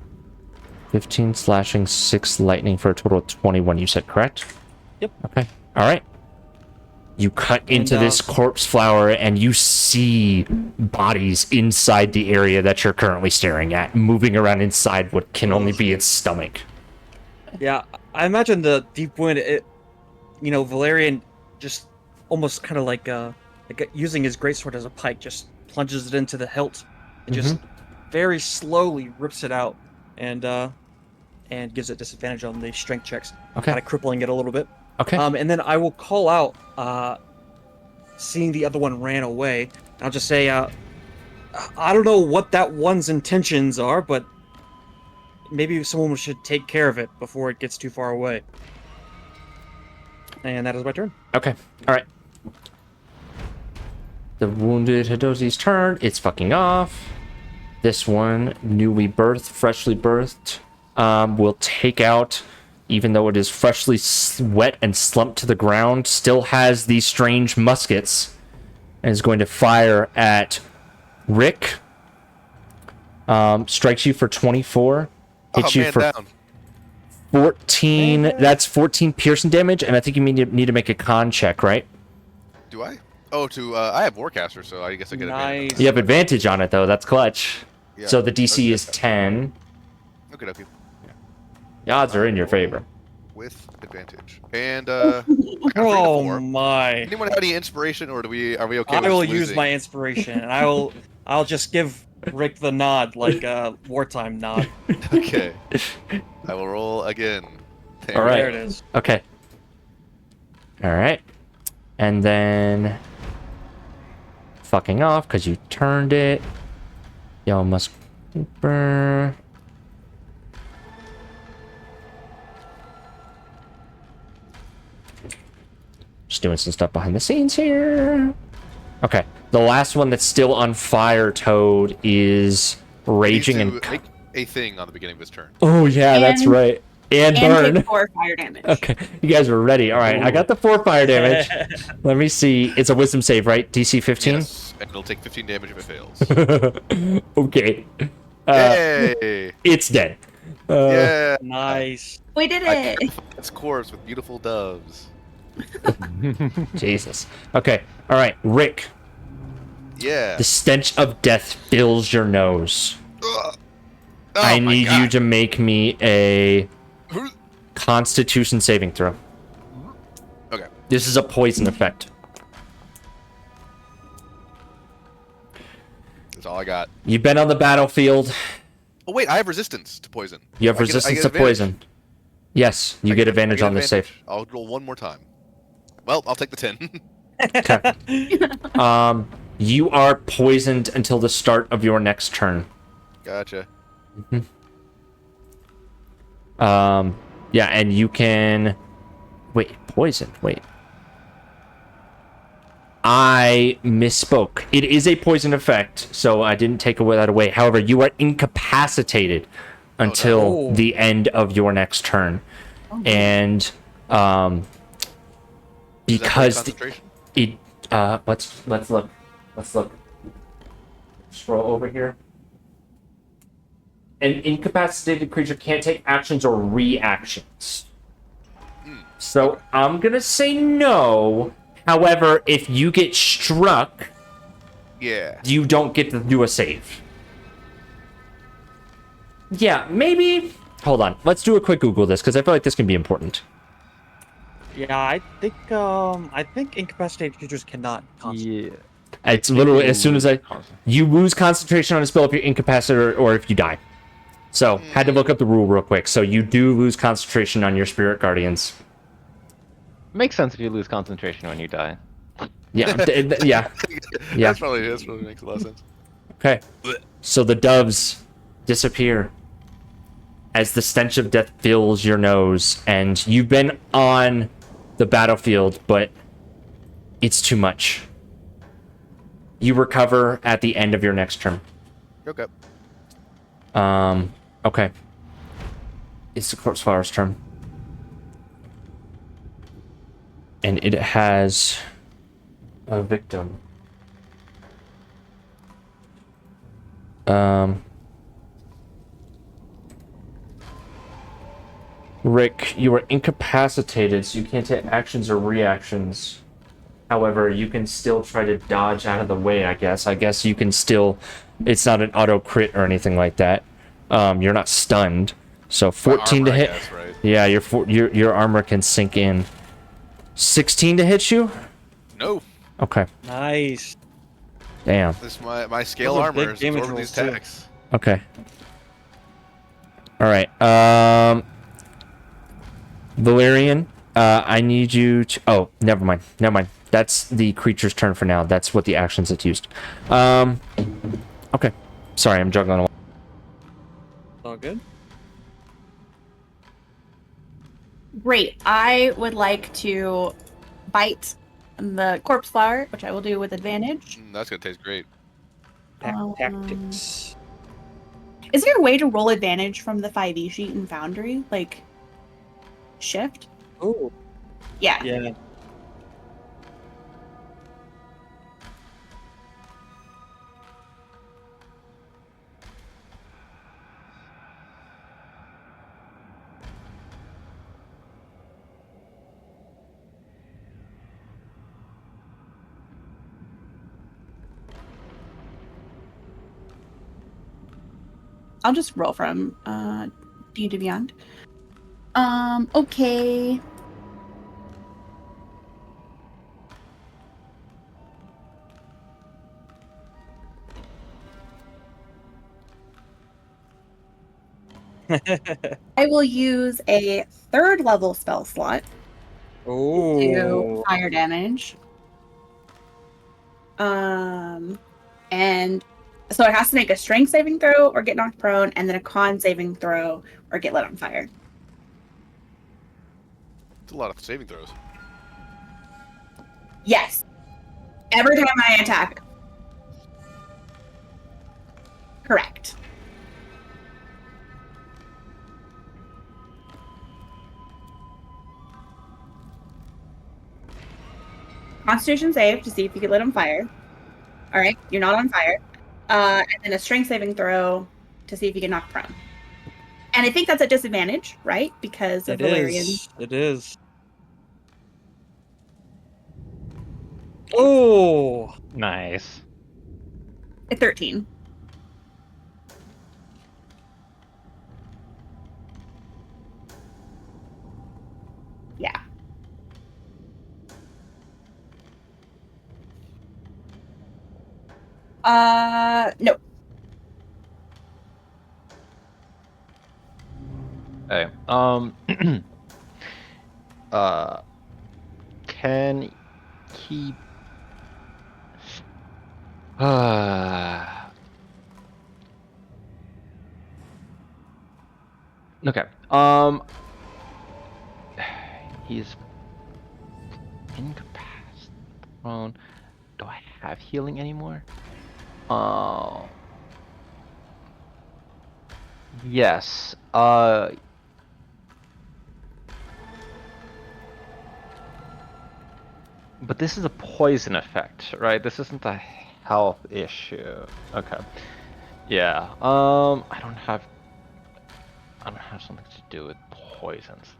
[SPEAKER 1] 15 slashing, 6 lightning for a total of 21. You said correct?
[SPEAKER 2] Yep.
[SPEAKER 1] Okay. All right. You cut into this corpse flower and you see bodies inside the area that you're currently staring at, moving around inside what can only be its stomach.
[SPEAKER 2] Yeah, I imagine the deep wound. Valerian just almost kind of like using his greatsword as a pike, just plunges it into the hilt and just very slowly rips it out and gives it disadvantage on the strength checks, kind of crippling it a little bit.
[SPEAKER 1] Okay.
[SPEAKER 2] And then I will call out, seeing the other one ran away. I'll just say, I don't know what that one's intentions are, but maybe someone should take care of it before it gets too far away. And that is my turn.
[SPEAKER 1] Okay. All right. The wounded Hidozi's turn. It's fucking off. This one, newly birthed, freshly birthed, will take out... Even though it is freshly wet and slumped to the ground, still has these strange muskets and is going to fire at Rick. Strikes you for 24. Hits you for
[SPEAKER 5] down.
[SPEAKER 1] 14. That's 14 piercing damage, and I think you need to make a con check, right?
[SPEAKER 5] Do I? Oh, I have Warcaster, so I guess I get advantage.
[SPEAKER 2] Nice.
[SPEAKER 1] You have advantage on it, though. That's clutch.
[SPEAKER 5] Yeah,
[SPEAKER 1] So the DC is
[SPEAKER 5] okay.
[SPEAKER 1] 10.
[SPEAKER 5] Okay.
[SPEAKER 1] The odds are in your favor.
[SPEAKER 5] With advantage. And I got 3 to 4.
[SPEAKER 2] Oh my!
[SPEAKER 5] Anyone have any inspiration, or are we okay?
[SPEAKER 2] I
[SPEAKER 5] with
[SPEAKER 2] will
[SPEAKER 5] losing?
[SPEAKER 2] use my inspiration, and I'll just give Rick the nod, like a wartime nod.
[SPEAKER 5] Okay. I will roll again.
[SPEAKER 1] All right.
[SPEAKER 2] There it is.
[SPEAKER 1] Okay. All right. And then fucking off because you turned it. Y'all must burn. Just doing some stuff behind the scenes here. Okay. The last one that's still on fire, Toad, is raging and...
[SPEAKER 5] make a thing on the beginning of his turn.
[SPEAKER 1] Oh, yeah, that's
[SPEAKER 3] And-
[SPEAKER 1] right. And
[SPEAKER 3] And
[SPEAKER 1] burn.
[SPEAKER 3] take 4 fire damage.
[SPEAKER 1] Okay, you guys are ready. All right, I got the 4 fire damage. Let me see. It's a wisdom save, right? DC 15?
[SPEAKER 5] Yes, and it'll take 15 damage if it fails.
[SPEAKER 1] Okay.
[SPEAKER 5] Yay!
[SPEAKER 1] It's dead.
[SPEAKER 5] Yeah!
[SPEAKER 2] Nice.
[SPEAKER 3] We did
[SPEAKER 5] I
[SPEAKER 3] it!
[SPEAKER 5] can its corpse with beautiful doves.
[SPEAKER 1] Jesus. Okay. All right, Rick.
[SPEAKER 5] Yeah.
[SPEAKER 1] The stench of death fills your nose.
[SPEAKER 5] Ugh.
[SPEAKER 1] I
[SPEAKER 5] Oh my
[SPEAKER 1] need you
[SPEAKER 5] God.
[SPEAKER 1] to make me a Constitution saving throw.
[SPEAKER 5] Okay.
[SPEAKER 1] This is a poison effect.
[SPEAKER 5] That's all I got.
[SPEAKER 1] You've been on the battlefield.
[SPEAKER 5] Oh wait, I have resistance to poison.
[SPEAKER 1] You have
[SPEAKER 5] I get
[SPEAKER 1] resistance to
[SPEAKER 5] advantage.
[SPEAKER 1] poison. Yes, you get advantage on this save.
[SPEAKER 5] I'll roll one more time. Well, I'll take the 10.
[SPEAKER 1] Okay. You are poisoned until the start of your next turn.
[SPEAKER 5] Gotcha.
[SPEAKER 1] Yeah, and you can... Wait, poison. Wait. I misspoke. It is a poison effect, so I didn't take that away. However, you are incapacitated until
[SPEAKER 2] no.
[SPEAKER 1] the end of your next turn. And
[SPEAKER 5] Is that
[SPEAKER 1] because
[SPEAKER 5] concentration?
[SPEAKER 1] let's look. Let's look. Scroll over here. An incapacitated creature can't take actions or reactions. So I'm gonna say no. However, if you get struck,
[SPEAKER 5] Yeah.
[SPEAKER 1] you don't get to do a save. Yeah, maybe. Hold on. Let's do a quick Google this because I feel like this can be important.
[SPEAKER 2] Yeah, I think incapacitated creatures cannot concentrate.
[SPEAKER 4] Yeah.
[SPEAKER 1] It's
[SPEAKER 4] think
[SPEAKER 1] literally
[SPEAKER 4] you
[SPEAKER 1] as soon as
[SPEAKER 4] lose concent-
[SPEAKER 1] you lose concentration on a spell if you're incapacitated or if you die. So had to look up the rule real quick. So you do lose concentration on your spirit guardians.
[SPEAKER 4] Makes sense if you lose concentration when you die.
[SPEAKER 1] Yeah, yeah, yeah.
[SPEAKER 5] That's probably makes a lot of sense.
[SPEAKER 1] Okay. So the doves disappear as the stench of death fills your nose, and you've been on the battlefield, but it's too much. You recover at the end of your next turn.
[SPEAKER 5] Okay.
[SPEAKER 1] Okay. It's the corpse flower's turn. And it has a victim. Rick, you are incapacitated, so you can't take actions or reactions. However, you can still try to dodge out of the way, I guess. I guess you can still... It's not an auto crit or anything like that. You're not stunned. So 14
[SPEAKER 5] Armor,
[SPEAKER 1] to
[SPEAKER 5] I
[SPEAKER 1] hit.
[SPEAKER 5] guess, right?
[SPEAKER 1] Yeah, your armor can sink in. 16 to hit you?
[SPEAKER 5] No.
[SPEAKER 1] Okay.
[SPEAKER 2] Nice.
[SPEAKER 1] Damn.
[SPEAKER 5] This my scale
[SPEAKER 2] Those are
[SPEAKER 5] armor
[SPEAKER 2] big
[SPEAKER 5] is
[SPEAKER 2] damage
[SPEAKER 5] absorbing these
[SPEAKER 2] rolls, too.
[SPEAKER 5] attacks.
[SPEAKER 1] Okay. All right. Valerian, I need you to... Oh, never mind. Never mind. That's the creature's turn for now. That's what the actions it's used. Okay. Sorry, I'm juggling a lot.
[SPEAKER 2] All good.
[SPEAKER 3] Great. I would like to bite the corpse flower, which I will do with advantage.
[SPEAKER 5] That's gonna taste great.
[SPEAKER 2] Tactics.
[SPEAKER 3] Is there a way to roll advantage from the 5e sheet in Foundry? Like, shift?
[SPEAKER 2] Oh.
[SPEAKER 3] Yeah.
[SPEAKER 2] Yeah.
[SPEAKER 3] I'll just roll from D&D Beyond. Okay. I will use a 3rd level spell slot to
[SPEAKER 2] Oh.
[SPEAKER 3] fire damage. And so it has to make a strength saving throw or get knocked prone, and then a con saving throw or get lit on fire.
[SPEAKER 5] It's a lot of saving throws.
[SPEAKER 3] Yes. Every time I attack. Correct. Constitution save to see if you get lit on fire. All right, you're not on fire. And then a strength saving throw to see if you get knocked prone. And I think that's a disadvantage, right? Because of
[SPEAKER 2] It
[SPEAKER 3] Valerian.
[SPEAKER 2] is. It is. Oh.
[SPEAKER 4] Nice.
[SPEAKER 3] At 13. Yeah. No.
[SPEAKER 4] Okay. Can he? Okay. He's incapacitated. Prone. Do I have healing anymore? Yes. But this is a poison effect, right? This isn't a health issue. Okay. Yeah. I don't have something to do with poisons.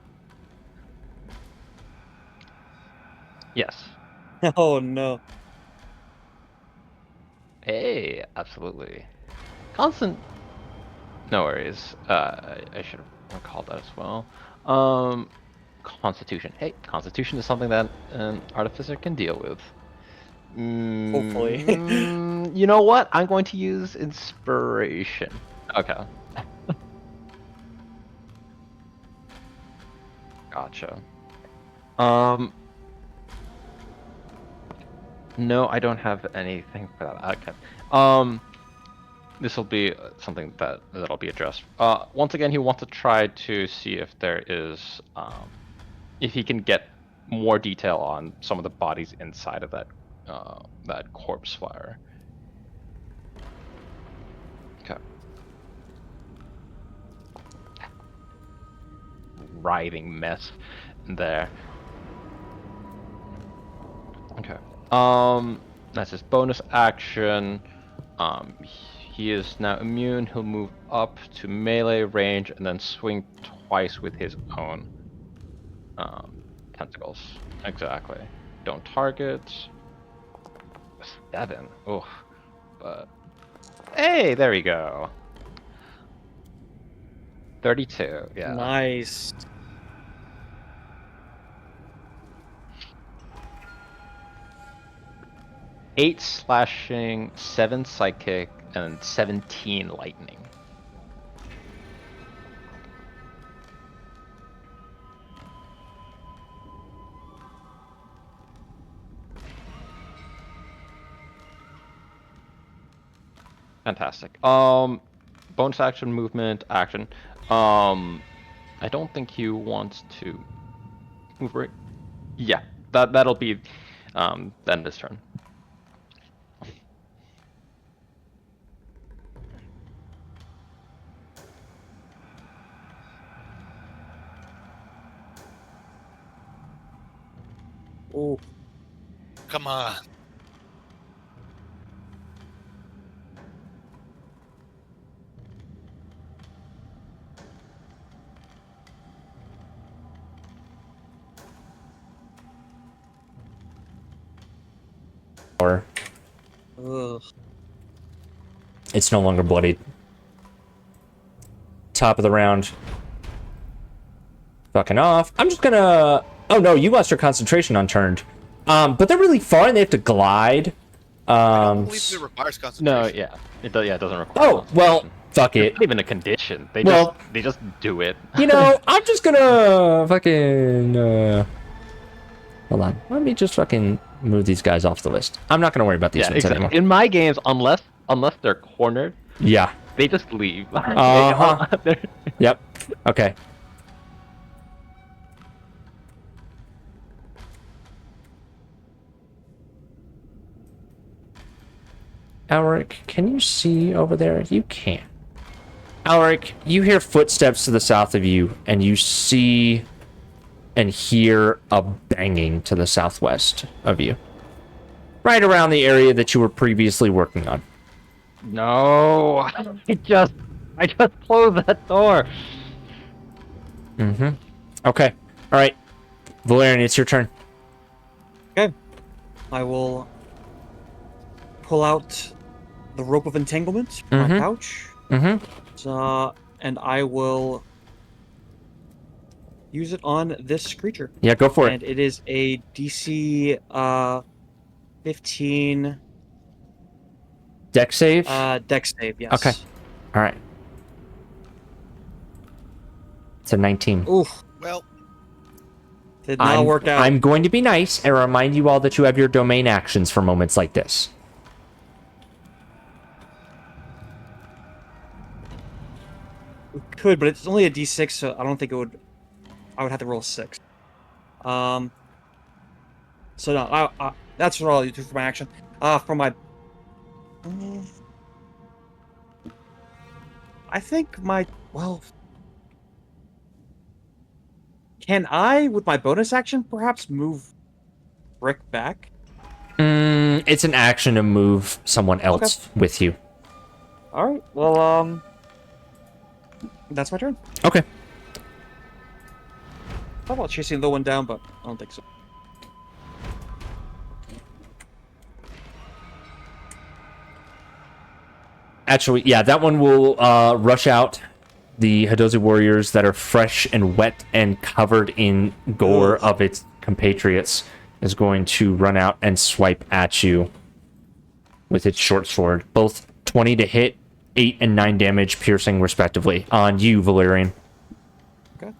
[SPEAKER 4] Yes.
[SPEAKER 2] Oh no.
[SPEAKER 4] Hey, absolutely. Constant. No worries. I should have recalled that as well. Constitution. Hey, Constitution is something that an artificer can deal with.
[SPEAKER 2] Hopefully.
[SPEAKER 4] You know what? I'm going to use inspiration. Okay. Gotcha. No, I don't have anything for that. Okay. This will be something that'll be addressed. Once again, he wants to try to see if there is, if he can get more detail on some of the bodies inside of that corpse fire. Okay. Writhing mess there. Okay. That's his bonus action. He is now immune. He'll move up to melee range and then swing twice with his own tentacles. Exactly. Don't target. 7. Oof. But hey, there we go. 32. Yeah.
[SPEAKER 2] Nice.
[SPEAKER 4] Eight slashing, 7 psychic, and 17 lightning. Fantastic. Bonus action, movement, action. I don't think he wants to move right. Yeah, that'll be then this turn.
[SPEAKER 2] Oh,
[SPEAKER 5] Come on.
[SPEAKER 1] Or
[SPEAKER 2] ugh.
[SPEAKER 1] it's no longer bloodied. Top of the round. Fucking off. I'm just gonna... Oh no, you lost your concentration unturned. But they're really far and they have to glide.
[SPEAKER 5] I don't believe it requires concentration.
[SPEAKER 4] No, yeah, it doesn't require.
[SPEAKER 1] Oh, well, fuck
[SPEAKER 4] It's
[SPEAKER 1] it.
[SPEAKER 4] not even a condition. They
[SPEAKER 1] Well-
[SPEAKER 4] just do it.
[SPEAKER 1] You know, I'm just gonna fucking... Hold on. Let me just fucking move these guys off the list. I'm not gonna worry about these
[SPEAKER 4] Yeah,
[SPEAKER 1] ones
[SPEAKER 4] exactly.
[SPEAKER 1] anymore.
[SPEAKER 4] In my games, unless they're cornered,
[SPEAKER 1] Yeah.
[SPEAKER 4] they just leave.
[SPEAKER 1] Uh-huh.
[SPEAKER 4] They're-
[SPEAKER 1] Yep. Okay. Alric, can you see over there? You can. Alric, you hear footsteps to the south of you, and you see and hear a banging to the southwest of you. Right around the area that you were previously working on.
[SPEAKER 4] No, I just closed that door.
[SPEAKER 1] Mm-hmm. Okay. All right. Valerian, it's your turn.
[SPEAKER 2] Okay. I will pull out the rope of entanglement from my
[SPEAKER 1] Mhm.
[SPEAKER 2] pouch.
[SPEAKER 1] Mm-hmm.
[SPEAKER 2] And I will use it on this creature.
[SPEAKER 1] Yeah, go for
[SPEAKER 2] And
[SPEAKER 1] it.
[SPEAKER 2] it is a DC 15
[SPEAKER 1] Deck save?
[SPEAKER 2] dex save, yes.
[SPEAKER 1] Okay. All right. It's a 19.
[SPEAKER 2] Oof.
[SPEAKER 5] Well,
[SPEAKER 2] Did not work out.
[SPEAKER 1] I'm going to be nice and remind you all that you have your domain actions for moments like this.
[SPEAKER 2] We could, but it's only a D6, so I don't think it would. I would have to roll a 6. So no, that's what I'll do for my action. For my, I think can I, with my bonus action, perhaps move Rick back?
[SPEAKER 1] It's an action to move someone else with you.
[SPEAKER 2] All right. Well, that's my turn.
[SPEAKER 1] Okay.
[SPEAKER 2] Thought about chasing the one down, but I don't think so.
[SPEAKER 1] Actually, yeah, that one will rush out the Hadozi warriors that are fresh and wet and covered in gore of its compatriots is going to run out and swipe at you with its short sword. Both 20 to hit, 8 and 9 damage piercing respectively on you, Valerian.
[SPEAKER 2] Okay.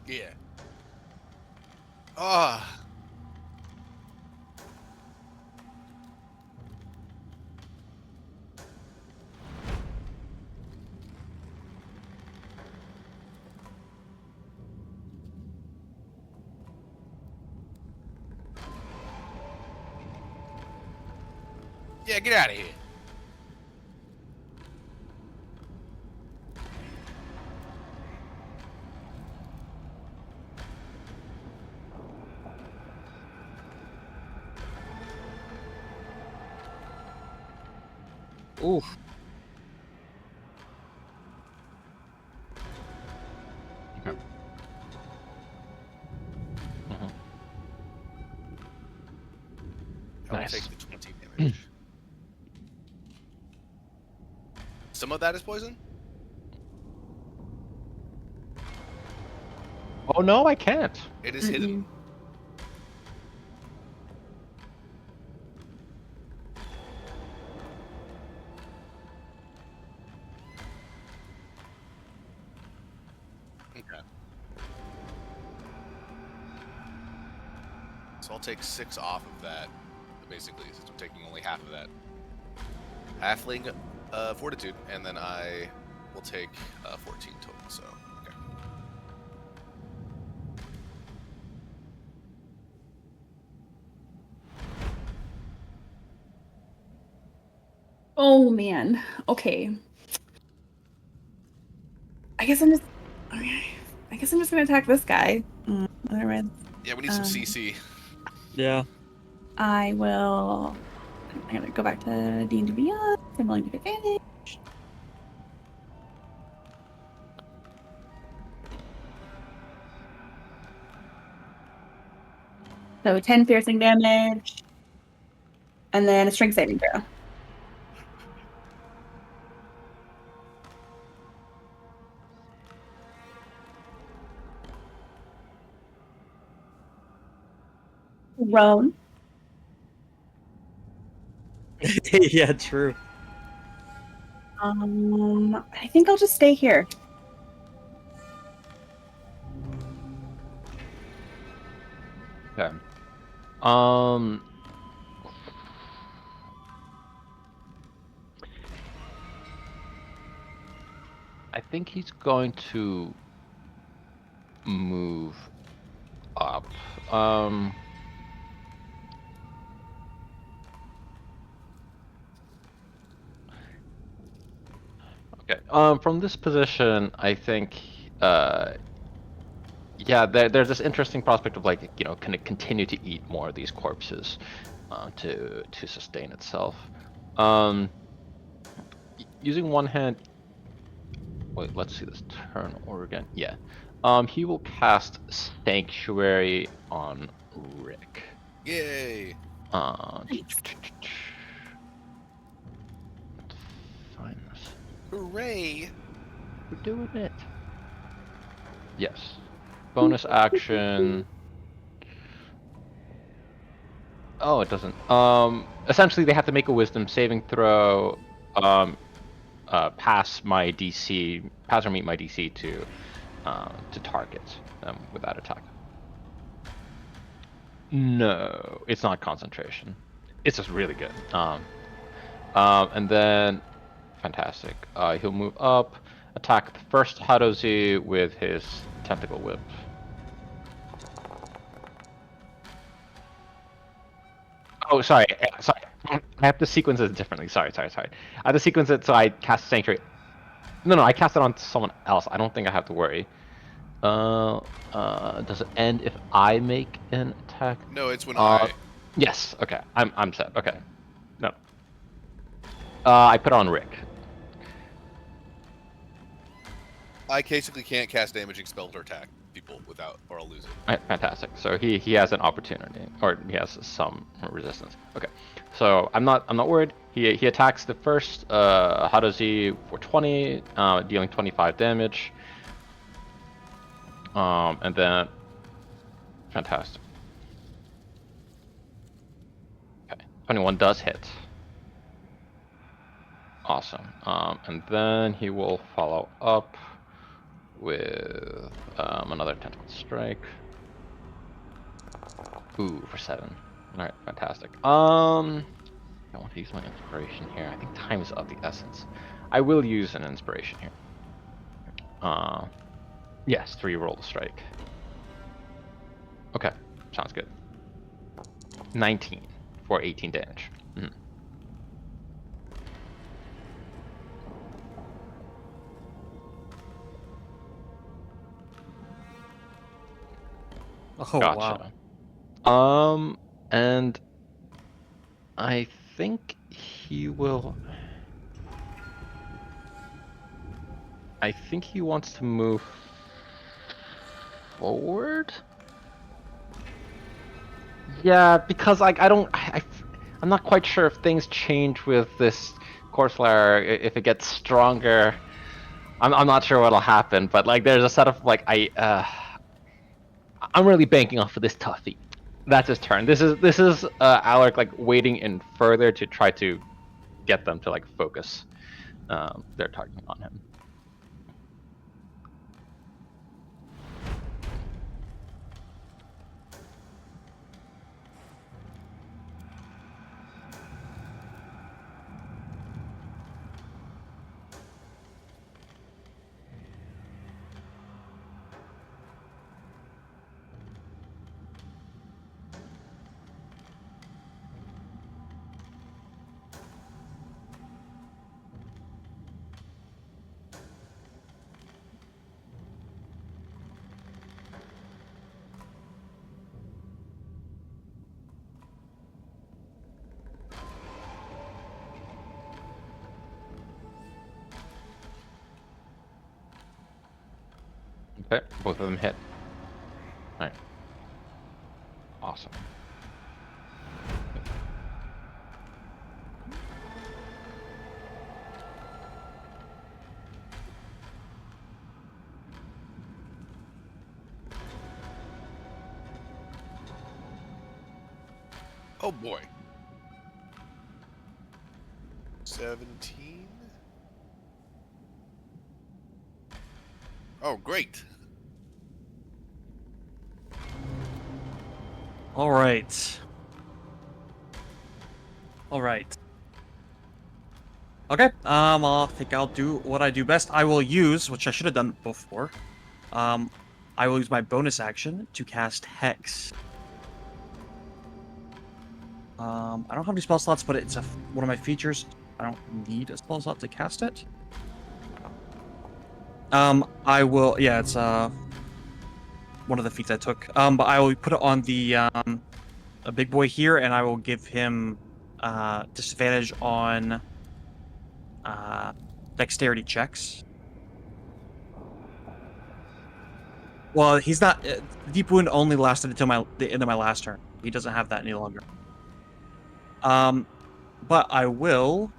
[SPEAKER 5] Yeah. Ah. Yeah, get out of here.
[SPEAKER 2] Oof.
[SPEAKER 4] Okay.
[SPEAKER 5] I will
[SPEAKER 4] Nice.
[SPEAKER 5] take the 20 damage. Some of that is poison?
[SPEAKER 4] Oh no, I can't.
[SPEAKER 5] It is hidden. Okay. So I'll take 6 off of that, basically, since I'm taking only half of that. Halfling fortitude, and then I will take 14 total, so, okay.
[SPEAKER 3] Oh man. Okay. I guess I'm just. Okay. I guess I'm just gonna attack this guy. Otherwise,
[SPEAKER 5] Yeah, we need some CC.
[SPEAKER 2] Yeah.
[SPEAKER 3] I will. I'm gonna go back to D&D Beyond. I'm willing to take advantage. So 10 piercing damage, and then a strength saving throw. Roan.
[SPEAKER 2] Yeah, true.
[SPEAKER 3] I think I'll just stay here.
[SPEAKER 4] Okay. Um. I think he's going to move up. Okay. From this position, I think, yeah, there's this interesting prospect of like, can it continue to eat more of these corpses, to sustain itself. Using one hand. Wait, let's see this turn order again. Yeah. He will cast Sanctuary on Rick.
[SPEAKER 5] Yay!
[SPEAKER 3] Nice.
[SPEAKER 4] Let's find this.
[SPEAKER 5] Hooray!
[SPEAKER 4] We're doing it. Yes. Bonus action. Oh, it doesn't. Essentially, they have to make a Wisdom saving throw. Pass my DC, pass or meet my DC to target with that attack. No, it's not concentration. It's just really good. And then, fantastic. He'll move up, attack the first Hadozi with his tentacle whip. Oh, sorry. I have to sequence it differently. Sorry. I have to sequence it so I cast Sanctuary. No, I cast it on someone else. I don't think I have to worry. Does it end if I make an attack?
[SPEAKER 5] No, it's when I...
[SPEAKER 4] Yes. Okay. I'm set. Okay. No. I put it on Rick.
[SPEAKER 5] I basically can't cast damaging spells or attack people without, or I'll lose it.
[SPEAKER 4] Alright, fantastic. So he has an opportunity, or he has some resistance. Okay, so I'm not worried. He attacks the first. How does he for 20, dealing 25 damage. And then fantastic. Okay, 21 does hit. Awesome. And then he will follow up with another tentacle strike. Ooh, for 7. Alright, fantastic. I want to use my inspiration here. I think time is of the essence. I will use an inspiration here. Yes, 3 roll to strike. Okay, sounds good. 19 for 18 damage. Mhm.
[SPEAKER 2] Oh
[SPEAKER 4] Gotcha.
[SPEAKER 2] wow.
[SPEAKER 4] And I think he will. I think he wants to move forward. Yeah, because like I'm not quite sure if things change with this Corpse Lair, if it gets stronger. I'm not sure what'll happen, but like there's a set of like I'm really banking off of this toughie. That's his turn. This is Alec like waiting in further to try to get them to like focus their target on him. Okay, both of them hit. All right. Awesome.
[SPEAKER 5] Oh boy. 17. Oh, great.
[SPEAKER 2] All right. All right. Okay. I think I'll do what I do best. I will use, which I should have done before. I will use my bonus action to cast Hex. I don't have any spell slots, but it's one of my features. I don't need a spell slot to cast it. I will. Yeah, it's one of the feats I took. But I will put it on the a big boy here, and I will give him disadvantage on dexterity checks. Well, he's not. Deep wound only lasted until the end of my last turn. He doesn't have that any longer. But I will.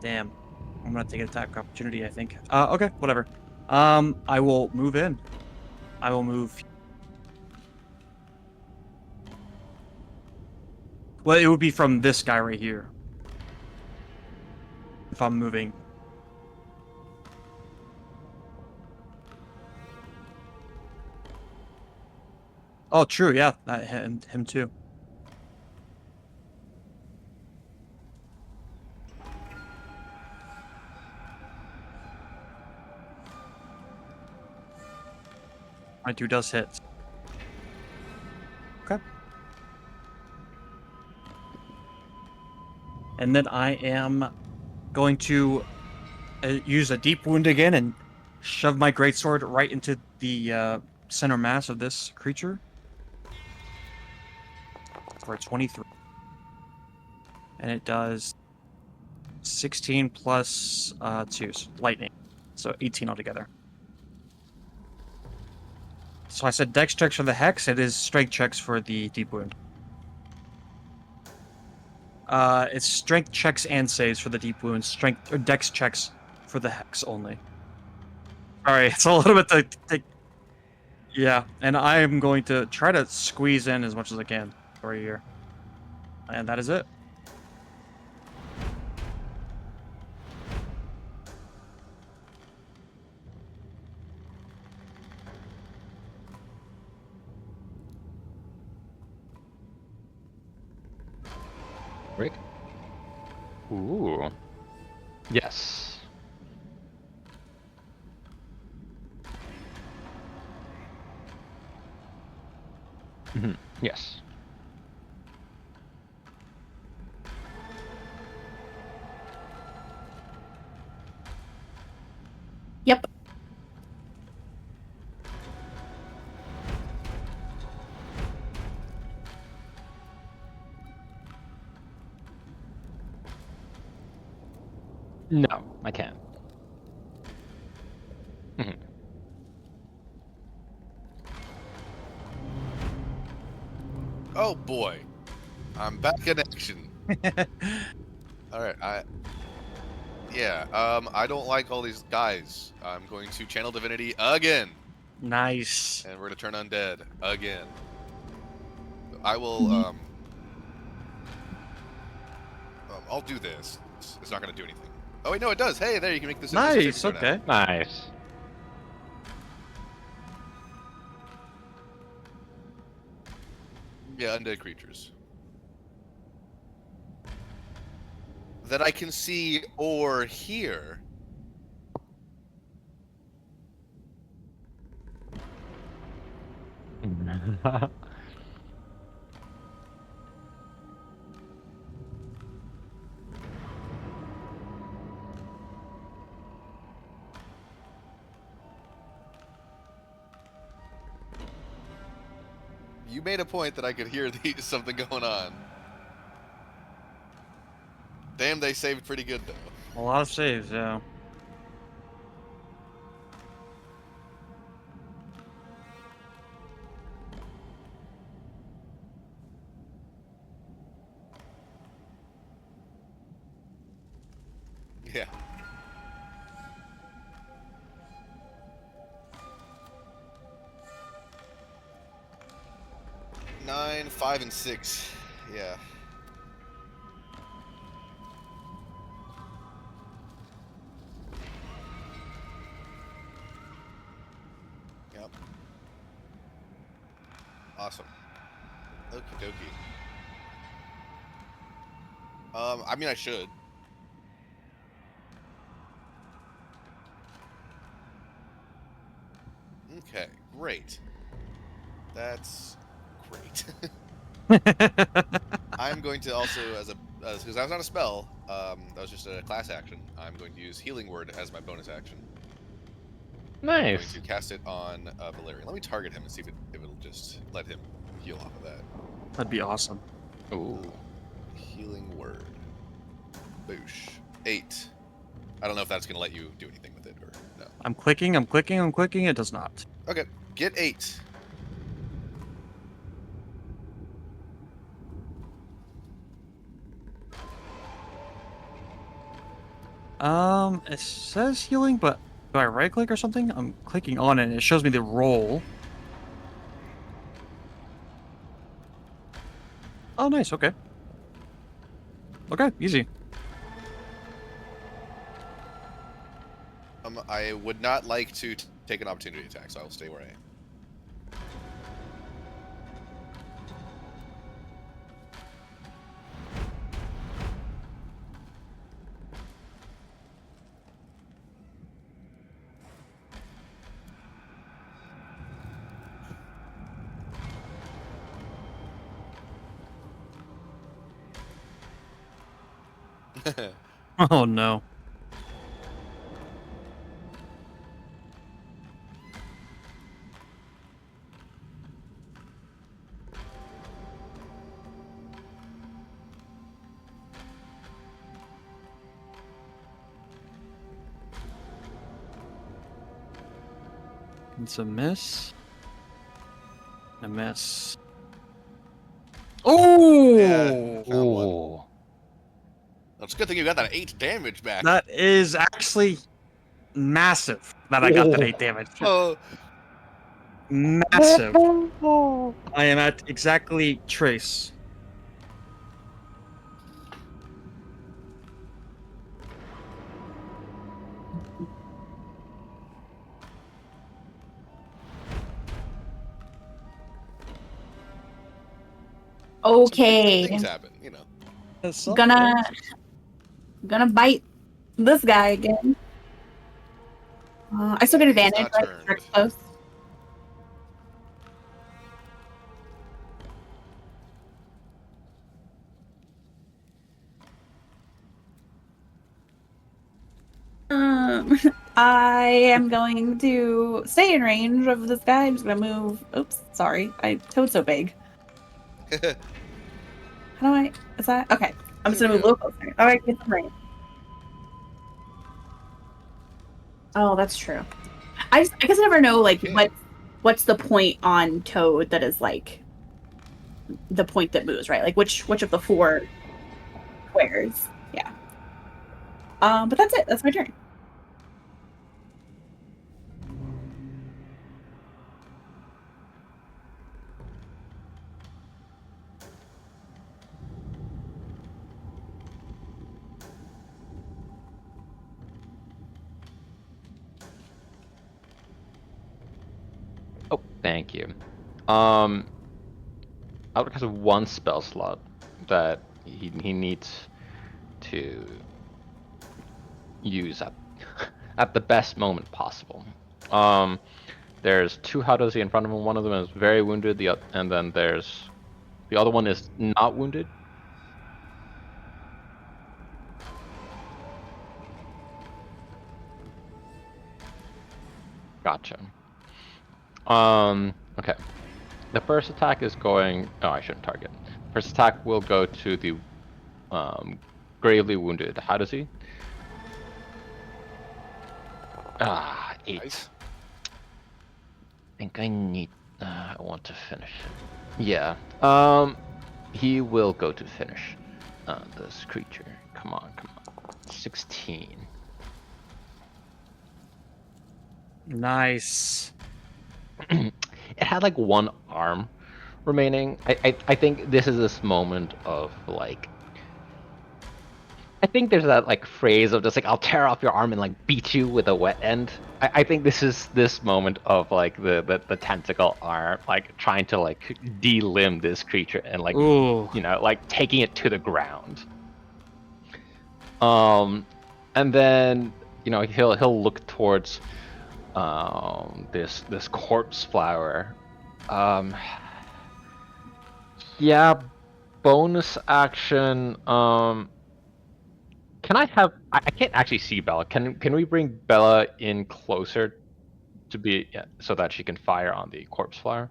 [SPEAKER 2] Damn, I'm gonna take an attack opportunity, I think. Okay, whatever. I will move in. I will move. Well, it would be from this guy right here. If I'm moving. Oh, true. Yeah, him too. My 2 does hit. Okay. And then I am going to use a deep wound again and shove my greatsword right into the center mass of this creature. For a 23. And it does 16 plus 2, lightning. So 18 altogether. So I said dex checks for the hex, it is strength checks for the deep wound. It's strength checks and saves for the deep wound, strength or dex checks for the hex only. Sorry, it's a little bit to yeah, and I am going to try to squeeze in as much as I can right here. And that is it.
[SPEAKER 4] Rick? Ooh. Yes. Yes.
[SPEAKER 3] Yep.
[SPEAKER 4] No, I can't. Mhm.
[SPEAKER 5] Oh boy, I'm back in action. All right, I don't like all these guys. I'm going to channel divinity again,
[SPEAKER 2] Nice.
[SPEAKER 5] and we're gonna turn undead again. I will
[SPEAKER 3] Mhm.
[SPEAKER 5] I'll do this. It's not gonna do anything. Oh wait, no, it does. Hey, there you can make this. This
[SPEAKER 2] Nice,
[SPEAKER 5] saving throw now.
[SPEAKER 2] okay.
[SPEAKER 4] Nice.
[SPEAKER 5] Yeah, undead creatures that I can see or hear. You made a point that I could hear something going on. Damn, they saved pretty good though.
[SPEAKER 2] A lot of saves, yeah.
[SPEAKER 5] Yeah. 9, 5, and 6. Yeah. Yep. Awesome. Okie dokie. I mean, I should. Okay, great. That's great. I'm going to also, because I was on a spell, that was just a class action. I'm going to use Healing Word as my bonus action. I'm going
[SPEAKER 4] Nice.
[SPEAKER 5] to cast it on Valerian. Let me target him and see if it'll just let him heal off of that.
[SPEAKER 2] That'd be awesome.
[SPEAKER 4] Ooh.
[SPEAKER 5] Healing Word. Boosh. 8. I don't know if that's going to let you do anything with it or no.
[SPEAKER 2] I'm clicking, it does not.
[SPEAKER 5] Okay, get 8.
[SPEAKER 2] It says healing, but do I right click or something? I'm clicking on it and it shows me the roll. Oh, nice, okay. Okay, easy.
[SPEAKER 5] I would not like to take an opportunity attack, so I will stay where I am.
[SPEAKER 2] Oh no. It's a miss. A miss. Oh!
[SPEAKER 5] Yeah. Found one.
[SPEAKER 4] Ooh.
[SPEAKER 5] It's a good thing you got that 8 damage back.
[SPEAKER 2] That is actually massive that I got that 8 damage.
[SPEAKER 5] Oh,
[SPEAKER 2] Massive. I am at exactly trace.
[SPEAKER 3] Okay.
[SPEAKER 5] things happen, you know.
[SPEAKER 3] Gonna bite this guy again. I still get
[SPEAKER 5] He's
[SPEAKER 3] advantage,
[SPEAKER 5] not
[SPEAKER 3] right?
[SPEAKER 5] turned.
[SPEAKER 3] They're close. I am going to stay in range of this guy. I'm just gonna move. Oops, sorry. I toed so big. How do I? Is that okay? I'm just
[SPEAKER 5] There
[SPEAKER 3] gonna
[SPEAKER 5] we
[SPEAKER 3] move a
[SPEAKER 5] go.
[SPEAKER 3] little closer. All right, get some range. Oh, that's true. I guess I never know like
[SPEAKER 5] Okay.
[SPEAKER 3] what's the point on Toad that is like the point that moves, right? Like which of the 4 squares? Yeah. But that's it. That's my turn.
[SPEAKER 4] Oh, thank you. Alec has 1 spell slot that he needs to use at the best moment possible. There's 2 Hadozi in front of him. One of them is very wounded. And then there's the other one is not wounded. Gotcha. Okay. The first attack is going. Oh, I shouldn't target. First attack will go to the gravely wounded Hadozi. 8.
[SPEAKER 5] Nice.
[SPEAKER 4] I think I need. I want to finish it. Yeah. He will go to finish this creature. Come on. 16.
[SPEAKER 2] Nice.
[SPEAKER 4] It had like 1 arm remaining. I think this is this moment of like. I think there's that like phrase of just like I'll tear off your arm and like beat you with a wet end. I think this is this moment of like the tentacle arm like trying to like delimb this creature and like
[SPEAKER 2] Ooh.
[SPEAKER 4] like taking it to the ground. And then he'll look towards this corpse flower. Yeah, bonus action. Can I have? I can't actually see Bella. Can we bring Bella in closer to be so that she can fire on the corpse flower?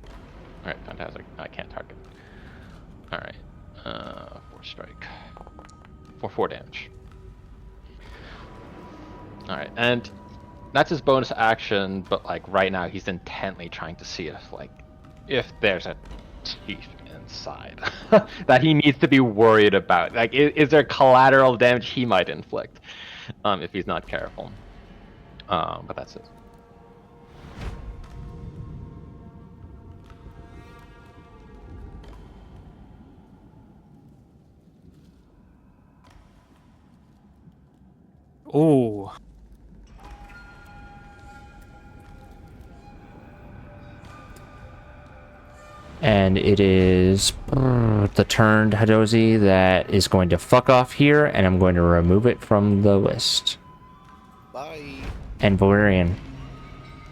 [SPEAKER 4] All right, fantastic. I can't target. All right, 4 strike for 4 damage. All right, and that's his bonus action. But like right now, he's intently trying to see if there's a teeth inside that he needs to be worried about. Like, is there collateral damage he might inflict if he's not careful? But that's it.
[SPEAKER 2] Ooh.
[SPEAKER 1] And it is the turned Hadozi that is going to fuck off here, and I'm going to remove it from the list.
[SPEAKER 5] Bye.
[SPEAKER 1] And Valerian,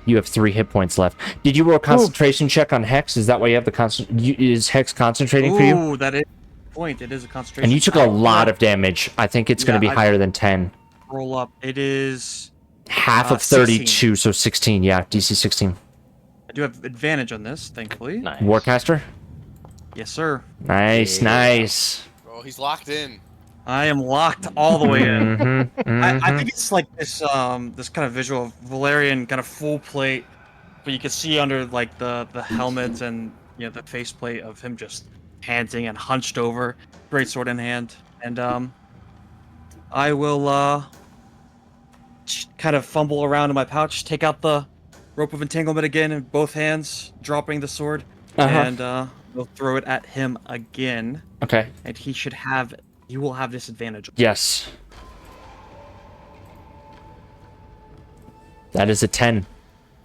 [SPEAKER 1] you have 3 hit points left. Did you roll a concentration check on Hex? Is that why you have the is Hex concentrating for you?
[SPEAKER 2] Ooh, that is a point. It is a concentration.
[SPEAKER 1] And you took a lot of damage. I think it's going to be
[SPEAKER 2] I-
[SPEAKER 1] higher than 10.
[SPEAKER 2] Roll up. It is.
[SPEAKER 1] Half of 32, so 16. Yeah, DC 16.
[SPEAKER 2] I do have advantage on this, thankfully.
[SPEAKER 4] Nice.
[SPEAKER 1] Warcaster?
[SPEAKER 2] Yes, sir.
[SPEAKER 1] Nice,
[SPEAKER 4] Yeah.
[SPEAKER 1] nice.
[SPEAKER 5] Oh, he's locked in.
[SPEAKER 2] I am locked all the way in. I
[SPEAKER 1] Mhm.
[SPEAKER 2] think it's like this kind of visual of Valerian kind of full plate, but you can see under like the helmet and the faceplate of him just panting and hunched over, great sword in hand. And I will kind of fumble around in my pouch, take out the rope of entanglement again in both hands, dropping the sword, and we'll throw it at him again.
[SPEAKER 1] Okay.
[SPEAKER 2] And you will have disadvantage.
[SPEAKER 1] Yes. That is a 10.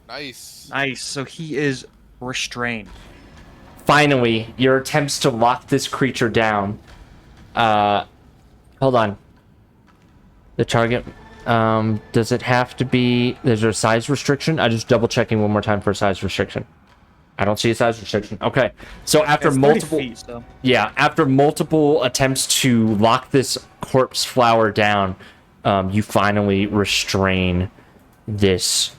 [SPEAKER 5] Nice.
[SPEAKER 2] Nice. So he is restrained.
[SPEAKER 1] Finally, your attempts to lock this creature down. Hold on. The target. Does it have to be? There's a size restriction. I just double checking one more time for a size restriction. I don't see a size restriction. Okay. So after
[SPEAKER 2] It's 30
[SPEAKER 1] multiple,
[SPEAKER 2] feet, so.
[SPEAKER 1] yeah, after multiple attempts to lock this corpse flower down, you finally restrain this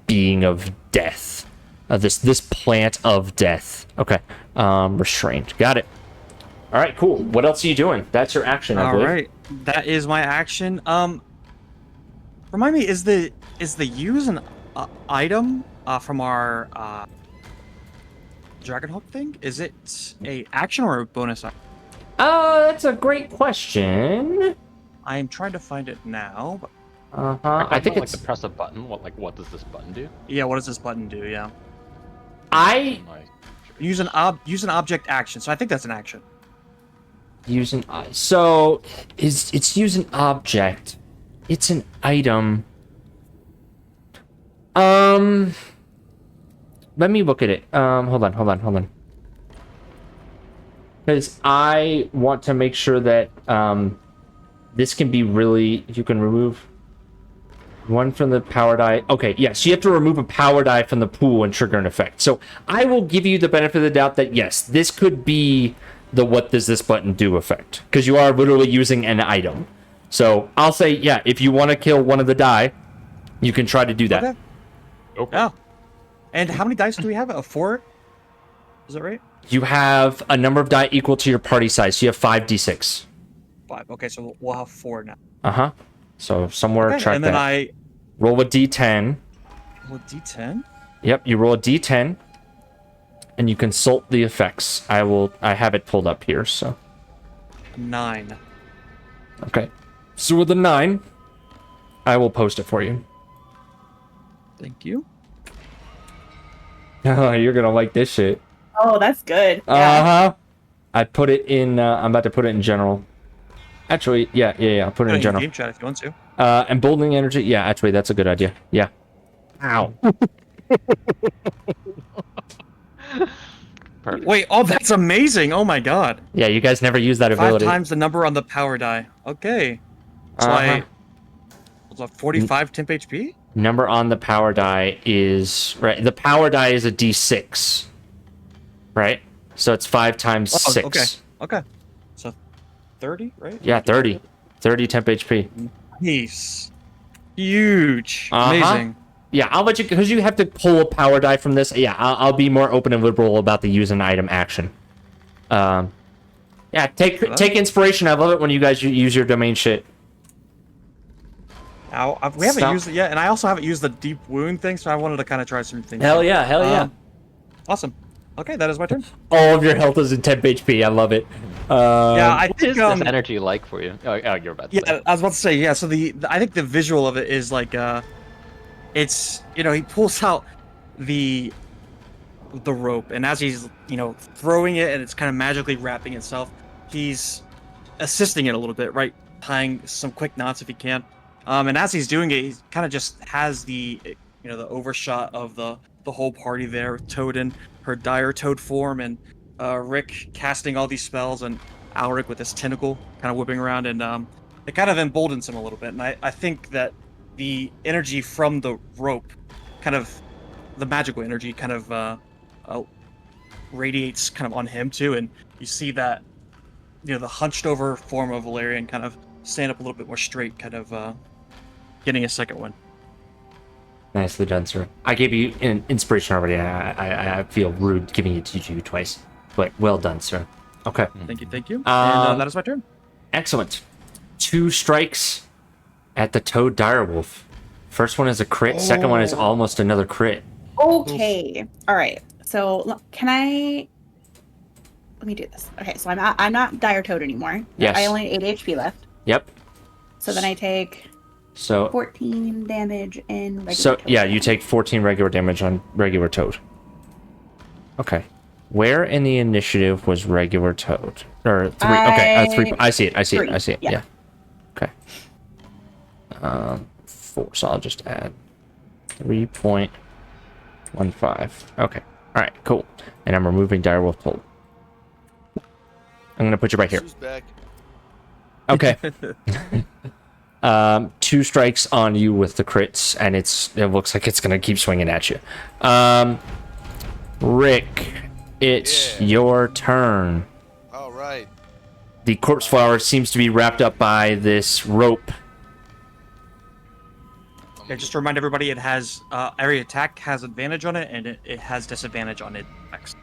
[SPEAKER 1] being of death. This plant of death. Okay. Restrained. Got it. All right, cool. What else are you doing? That's your action, I
[SPEAKER 2] All
[SPEAKER 1] believe.
[SPEAKER 2] right, that is my action. Remind me, is the use an item from our Dragonhook thing? Is it a action or a bonus action?
[SPEAKER 1] That's a great question.
[SPEAKER 2] I am trying to find it now. But...
[SPEAKER 1] I think
[SPEAKER 4] like
[SPEAKER 1] it's.
[SPEAKER 4] to press a button. What does this button do?
[SPEAKER 2] Yeah, what does this button do? Yeah,
[SPEAKER 4] My-
[SPEAKER 2] use an object action. So I think that's an action.
[SPEAKER 1] Use an. So, it's use an object. It's an item. Let me look at it. Hold on. Because I want to make sure that this can be really. You can remove one from the power die. Okay, yes, you have to remove a power die from the pool and trigger an effect. So I will give you the benefit of the doubt that yes, this could be the what does this button do effect, because you are literally using an item. So I'll say, yeah, if you want to kill one of the die, you can try to do that.
[SPEAKER 2] Okay. Yeah. And how many dice do we have? A 4? Is that right?
[SPEAKER 1] You have a number of die equal to your party size. So you have 5d6.
[SPEAKER 2] 5. Okay, so we'll have 4 now.
[SPEAKER 1] So somewhere
[SPEAKER 2] Okay,
[SPEAKER 1] track
[SPEAKER 2] and then
[SPEAKER 1] that.
[SPEAKER 2] I
[SPEAKER 1] Roll a d10.
[SPEAKER 2] roll a d10.
[SPEAKER 1] Yep, you roll a d10, and you consult the effects. I have it pulled up here. So
[SPEAKER 2] 9.
[SPEAKER 1] okay. So with a 9, I will post it for you.
[SPEAKER 2] Thank you.
[SPEAKER 1] Oh, you're gonna like this shit.
[SPEAKER 3] Oh, that's good. Yeah.
[SPEAKER 1] I put it in. I'm about to put it in general. Actually, yeah. I'll put it in general.
[SPEAKER 2] Game chat if you want to.
[SPEAKER 1] Emboldening energy. Yeah, actually, that's a good idea. Yeah. Ow.
[SPEAKER 4] Perfect.
[SPEAKER 2] Wait, oh, that's amazing! Oh my god.
[SPEAKER 1] Yeah, you guys never use that
[SPEAKER 2] 5
[SPEAKER 1] ability.
[SPEAKER 2] times the number on the power die. Okay. So I was that 45 temp HP?
[SPEAKER 1] Number on the power die is right. The power die is a d6, right? So it's 5 times 6.
[SPEAKER 2] Okay. So 30, right?
[SPEAKER 1] Yeah, 30. 30 temp HP.
[SPEAKER 2] Nice. Huge.
[SPEAKER 1] Uh-huh.
[SPEAKER 2] Amazing.
[SPEAKER 1] Yeah, I'll let you, because you have to pull a power die from this. Yeah, I'll be more open and liberal about the use an item action. Yeah, take inspiration. I love it when you guys use your domain shit.
[SPEAKER 2] We haven't used it yet, and I also haven't used the deep wound thing, so I wanted to kind of try some things.
[SPEAKER 1] Hell yeah.
[SPEAKER 2] Awesome. Okay, that is my turn.
[SPEAKER 1] All of your health is in 10 HP. I love it.
[SPEAKER 2] Yeah, I
[SPEAKER 4] What is
[SPEAKER 2] think
[SPEAKER 4] this energy like for you? Oh, you're about to say.
[SPEAKER 2] yeah, I was about to say, yeah, so I think the visual of it is like it's he pulls out the rope, and as he's throwing it and it's kind of magically wrapping itself, he's assisting it a little bit, right? Tying some quick knots if he can. And as he's doing it, he kind of just has the the overshot of the whole party there, with Toad in her dire toad form, and Rick casting all these spells, and Alric with his tentacle kind of whipping around, and it kind of emboldens him a little bit. And I think that the energy from the rope, kind of the magical energy, kind of radiates kind of on him too, and you see that the hunched over form of Valerian kind of stand up a little bit more straight, kind of getting a second one.
[SPEAKER 1] Nicely done, sir. I gave you an inspiration already. I feel rude giving it to you twice, but well done, sir. Okay.
[SPEAKER 2] Thank you. And that is my turn.
[SPEAKER 1] Excellent. 2 strikes at the Toad Direwolf. First one is a crit. Second one is almost another crit.
[SPEAKER 3] Okay. All right. So can I? Let me do this. Okay. So I'm not Dire Toad anymore.
[SPEAKER 1] Yes.
[SPEAKER 3] I only have 8 HP left.
[SPEAKER 1] Yep.
[SPEAKER 3] So then I take
[SPEAKER 1] So
[SPEAKER 3] 14 damage in regular
[SPEAKER 1] So
[SPEAKER 3] Toad
[SPEAKER 1] yeah, you
[SPEAKER 3] damage.
[SPEAKER 1] take 14 regular damage on regular Toad. Okay. Where in the initiative was regular Toad? Or 3? Okay, 3. I see it. I see it. I see it.
[SPEAKER 3] Yeah.
[SPEAKER 1] Yeah. Okay. 4. So I'll just add 3.15. Okay. All right. Cool. And I'm removing Direwolf Toad. I'm gonna put you right here.
[SPEAKER 5] Who's back?
[SPEAKER 1] Okay. 2 strikes on you with the crits, and it looks like it's gonna keep swinging at you. Rick, it's your turn.
[SPEAKER 5] All right.
[SPEAKER 1] The corpse flower seems to be wrapped up by this rope.
[SPEAKER 2] Yeah, just to remind everybody, it has area attack has advantage on it, and it has disadvantage on it next.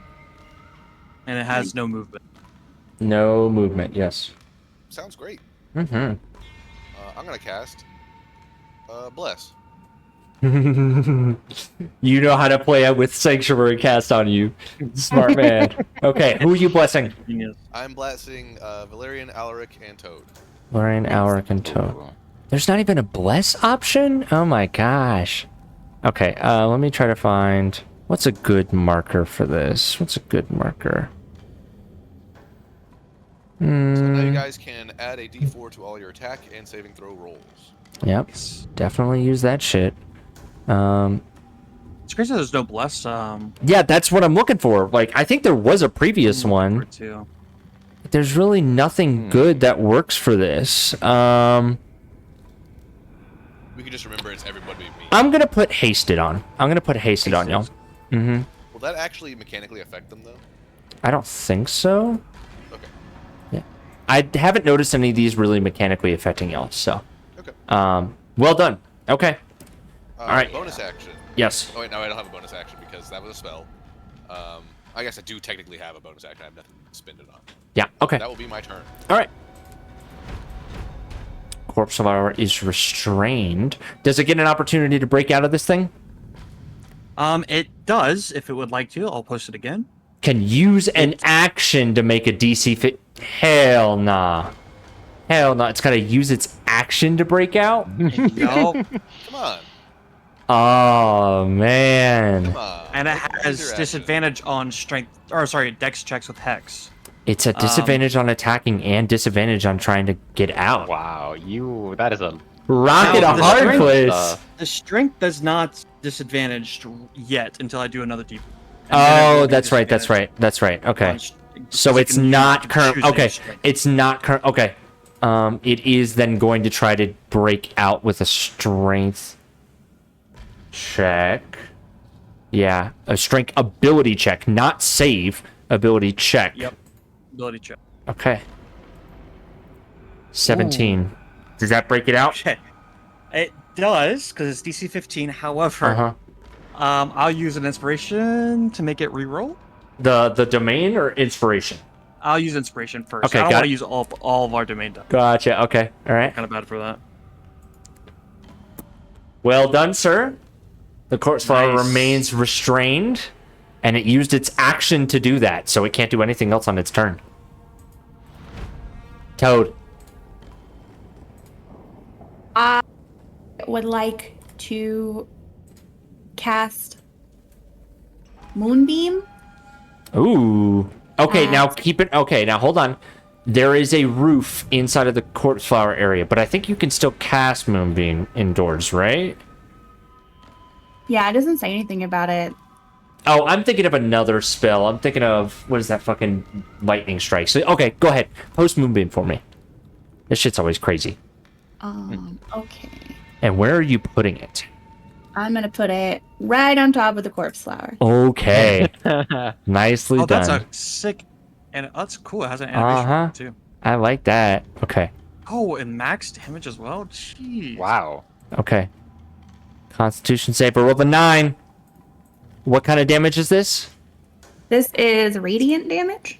[SPEAKER 2] And it has no movement.
[SPEAKER 1] No movement. Yes.
[SPEAKER 5] Sounds great.
[SPEAKER 1] Mm-hmm.
[SPEAKER 5] I'm gonna cast Bless.
[SPEAKER 1] You know how to play it with Sanctuary cast on you. Smart man. Okay, who are you blessing?
[SPEAKER 2] Genius.
[SPEAKER 5] I'm blessing Valerian, Alaric, and Toad.
[SPEAKER 1] Lorraine, Alaric, and Toad. There's not even a bless option? Oh my gosh. Okay, let me try to find... What's a good marker for this? What's a good marker?
[SPEAKER 5] So now you guys can add a D4 to all your attack and saving throw rolls.
[SPEAKER 1] Yep, definitely use that shit.
[SPEAKER 2] It's crazy there's no bless.
[SPEAKER 1] Yeah, that's what I'm looking for. Like, I think there was a previous one.
[SPEAKER 2] Too.
[SPEAKER 1] But there's really nothing good that works for this.
[SPEAKER 5] We can just remember it's everybody but me.
[SPEAKER 1] I'm gonna put hasted on. I'm gonna put hasted on y'all. Mm-hmm.
[SPEAKER 5] Will that actually mechanically affect them, though?
[SPEAKER 1] I don't think so.
[SPEAKER 5] Okay.
[SPEAKER 1] Yeah. I haven't noticed any of these really mechanically affecting y'all, so.
[SPEAKER 5] Okay.
[SPEAKER 1] Well done. Okay.
[SPEAKER 5] All
[SPEAKER 1] right.
[SPEAKER 5] Bonus action.
[SPEAKER 1] Yes.
[SPEAKER 5] Oh, wait, no, I don't have a bonus action because that was a spell. I guess I do technically have a bonus action. I have nothing to spend it on.
[SPEAKER 1] Yeah, okay.
[SPEAKER 5] That will be my turn.
[SPEAKER 1] Alright. Corpse Flower is restrained. Does it get an opportunity to break out of this thing?
[SPEAKER 2] It does, if it would like to. I'll post it again.
[SPEAKER 1] Can use an action to make a DC fit. Hell nah. Hell no. It's gotta use its action to break out?
[SPEAKER 2] No.
[SPEAKER 5] Come on.
[SPEAKER 1] Oh, man.
[SPEAKER 5] Come on.
[SPEAKER 2] And it
[SPEAKER 5] Use your
[SPEAKER 2] has
[SPEAKER 5] action.
[SPEAKER 2] disadvantage on strength, or sorry, dex checks with hex.
[SPEAKER 1] It's a disadvantage on attacking and disadvantage on trying to get out.
[SPEAKER 4] Wow, that is a
[SPEAKER 1] Rocket
[SPEAKER 2] Now,
[SPEAKER 1] a
[SPEAKER 2] the
[SPEAKER 1] hard
[SPEAKER 2] strength,
[SPEAKER 1] place.
[SPEAKER 2] The strength does not disadvantaged yet until I do another deep.
[SPEAKER 1] Oh, that's right. That's right. That's right. Okay. So it's not current. Okay. It's not current. Okay. It is then going to try to break out with a strength check. Yeah, a strength ability check, not save. Ability check.
[SPEAKER 2] Yep. Ability check.
[SPEAKER 1] Okay. 17. Does that break it out?
[SPEAKER 2] Okay. It does, because it's DC 15. However, I'll use an inspiration to make it reroll.
[SPEAKER 1] The domain or inspiration?
[SPEAKER 2] I'll use inspiration first.
[SPEAKER 1] Okay,
[SPEAKER 2] I don't
[SPEAKER 1] got
[SPEAKER 2] want to
[SPEAKER 1] it.
[SPEAKER 2] use all of our domain stuff.
[SPEAKER 1] Gotcha. Okay. All right.
[SPEAKER 2] Kind of bad for that.
[SPEAKER 1] Well done, sir. The corpse flower
[SPEAKER 2] Nice.
[SPEAKER 1] remains restrained, and it used its action to do that, so it can't do anything else on its turn. Toad.
[SPEAKER 3] I would like to cast Moonbeam.
[SPEAKER 1] Ooh. Okay, now keep it. Okay, now hold on. There is a roof inside of the corpse flower area, but I think you can still cast Moonbeam indoors, right?
[SPEAKER 3] Yeah, it doesn't say anything about it.
[SPEAKER 1] Oh, I'm thinking of another spell. I'm thinking of, what is that fucking lightning strike? So, okay, go ahead. Post Moonbeam for me. This shit's always crazy.
[SPEAKER 3] Okay.
[SPEAKER 1] And where are you putting it?
[SPEAKER 3] I'm gonna put it right on top of the corpse flower.
[SPEAKER 1] Okay. Nicely
[SPEAKER 2] Oh,
[SPEAKER 1] done.
[SPEAKER 2] that's a sick, and that's cool. It has an animation too.
[SPEAKER 1] I like that. Okay.
[SPEAKER 2] Oh, and max damage as well. Jeez.
[SPEAKER 4] wow.
[SPEAKER 1] Okay. Constitution save. Roll the 9. What kind of damage is this?
[SPEAKER 3] This is radiant damage.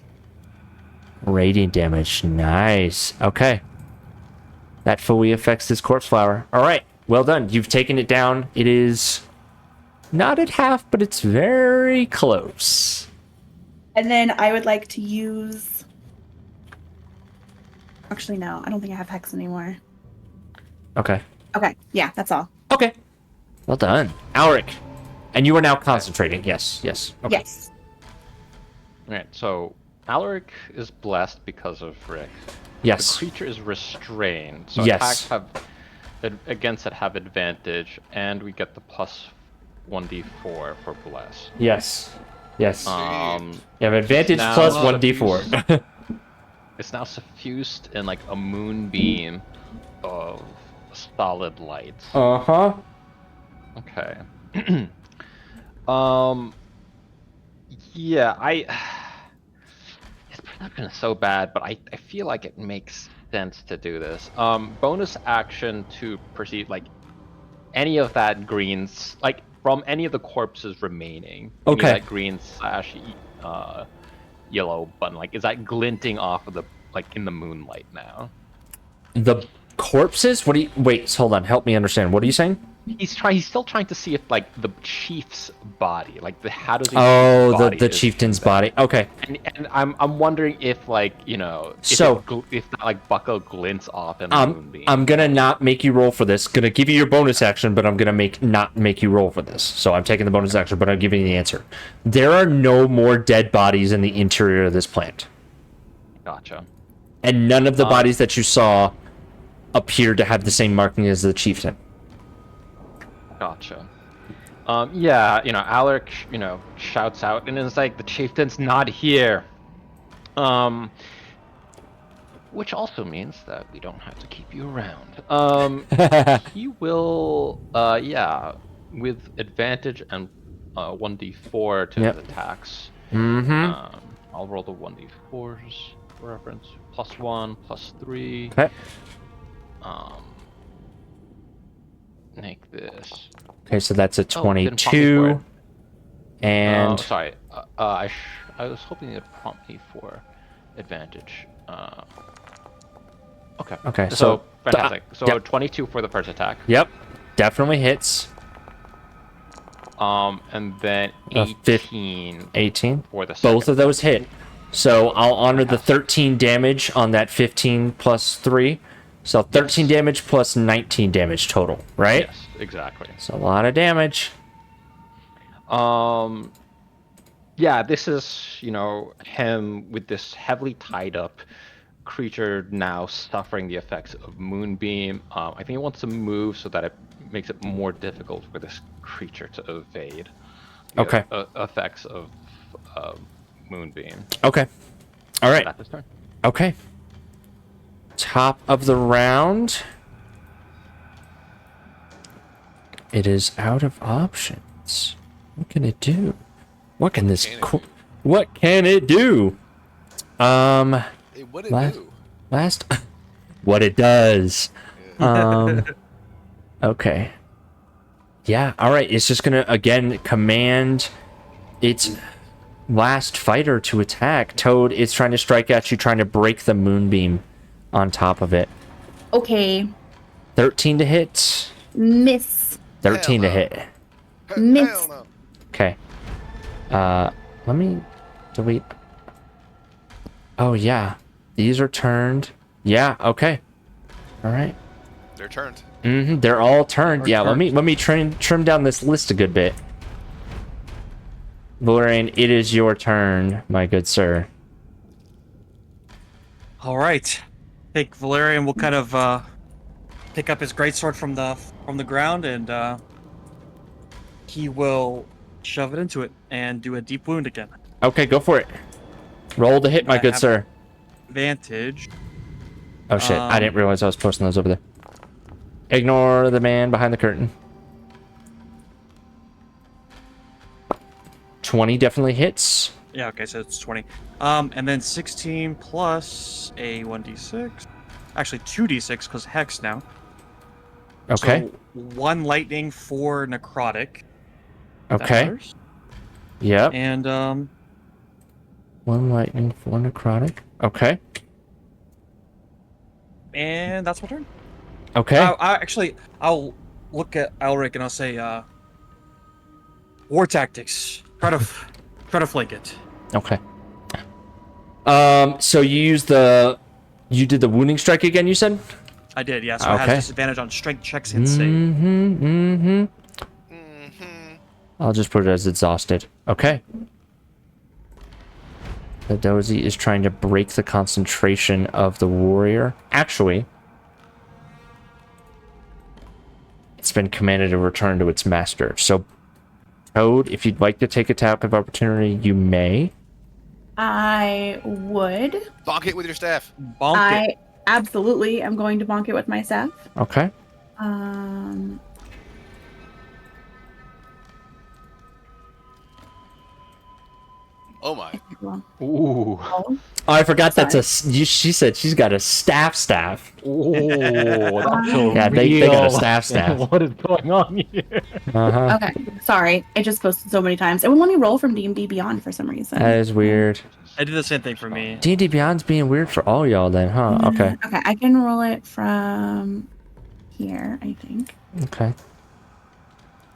[SPEAKER 1] Radiant damage. Nice. Okay. That fully affects this corpse flower. All right, well done. You've taken it down. It is not at half, but it's very close.
[SPEAKER 3] And then I would like to use. Actually, no, I don't think I have hex anymore.
[SPEAKER 1] Okay.
[SPEAKER 3] Okay, yeah, that's all.
[SPEAKER 1] Okay. Well done. Alric. And you are now concentrating. Yes, yes. Okay.
[SPEAKER 3] Yes.
[SPEAKER 4] Alright, so Alaric is blessed because of Rick.
[SPEAKER 1] Yes.
[SPEAKER 4] The creature is restrained, so
[SPEAKER 1] Yes.
[SPEAKER 4] attacks against it have advantage, and we get the plus 1d4 for bless.
[SPEAKER 1] Yes. Yes.
[SPEAKER 4] You
[SPEAKER 1] You have advantage
[SPEAKER 4] now
[SPEAKER 1] plus 1d4.
[SPEAKER 4] It's now suffused in like a moonbeam of solid light.
[SPEAKER 1] Uh-huh.
[SPEAKER 4] Okay. Yeah, his production is so bad, but I feel like it makes sense to do this. Bonus action to proceed, like any of that greens, like from any of the corpses remaining.
[SPEAKER 1] Okay.
[SPEAKER 4] That green slash yellow button, like is that glinting off of the, like in the moonlight now?
[SPEAKER 1] The corpses? What do you... Wait, hold on. Help me understand. What are you saying?
[SPEAKER 4] He's still trying to see if like the chief's body, like how does he
[SPEAKER 1] Oh, the chieftain's body. Okay.
[SPEAKER 4] And I'm wondering if like, you know, if if that like buckle glints off in the moonbeam.
[SPEAKER 1] I'm gonna not make you roll for this. Gonna give you your bonus action, but I'm gonna not make you roll for this. So I'm taking the bonus action, but I'm giving you the answer. There are no more dead bodies in the interior of this plant.
[SPEAKER 4] Gotcha.
[SPEAKER 1] And none of the bodies that you saw appeared to have the same marking as the chieftain.
[SPEAKER 4] Gotcha. Yeah, you know, Alaric, you know, shouts out and is like, the chieftain's not here. Which also means that we don't have to keep you around. He will, yeah, with advantage and 1d4 to his attacks.
[SPEAKER 1] Mm-hmm.
[SPEAKER 4] I'll roll the 1d4s for reference. +1, +3.
[SPEAKER 1] Okay.
[SPEAKER 4] Make this.
[SPEAKER 1] Okay, so that's a
[SPEAKER 4] Oh, didn't prompt me for
[SPEAKER 1] 22.
[SPEAKER 4] it.
[SPEAKER 1] And
[SPEAKER 4] Sorry, I was hoping it'd prompt me for advantage. Okay.
[SPEAKER 1] Okay,
[SPEAKER 4] So fantastic. So
[SPEAKER 1] yep.
[SPEAKER 4] 22 for the first attack.
[SPEAKER 1] Yep, definitely hits.
[SPEAKER 4] And then 18
[SPEAKER 1] 18.
[SPEAKER 4] for the second.
[SPEAKER 1] Both of those hit. So I'll honor the 13 damage on that 15 plus 3. So 13 damage plus 19 damage total, right?
[SPEAKER 4] Yes, exactly.
[SPEAKER 1] It's a lot of damage.
[SPEAKER 4] Yeah, this is, you know, him with this heavily tied up creature now suffering the effects of Moonbeam. I think he wants to move so that it makes it more difficult for this creature to evade the effects of Moonbeam.
[SPEAKER 1] Okay. All right.
[SPEAKER 4] That's his turn.
[SPEAKER 1] Okay. Top of the round. It is out of options. What can it do? What can this... What can it do?
[SPEAKER 5] Hey, what did it do?
[SPEAKER 1] Last... what it does. Okay. Yeah, alright. It's just gonna, again, command its last fighter to attack. Toad, it's trying to strike at you, trying to break the moonbeam on top of it.
[SPEAKER 3] Okay.
[SPEAKER 1] 13 to hit.
[SPEAKER 3] Miss.
[SPEAKER 1] 13 to hit.
[SPEAKER 3] Miss.
[SPEAKER 5] Hell no.
[SPEAKER 1] Okay. Let me delete. Oh, yeah. These are turned. Yeah, okay. All right.
[SPEAKER 5] They're turned.
[SPEAKER 1] Mm-hmm. They're all turned. Yeah, let me trim down this list a good bit. Valerian, it is your turn, my good sir.
[SPEAKER 2] All right. I think Valerian will kind of pick up his greatsword from the ground, and he will shove it into it and do a deep wound again.
[SPEAKER 1] Okay, go for it. Roll to hit, my good sir.
[SPEAKER 2] Advantage.
[SPEAKER 1] Oh shit! I didn't realize I was posting those over there. Ignore the man behind the curtain. 20 definitely hits.
[SPEAKER 2] Yeah, okay, so it's 20. And then 16 plus a 1d6. Actually, 2d6 because hex now.
[SPEAKER 1] Okay.
[SPEAKER 2] So 1 lightning, 4 necrotic.
[SPEAKER 1] Okay. Yep.
[SPEAKER 2] And
[SPEAKER 1] 1 lightning, 4 necrotic. Okay.
[SPEAKER 2] and that's my turn.
[SPEAKER 1] Okay.
[SPEAKER 2] I'll look at Alric and I'll say, war tactics. Try to flank it.
[SPEAKER 1] Okay. So you did the wounding strike again, you said?
[SPEAKER 2] I did, yeah. So it
[SPEAKER 1] Okay.
[SPEAKER 2] has disadvantage on strength checks and save.
[SPEAKER 1] Mm-hmm. I'll just put it as exhausted. Okay. The dozy is trying to break the concentration of the warrior. Actually, it's been commanded to return to its master. So, Toad, if you'd like to take attack of opportunity, you may.
[SPEAKER 3] I would.
[SPEAKER 5] Bonk it with your staff.
[SPEAKER 2] Bonk it.
[SPEAKER 3] I absolutely am going to bonk it with my staff.
[SPEAKER 1] Okay.
[SPEAKER 5] Oh my.
[SPEAKER 3] Well,
[SPEAKER 4] Ooh.
[SPEAKER 3] oh,
[SPEAKER 1] Oh, I forgot
[SPEAKER 3] Sorry.
[SPEAKER 1] she said she's got a staff.
[SPEAKER 4] Ooh, that's so
[SPEAKER 1] Yeah, they got a
[SPEAKER 4] real.
[SPEAKER 1] staff.
[SPEAKER 4] What is going on here?
[SPEAKER 1] Uh-huh.
[SPEAKER 3] okay. Sorry, I just posted so many times. It wouldn't let me roll from D&D Beyond for some reason.
[SPEAKER 1] That is weird.
[SPEAKER 2] I did the same thing for me.
[SPEAKER 1] D&D Beyond's being weird for all y'all then, huh? Okay.
[SPEAKER 3] Okay, I can roll it from here, I think.
[SPEAKER 1] Okay.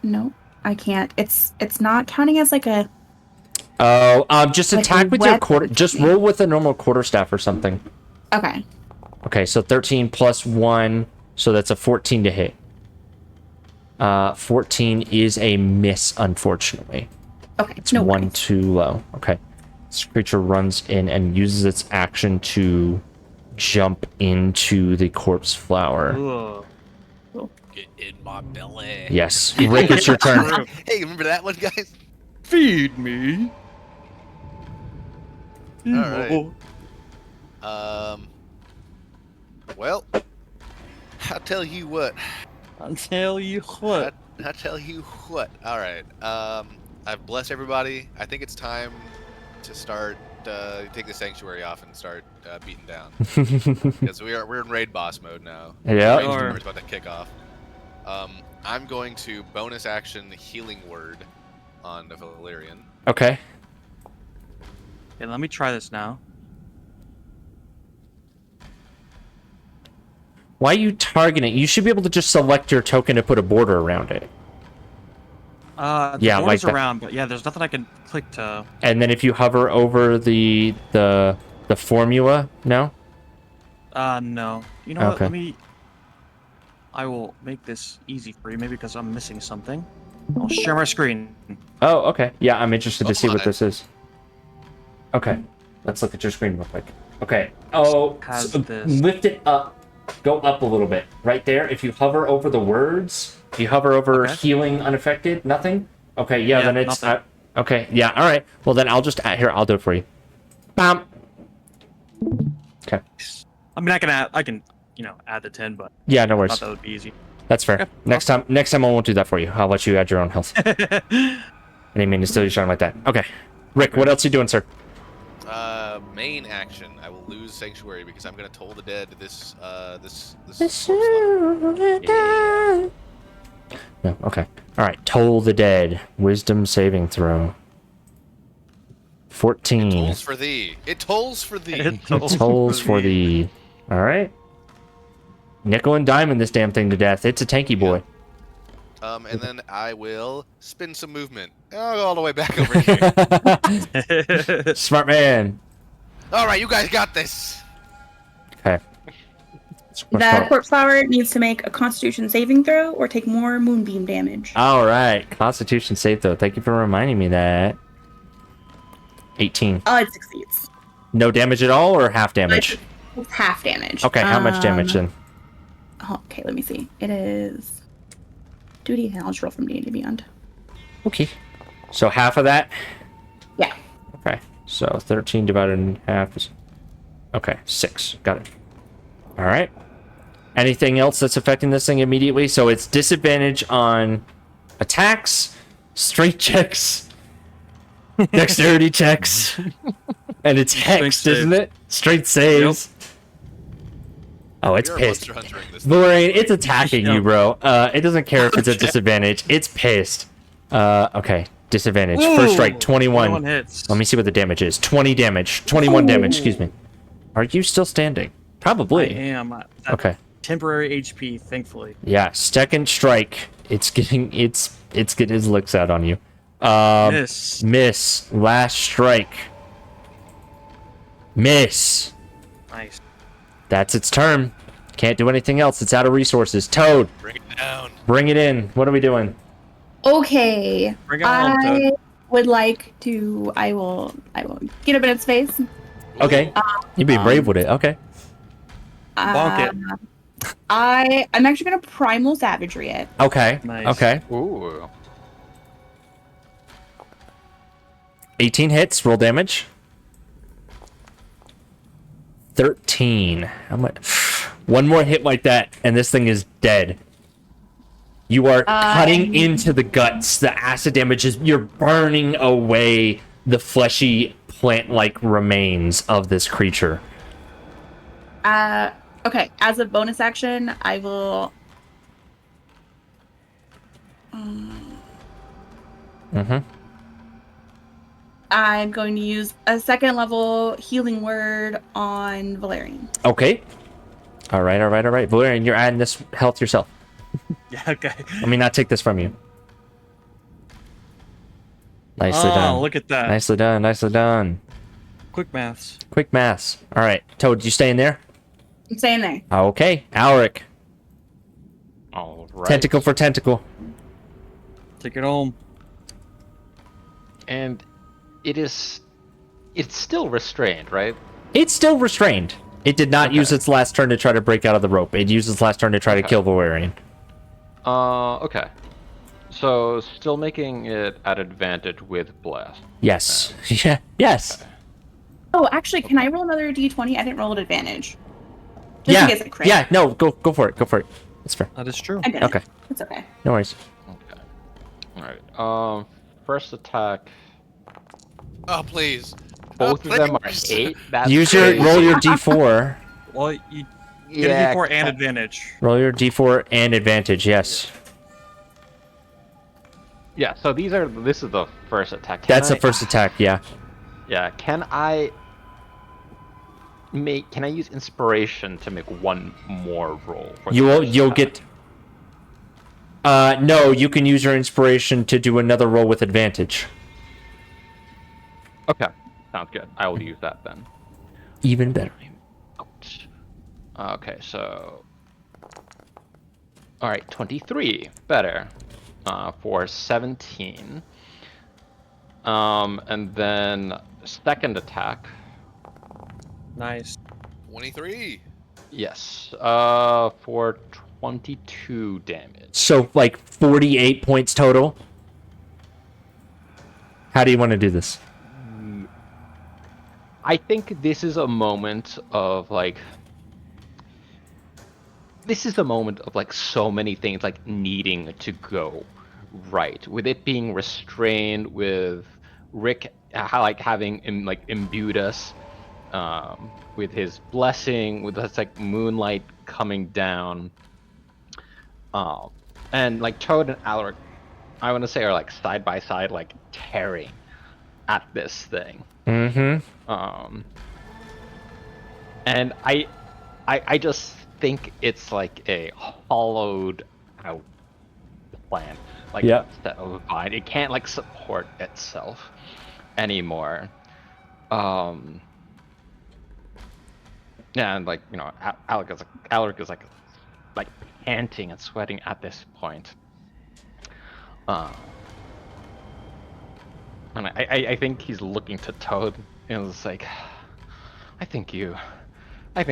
[SPEAKER 3] No, I can't. It's not counting as like a.
[SPEAKER 1] Oh, just
[SPEAKER 3] Like
[SPEAKER 1] attack
[SPEAKER 3] a
[SPEAKER 1] with your
[SPEAKER 3] weapon.
[SPEAKER 1] quarter. Just roll with a normal quarterstaff or something.
[SPEAKER 3] Okay.
[SPEAKER 1] Okay, so 13 plus 1, so that's a 14 to hit. 14 is a miss, unfortunately.
[SPEAKER 3] Okay.
[SPEAKER 1] It's
[SPEAKER 3] no
[SPEAKER 1] one
[SPEAKER 3] worries.
[SPEAKER 1] too low. Okay. This creature runs in and uses its action to jump into the corpse flower.
[SPEAKER 2] Ugh.
[SPEAKER 5] Get in my belly.
[SPEAKER 1] Yes. Rick, it's your turn.
[SPEAKER 5] Hey, remember that one, guys?
[SPEAKER 2] Feed me.
[SPEAKER 5] All right. Well, I'll tell you what.
[SPEAKER 2] I'll tell you what.
[SPEAKER 5] I tell you what. All right. I've blessed everybody. I think it's time to start take the sanctuary off and start beating down because we're in raid boss mode now.
[SPEAKER 1] Yeah.
[SPEAKER 5] Raid
[SPEAKER 2] Sure.
[SPEAKER 5] tournament is about to kick off. I'm going to bonus action healing word on the Valyrian.
[SPEAKER 1] Okay.
[SPEAKER 2] Okay, let me try this now.
[SPEAKER 1] Why are you targeting it? You should be able to just select your token to put a border around it.
[SPEAKER 2] The
[SPEAKER 1] Yeah, like
[SPEAKER 2] border's
[SPEAKER 1] that.
[SPEAKER 2] around, but yeah, there's nothing I can click to.
[SPEAKER 1] And then if you hover over the formula, no?
[SPEAKER 2] No. You know
[SPEAKER 1] Okay.
[SPEAKER 2] what? I will make this easy for you, maybe because I'm missing something. I'll share my screen.
[SPEAKER 1] Oh, okay. Yeah, I'm interested to see what
[SPEAKER 5] Fine.
[SPEAKER 1] this is. Okay. Let's look at your screen real quick. Okay. Oh,
[SPEAKER 2] Has
[SPEAKER 1] so
[SPEAKER 2] this.
[SPEAKER 1] lift it up. Go up a little bit. Right there. If you hover over the words, if you hover over
[SPEAKER 2] Okay.
[SPEAKER 1] healing unaffected, nothing? Okay, yeah,
[SPEAKER 2] Yeah,
[SPEAKER 1] then it's...
[SPEAKER 2] nothing.
[SPEAKER 1] okay, yeah, all right. Well, then I'll just... here, I'll do it for you. Bam! Okay.
[SPEAKER 2] I mean, I can, add the 10, but
[SPEAKER 1] Yeah, no
[SPEAKER 2] I
[SPEAKER 1] worries.
[SPEAKER 2] thought that would be easy.
[SPEAKER 1] That's fair.
[SPEAKER 2] Okay,
[SPEAKER 1] Next time I won't do that for you. I'll let you add your own health. I didn't mean to steal your shine like that. Okay. Rick, what else are you doing, sir?
[SPEAKER 5] Main action. I will lose sanctuary because I'm gonna toll the dead. This
[SPEAKER 1] No, okay. Alright, Toll the Dead. Wisdom saving throw. 14.
[SPEAKER 5] tolls for thee. It tolls for thee.
[SPEAKER 2] It
[SPEAKER 1] Tolls for the... Alright. Nickel and diamond this damn thing to death. It's a tanky boy.
[SPEAKER 5] And then I will spin some movement. And I'll go all the way back over here.
[SPEAKER 1] Smart man.
[SPEAKER 5] All right, you guys got this.
[SPEAKER 1] Okay.
[SPEAKER 3] The corpse flower needs to make a Constitution saving throw or take more moonbeam damage.
[SPEAKER 1] Alright. Constitution save throw. Thank you for reminding me that. 18.
[SPEAKER 3] Oh, it succeeds.
[SPEAKER 1] No damage at all or half damage?
[SPEAKER 3] It's half damage.
[SPEAKER 1] Okay, how much damage then?
[SPEAKER 3] Okay, let me see. It is 2d, and I'll just roll from D&D Beyond.
[SPEAKER 1] Okay. So half of that?
[SPEAKER 3] Yeah.
[SPEAKER 1] Okay. So 13 divided in half is... Okay, 6. Got it. Alright. Anything else that's affecting this thing immediately? So it's disadvantage on attacks, strength checks, dexterity checks, and it's hexed,
[SPEAKER 2] save.
[SPEAKER 1] isn't it? Strength saves. Oh, it's
[SPEAKER 5] You're a
[SPEAKER 1] pissed.
[SPEAKER 5] monster hunter in this.
[SPEAKER 1] Lorraine, it's attacking you,
[SPEAKER 2] Yep.
[SPEAKER 1] bro. It doesn't care if it's a disadvantage. It's pissed. Okay. Disadvantage. First strike, 21.
[SPEAKER 2] 21 hits.
[SPEAKER 1] Let me see what the damage is. 20 damage. 21 damage, excuse me. Are you still standing?
[SPEAKER 2] I
[SPEAKER 1] Probably.
[SPEAKER 2] am.
[SPEAKER 1] Okay.
[SPEAKER 2] temporary HP, thankfully.
[SPEAKER 1] Yeah, second strike. It's getting his licks out on you.
[SPEAKER 2] Miss.
[SPEAKER 1] Miss. Last strike. Miss.
[SPEAKER 2] Nice.
[SPEAKER 1] That's its turn. Can't do anything else. It's out of resources. Toad,
[SPEAKER 5] Bring it down.
[SPEAKER 1] bring it in. What are we doing?
[SPEAKER 3] Okay.
[SPEAKER 2] Bring it on,
[SPEAKER 3] I
[SPEAKER 2] Toad.
[SPEAKER 3] would like to. I will get up in its face.
[SPEAKER 1] Okay. You're being brave with it. Okay.
[SPEAKER 2] Bonk it.
[SPEAKER 3] I'm actually gonna primal savagery it.
[SPEAKER 1] Okay.
[SPEAKER 2] Nice.
[SPEAKER 1] Okay.
[SPEAKER 4] Ooh.
[SPEAKER 1] 18 hits. Roll damage. 13. How much? One more hit like that, and this thing is dead. You are cutting into the guts. The acid damage is. You're burning away the fleshy plant-like remains of this creature.
[SPEAKER 3] Okay. As a bonus action, I will. I'm going to use a second level healing word on Valerian.
[SPEAKER 1] Okay. All right. Valerian, you're adding this health yourself.
[SPEAKER 2] Yeah, okay.
[SPEAKER 1] Let me not take this from you. Nicely done.
[SPEAKER 2] Look at that.
[SPEAKER 1] Nicely done.
[SPEAKER 2] Quick maths.
[SPEAKER 1] Quick maths. All right. Toad, you staying there?
[SPEAKER 3] I'm staying there.
[SPEAKER 1] Okay. Alric.
[SPEAKER 4] All right.
[SPEAKER 1] Tentacle for tentacle.
[SPEAKER 2] Take it home.
[SPEAKER 4] And it's still restrained, right?
[SPEAKER 1] It's still restrained. It did not use its last turn to try to break out of the rope. It used its last turn to try to kill Valerian.
[SPEAKER 4] Okay. So still making it at advantage with blast.
[SPEAKER 1] Yes. Yeah. Yes.
[SPEAKER 3] Oh, actually, can I roll another d20? I didn't roll at advantage. Just
[SPEAKER 1] Yeah.
[SPEAKER 3] in case it crit.
[SPEAKER 1] Yeah. No. Go for it. Go for it. That's fair.
[SPEAKER 2] That is true.
[SPEAKER 3] I did.
[SPEAKER 1] Okay.
[SPEAKER 3] It's okay.
[SPEAKER 1] No worries.
[SPEAKER 4] Okay. All right. First attack.
[SPEAKER 5] Oh, please.
[SPEAKER 4] Both of them are
[SPEAKER 5] Please.
[SPEAKER 4] 8. That's
[SPEAKER 1] Use your
[SPEAKER 4] crazy.
[SPEAKER 1] roll your d4.
[SPEAKER 2] Well, you get
[SPEAKER 4] Yeah,
[SPEAKER 2] a D4 and advantage.
[SPEAKER 1] Roll your d4 and advantage. Yes.
[SPEAKER 4] Yeah. So this is the first attack.
[SPEAKER 1] That's the first attack. Yeah.
[SPEAKER 4] Yeah. Can I use inspiration to make one more roll? For the first
[SPEAKER 1] You'll
[SPEAKER 4] attack?
[SPEAKER 1] get. No, you can use your inspiration to do another roll with advantage.
[SPEAKER 4] Okay. Sounds good. I will use that then.
[SPEAKER 1] Even better.
[SPEAKER 4] Ouch. Okay, so. Alright, 23. Better. For 17. And then second attack.
[SPEAKER 2] Nice.
[SPEAKER 5] 23.
[SPEAKER 4] Yes. For 22 damage.
[SPEAKER 1] So like 48 points total. How do you want to do this?
[SPEAKER 4] I think this is a moment of like. This is the moment of like so many things like needing to go right, with it being restrained, with Rick having imbued us with his blessing, with this like moonlight coming down, and like Toad and Alaric, I want to say, are like side by side, like tearing at this thing. And I just think it's like a hollowed out plant, like
[SPEAKER 1] Yeah.
[SPEAKER 4] instead of a vine. It can't like support itself anymore. Yeah, and like Alaric is like panting and sweating at this point. And I think he's looking to Toad and it's like, I think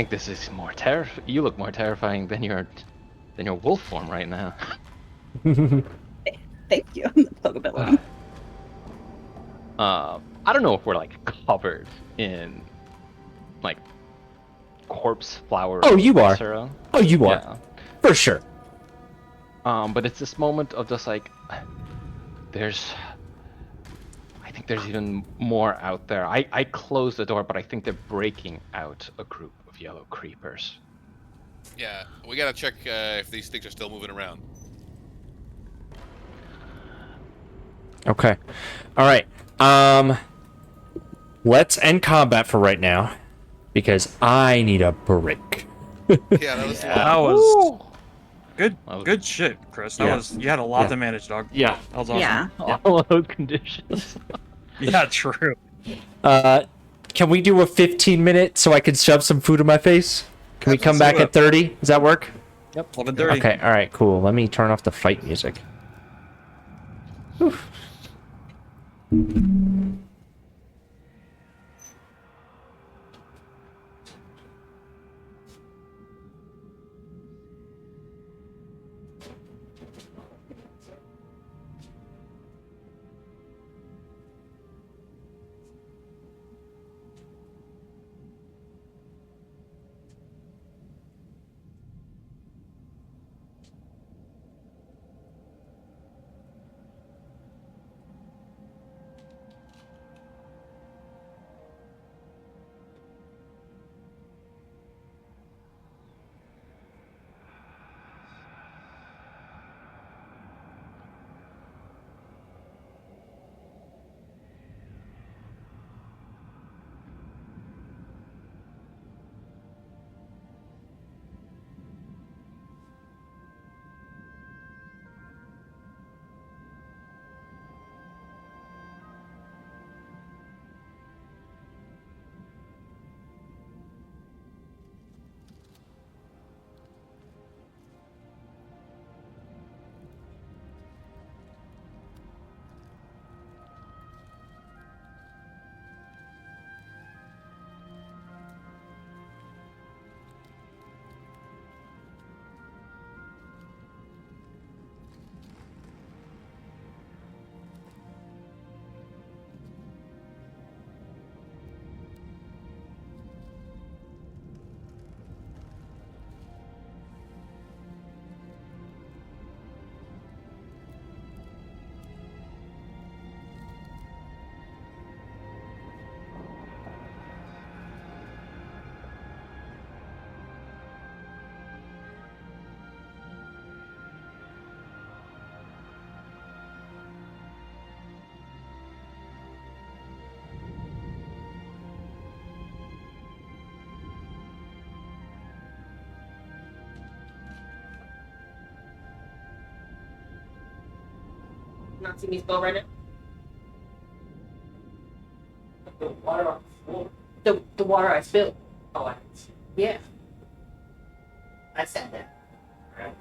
[SPEAKER 4] this is more you look more terrifying than your wolf form right now.
[SPEAKER 3] Thank you. Pokability.
[SPEAKER 4] I don't know if we're like covered in like corpse flower.
[SPEAKER 1] Oh, you are.
[SPEAKER 4] Syrup.
[SPEAKER 1] Oh, you are.
[SPEAKER 4] Yeah.
[SPEAKER 1] For sure.
[SPEAKER 4] But it's this moment of just like, I think there's even more out there. I closed the door, but I think they're breaking out a group of yellow creepers.
[SPEAKER 5] Yeah, we gotta check if these things are still moving around.
[SPEAKER 1] Okay. All right. Let's end combat for right now because I need a break.
[SPEAKER 5] Yeah, that was
[SPEAKER 4] Yeah.
[SPEAKER 2] That
[SPEAKER 5] long.
[SPEAKER 2] was good.
[SPEAKER 4] That was-
[SPEAKER 2] Good shit, Chris. That
[SPEAKER 1] Yeah.
[SPEAKER 2] was you had a lot
[SPEAKER 1] Yeah.
[SPEAKER 2] to manage, dog.
[SPEAKER 1] Yeah.
[SPEAKER 2] That was awesome.
[SPEAKER 3] Yeah.
[SPEAKER 4] All of those conditions.
[SPEAKER 2] Yeah, true.
[SPEAKER 1] Can we do a 15-minute so I can shove some food in my face? Can we come back at 30? Does that work?
[SPEAKER 2] Yep, 11:30.
[SPEAKER 1] Okay, all right, cool. Let me turn off the fight music. Oof.
[SPEAKER 6] Not see me spell right now? The water on the floor. The water I spilled. Oh, I yeah. I said that. Right.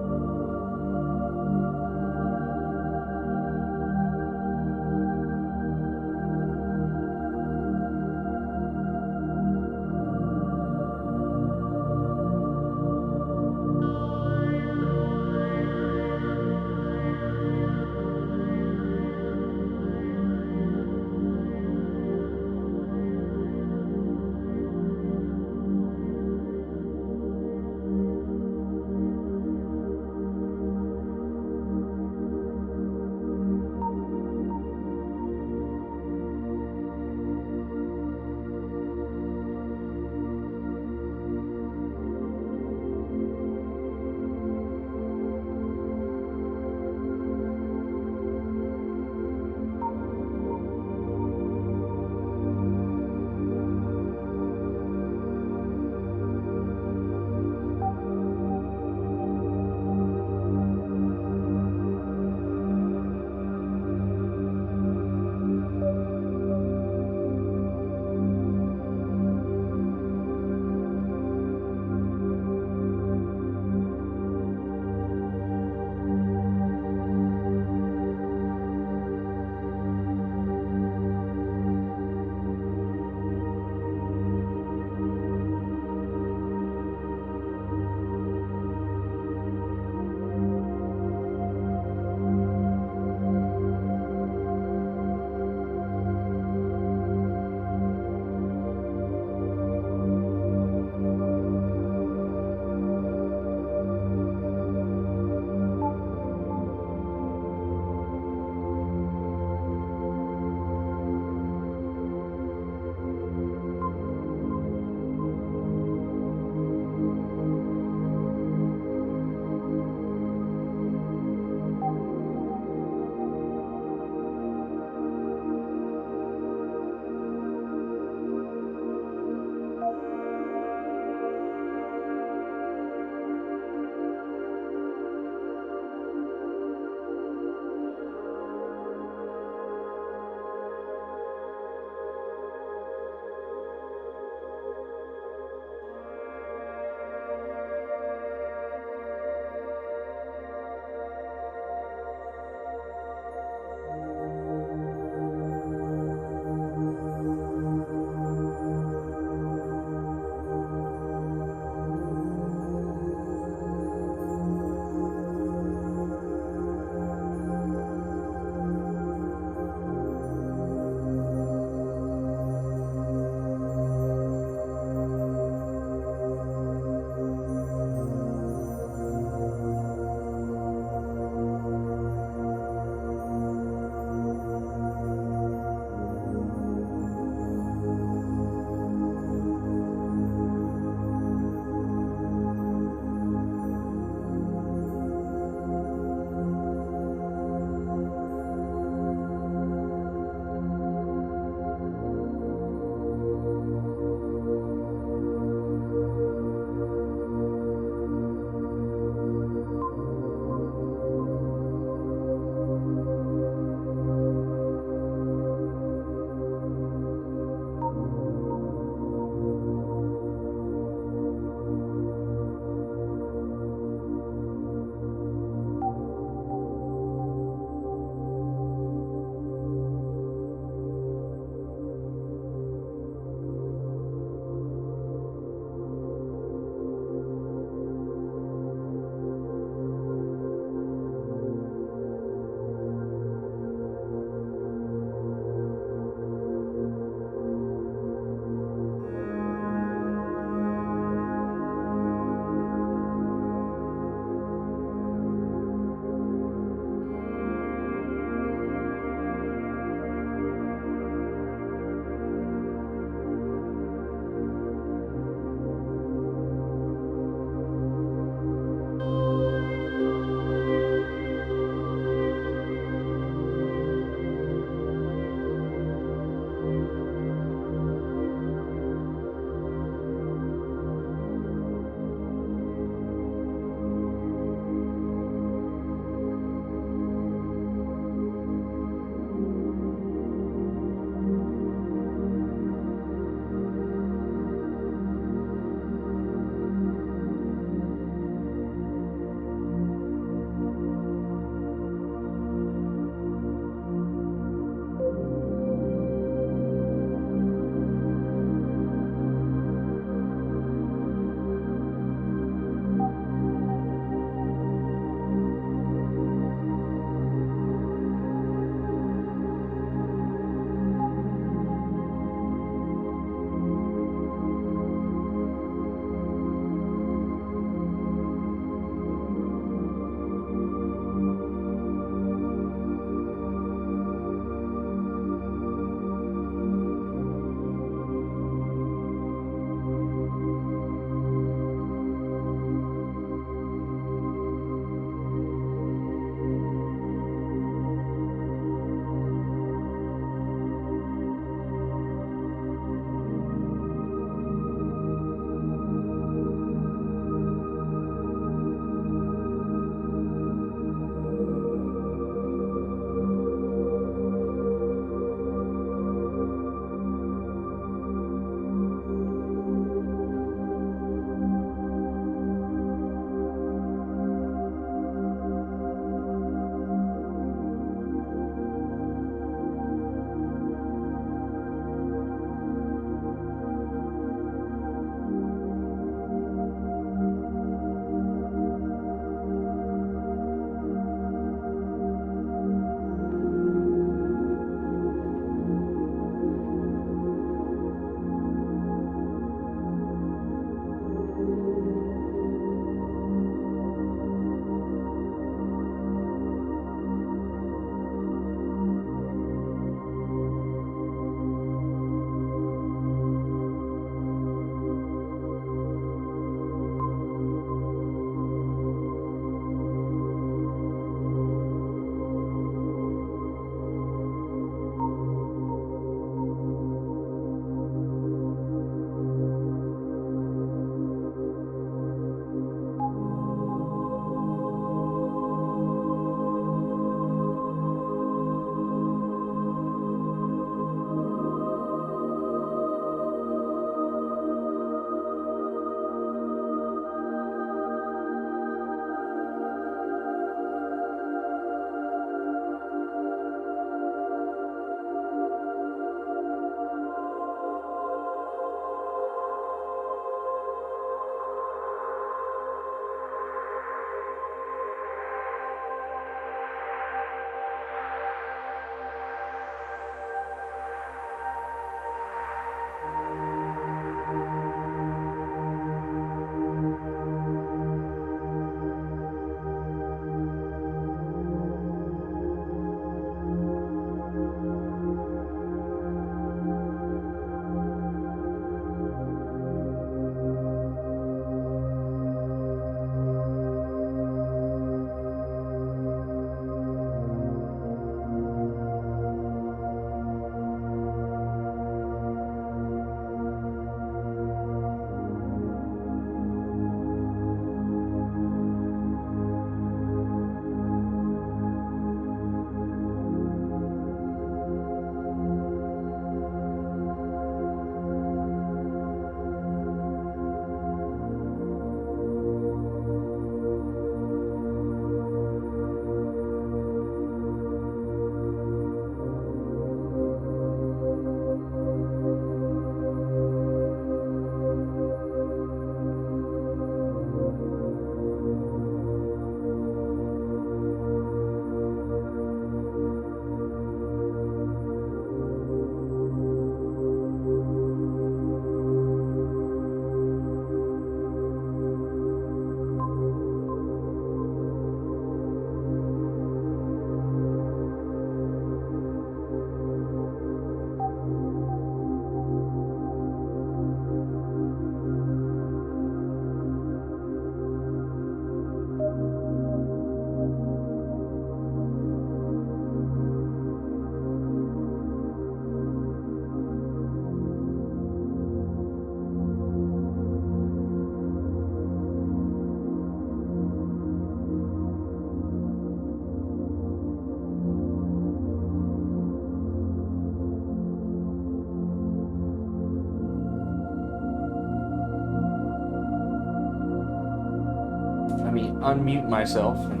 [SPEAKER 1] unmute myself and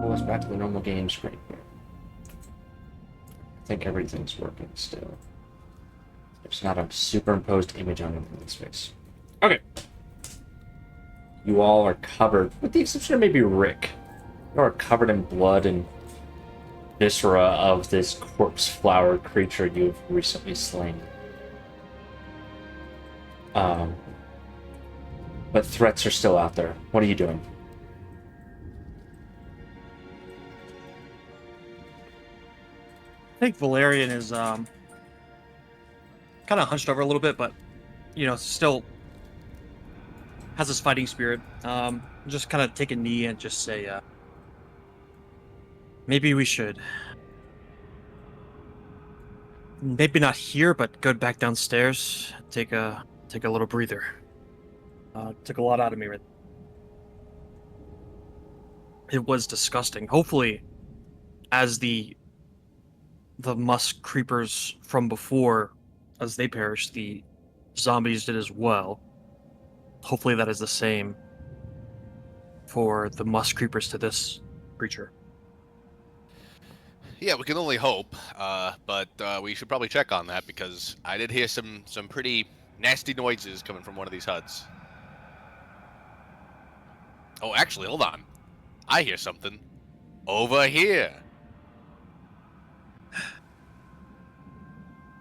[SPEAKER 1] pull us back to the normal game screen here. I think everything's working still. There's not a superimposed image on anything's face. Okay. You all are covered, with the exception of maybe Rick. You are covered in blood and viscera of this corpse flower creature you've recently slain. But threats are still out there. What are you doing?
[SPEAKER 2] I think Valerian is kind of hunched over a little bit, but still has his fighting spirit. Just kind of take a knee and just say, maybe we should. Maybe not here, but go back downstairs. Take a little breather. Took a lot out of me. It was disgusting. Hopefully, as the musk creepers from before, as they perished, the zombies did as well. Hopefully that is the same for the musk creepers to this creature.
[SPEAKER 5] Yeah, we can only hope, but we should probably check on that because I did hear some pretty nasty noises coming from one of these huts. Oh, actually, hold on. I hear something over here.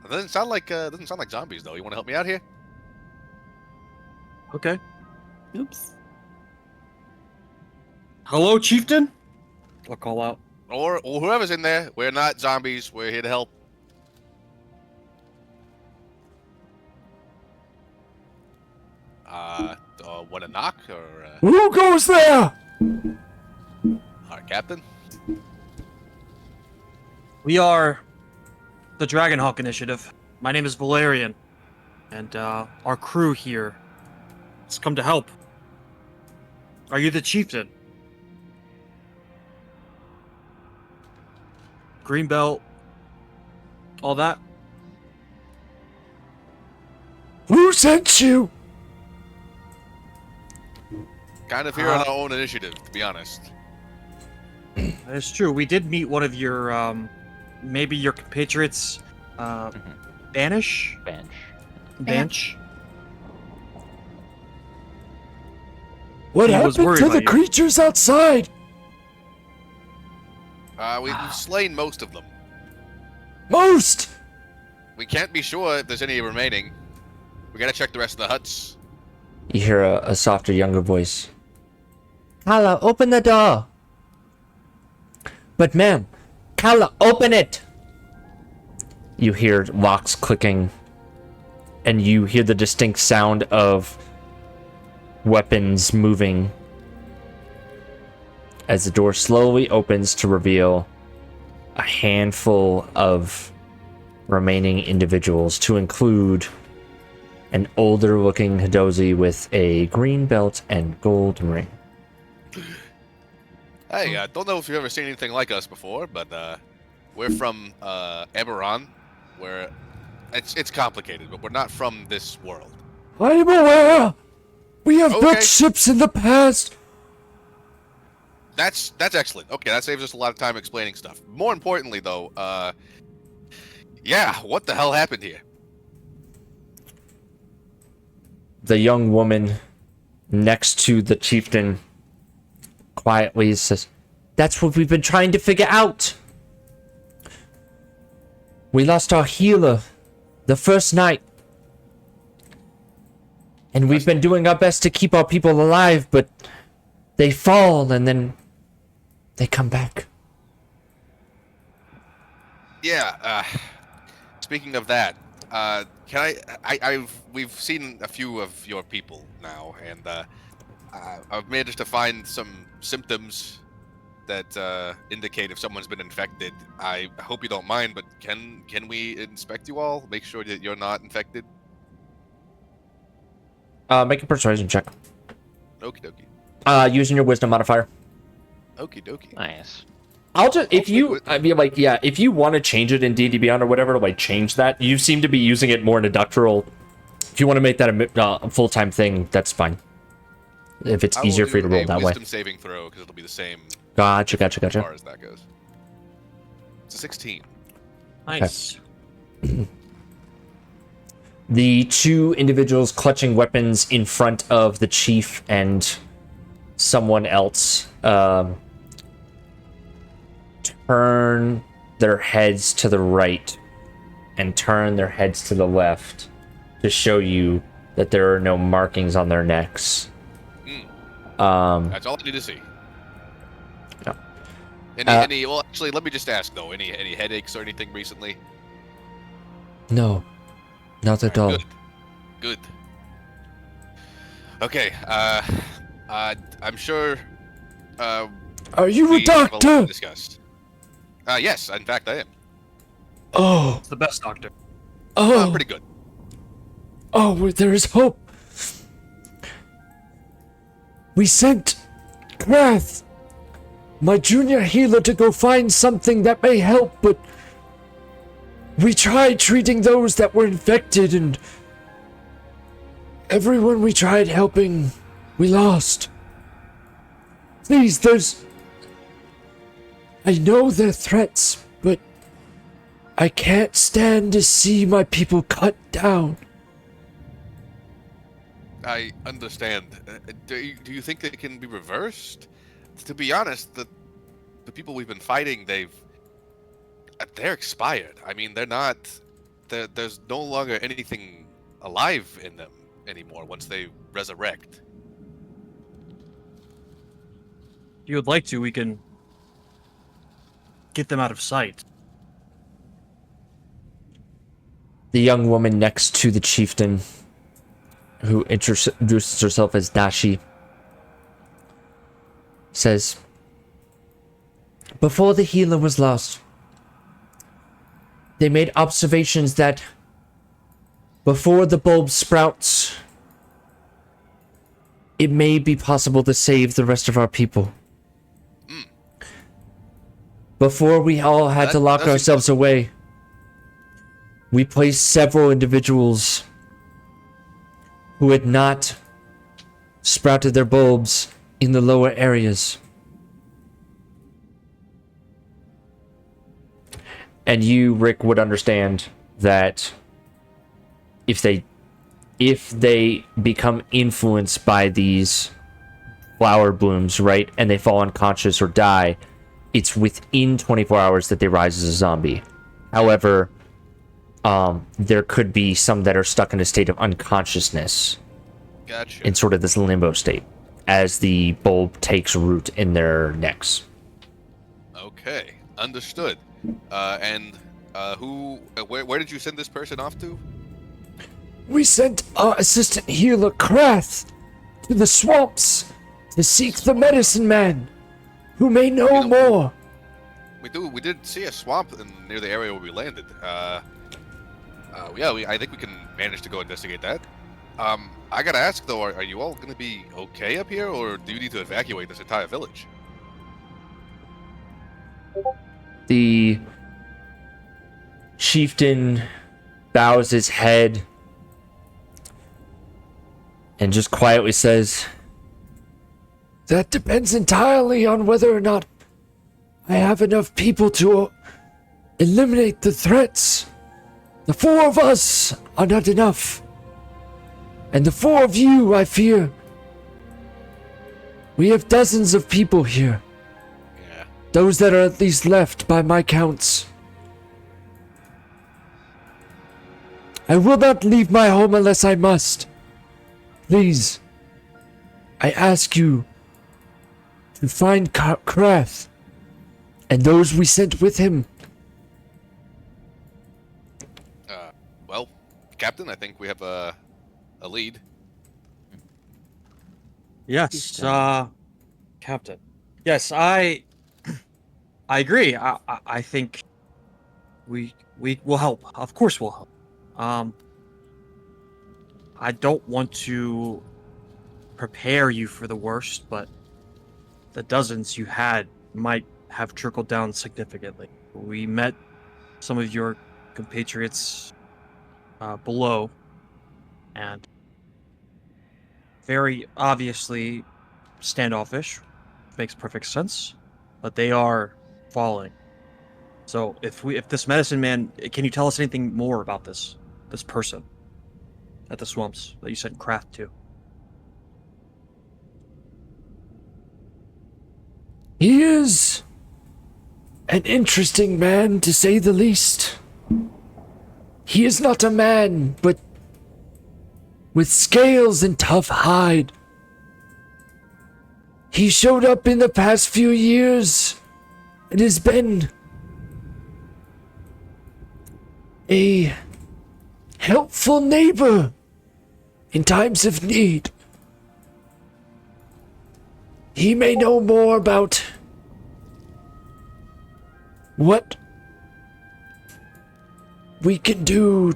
[SPEAKER 5] It doesn't sound like zombies though. You want to help me out here?
[SPEAKER 2] Okay.
[SPEAKER 3] Oops.
[SPEAKER 2] Hello, chieftain? I'll call out.
[SPEAKER 5] Or whoever's in there. We're not zombies. We're here to help. Want to knock or?
[SPEAKER 1] Who goes there?
[SPEAKER 5] Our captain.
[SPEAKER 2] We are the Dragonhawk Initiative. My name is Valerian, and our crew here has come to help. Are you the chieftain? Greenbelt, all that?
[SPEAKER 1] Who sent you?
[SPEAKER 5] Kind of here on our own initiative, to be honest.
[SPEAKER 2] That is true. We did meet one of your, maybe your compatriots, Banish? Bench.
[SPEAKER 1] What
[SPEAKER 2] He was
[SPEAKER 1] happened
[SPEAKER 2] worried
[SPEAKER 1] to
[SPEAKER 2] about
[SPEAKER 1] the
[SPEAKER 2] you.
[SPEAKER 1] creatures outside?
[SPEAKER 5] We've slain most of them.
[SPEAKER 1] Most!
[SPEAKER 5] We can't be sure if there's any remaining. We gotta check the rest of the huts.
[SPEAKER 1] You hear a softer, younger voice. Kala, open the door. But ma'am, Kala, open it. You hear locks clicking, and you hear the distinct sound of weapons moving as the door slowly opens to reveal a handful of remaining individuals, to include an older looking Hidozi with a green belt and gold ring.
[SPEAKER 5] Hey, I don't know if you've ever seen anything like us before, but we're from Eberron, where it's complicated, but we're not from this world.
[SPEAKER 1] I am aware! We have
[SPEAKER 5] Okay.
[SPEAKER 1] built ships in the past!
[SPEAKER 5] That's excellent. Okay, that saves us a lot of time explaining stuff. More importantly, though, yeah, what the hell happened here?
[SPEAKER 1] The young woman next to the chieftain quietly says, "That's what we've been trying to figure out. We lost our healer the first night. And we've been doing our best to keep our people alive, but they fall and then they come back."
[SPEAKER 5] Yeah, speaking of that, we've seen a few of your people now, and I've managed to find some symptoms that indicate if someone's been infected. I hope you don't mind, but can we inspect you all? Make sure that you're not infected?
[SPEAKER 1] Make a persuasion check.
[SPEAKER 5] Okie dokie.
[SPEAKER 1] Using your wisdom modifier.
[SPEAKER 5] Okie dokie.
[SPEAKER 4] Nice.
[SPEAKER 1] I'll just, if
[SPEAKER 5] Hopefully
[SPEAKER 1] you,
[SPEAKER 5] with-
[SPEAKER 1] I mean, like, yeah, if you want to change it in D&D Beyond or whatever, to, like, change that. You seem to be using it more in a doctoral. If you want to make that a full-time thing, that's fine. if it's
[SPEAKER 5] I will
[SPEAKER 1] easier for you to
[SPEAKER 5] do
[SPEAKER 1] roll
[SPEAKER 5] a
[SPEAKER 1] that way.
[SPEAKER 5] wisdom saving throw because it'll be the same
[SPEAKER 1] Gotcha.
[SPEAKER 5] as far as that goes. It's a 16.
[SPEAKER 2] Nice.
[SPEAKER 1] The two individuals clutching weapons in front of the chief and someone else turn their heads to the right and turn their heads to the left to show you that there are no markings on their necks.
[SPEAKER 5] That's all I need to see.
[SPEAKER 1] Yeah.
[SPEAKER 5] Any? Well, actually, let me just ask though. Any headaches or anything recently?
[SPEAKER 1] No, not at all.
[SPEAKER 5] Good. Okay. I'm sure.
[SPEAKER 1] Are you a
[SPEAKER 5] we have lot to
[SPEAKER 1] doctor?
[SPEAKER 5] discuss. Yes, in fact, I am.
[SPEAKER 1] Oh,
[SPEAKER 2] It's the best doctor.
[SPEAKER 5] I'm pretty good.
[SPEAKER 1] oh, well, there is hope. We sent Krath, my junior healer, to go find something that may help, but we tried treating those that were infected, and everyone we tried helping, we lost. Please, I know they're threats, but I can't stand to see my people cut down.
[SPEAKER 5] I understand. Do you think they can be reversed? To be honest, the people we've been fighting, they're expired. I mean, they're not. There's no longer anything alive in them anymore once they resurrect.
[SPEAKER 2] If you would like to, we can get them out of sight.
[SPEAKER 1] The young woman next to the chieftain, who introduces herself as Dashi, says, "Before the healer was lost, they made observations that before the bulb sprouts, it may be possible to save the rest of our people. Before we all had to lock ourselves away, we placed several individuals who had not sprouted their bulbs in the lower areas. And you, Rick, would understand that if they become influenced by these flower blooms, right, and they fall unconscious or die, it's within 24 hours that they rise as a zombie. However, there could be some that are stuck in a state of unconsciousness.
[SPEAKER 5] Gotcha.
[SPEAKER 1] In sort of this limbo state as the bulb takes root in their necks.
[SPEAKER 5] Okay, understood. And where did you send this person off to?
[SPEAKER 1] We sent our assistant healer, Krath, to the swamps to seek the medicine man, who may know more.
[SPEAKER 5] We did see a swamp near the area where we landed. I think we can manage to go investigate that. I gotta ask though, are you all gonna be okay up here, or do you need to evacuate this entire village?
[SPEAKER 1] The chieftain bows his head and just quietly says, "That depends entirely on whether or not I have enough people to eliminate the threats. The 4 of us are not enough. And the 4 of you, I fear. We have dozens of people here.
[SPEAKER 5] Yeah.
[SPEAKER 1] Those that are at least left by my counts. I will not leave my home unless I must. Please, I ask you to find Krath and those we sent with him."
[SPEAKER 5] Well, Captain, I think we have a lead.
[SPEAKER 2] Yes, Captain. Yes, I agree. I think we will help. Of course, we'll help. I don't want to prepare you for the worst, but the dozens you had might have trickled down significantly. We met some of your compatriots below, and very obviously standoffish. Makes perfect sense. But they are falling. So if this medicine man, can you tell us anything more about this person at the swamps that you sent Kraft to?
[SPEAKER 1] He is an interesting man, to say the least. He is not a man, but with scales and tough hide. He showed up in the past few years and has been a helpful neighbor in times of need. He may know more about what we can do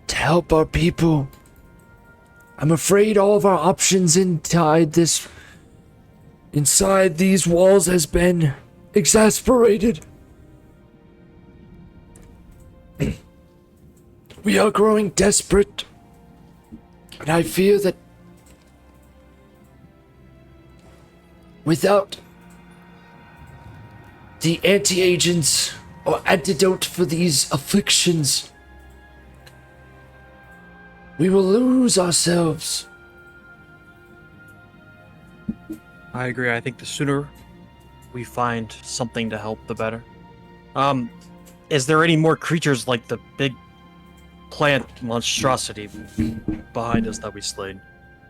[SPEAKER 1] to help our people. I'm afraid all of our options inside these walls has been exasperated. We are growing desperate, and I fear that without the anti-agents or antidote for these afflictions, we will lose ourselves.
[SPEAKER 2] I agree. I think the sooner we find something to help, the better. Is there any more creatures like the big plant monstrosity behind us that we slayed? Is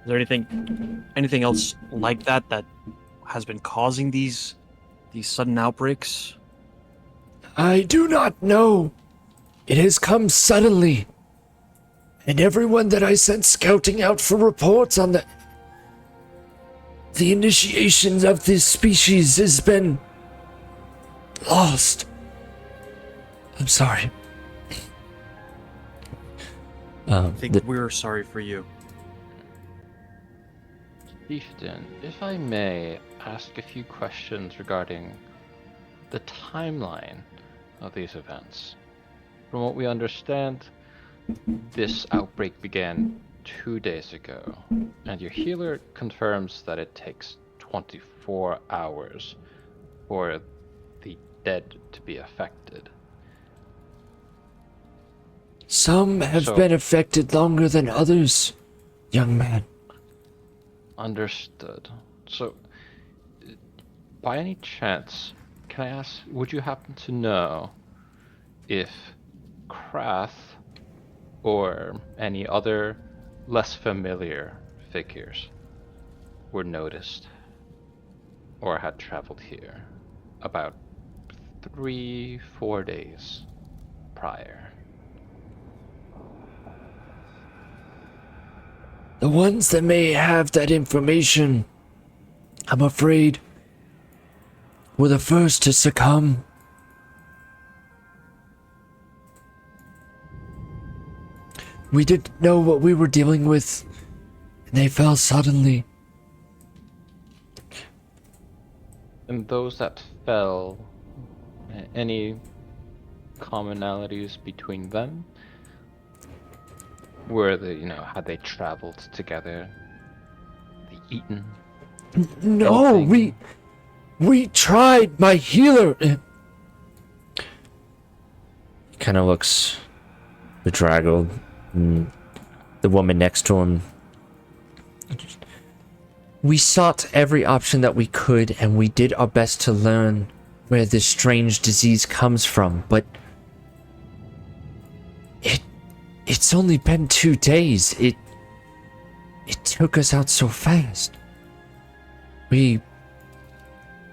[SPEAKER 2] there anything else like that has been causing these sudden outbreaks?
[SPEAKER 1] I do not know. It has come suddenly. And everyone that I sent scouting out for reports on the initiations of this species has been lost. I'm sorry.
[SPEAKER 2] I think we're sorry for you.
[SPEAKER 4] Chieftain, if I may ask a few questions regarding the timeline of these events. From what we understand, this outbreak began 2 days ago, and your healer confirms that it takes 24 hours for the dead to be affected.
[SPEAKER 1] Some have been affected longer than others, young man.
[SPEAKER 4] Understood. So, by any chance, can I ask, would you happen to know if Krath or any other less familiar figures were noticed or had traveled here about 3-4 days prior?
[SPEAKER 1] The ones that may have that information, I'm afraid, were the first to succumb. We didn't know what we were dealing with, and they fell suddenly.
[SPEAKER 4] And those that fell, any commonalities between them? Were they, had they traveled together? They eaten?
[SPEAKER 1] No,
[SPEAKER 4] anything?
[SPEAKER 1] we tried. My healer. He kind of looks bedraggled. The woman next to him. We sought every option that we could, and we did our best to learn where this strange disease comes from, but it's only been 2 days. It took us out so fast. We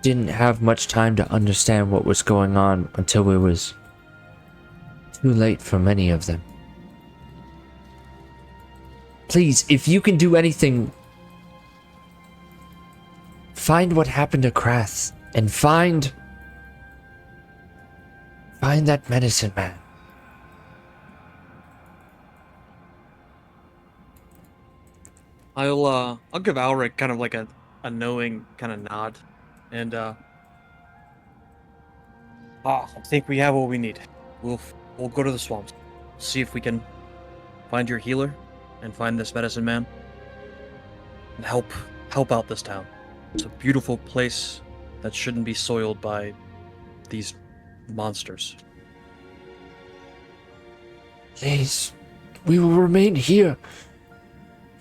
[SPEAKER 1] didn't have much time to understand what was going on until it was too late for many of them. Please, if you can do anything, find what happened to Krath and find that medicine man.
[SPEAKER 2] I'll give Alric kind of like a knowing kind of nod, and I think we have what we need. We'll go to the swamps, see if we can find your healer, and find this medicine man, and help help out this town. It's a beautiful place that shouldn't be soiled by these monsters.
[SPEAKER 1] Please, we will remain here.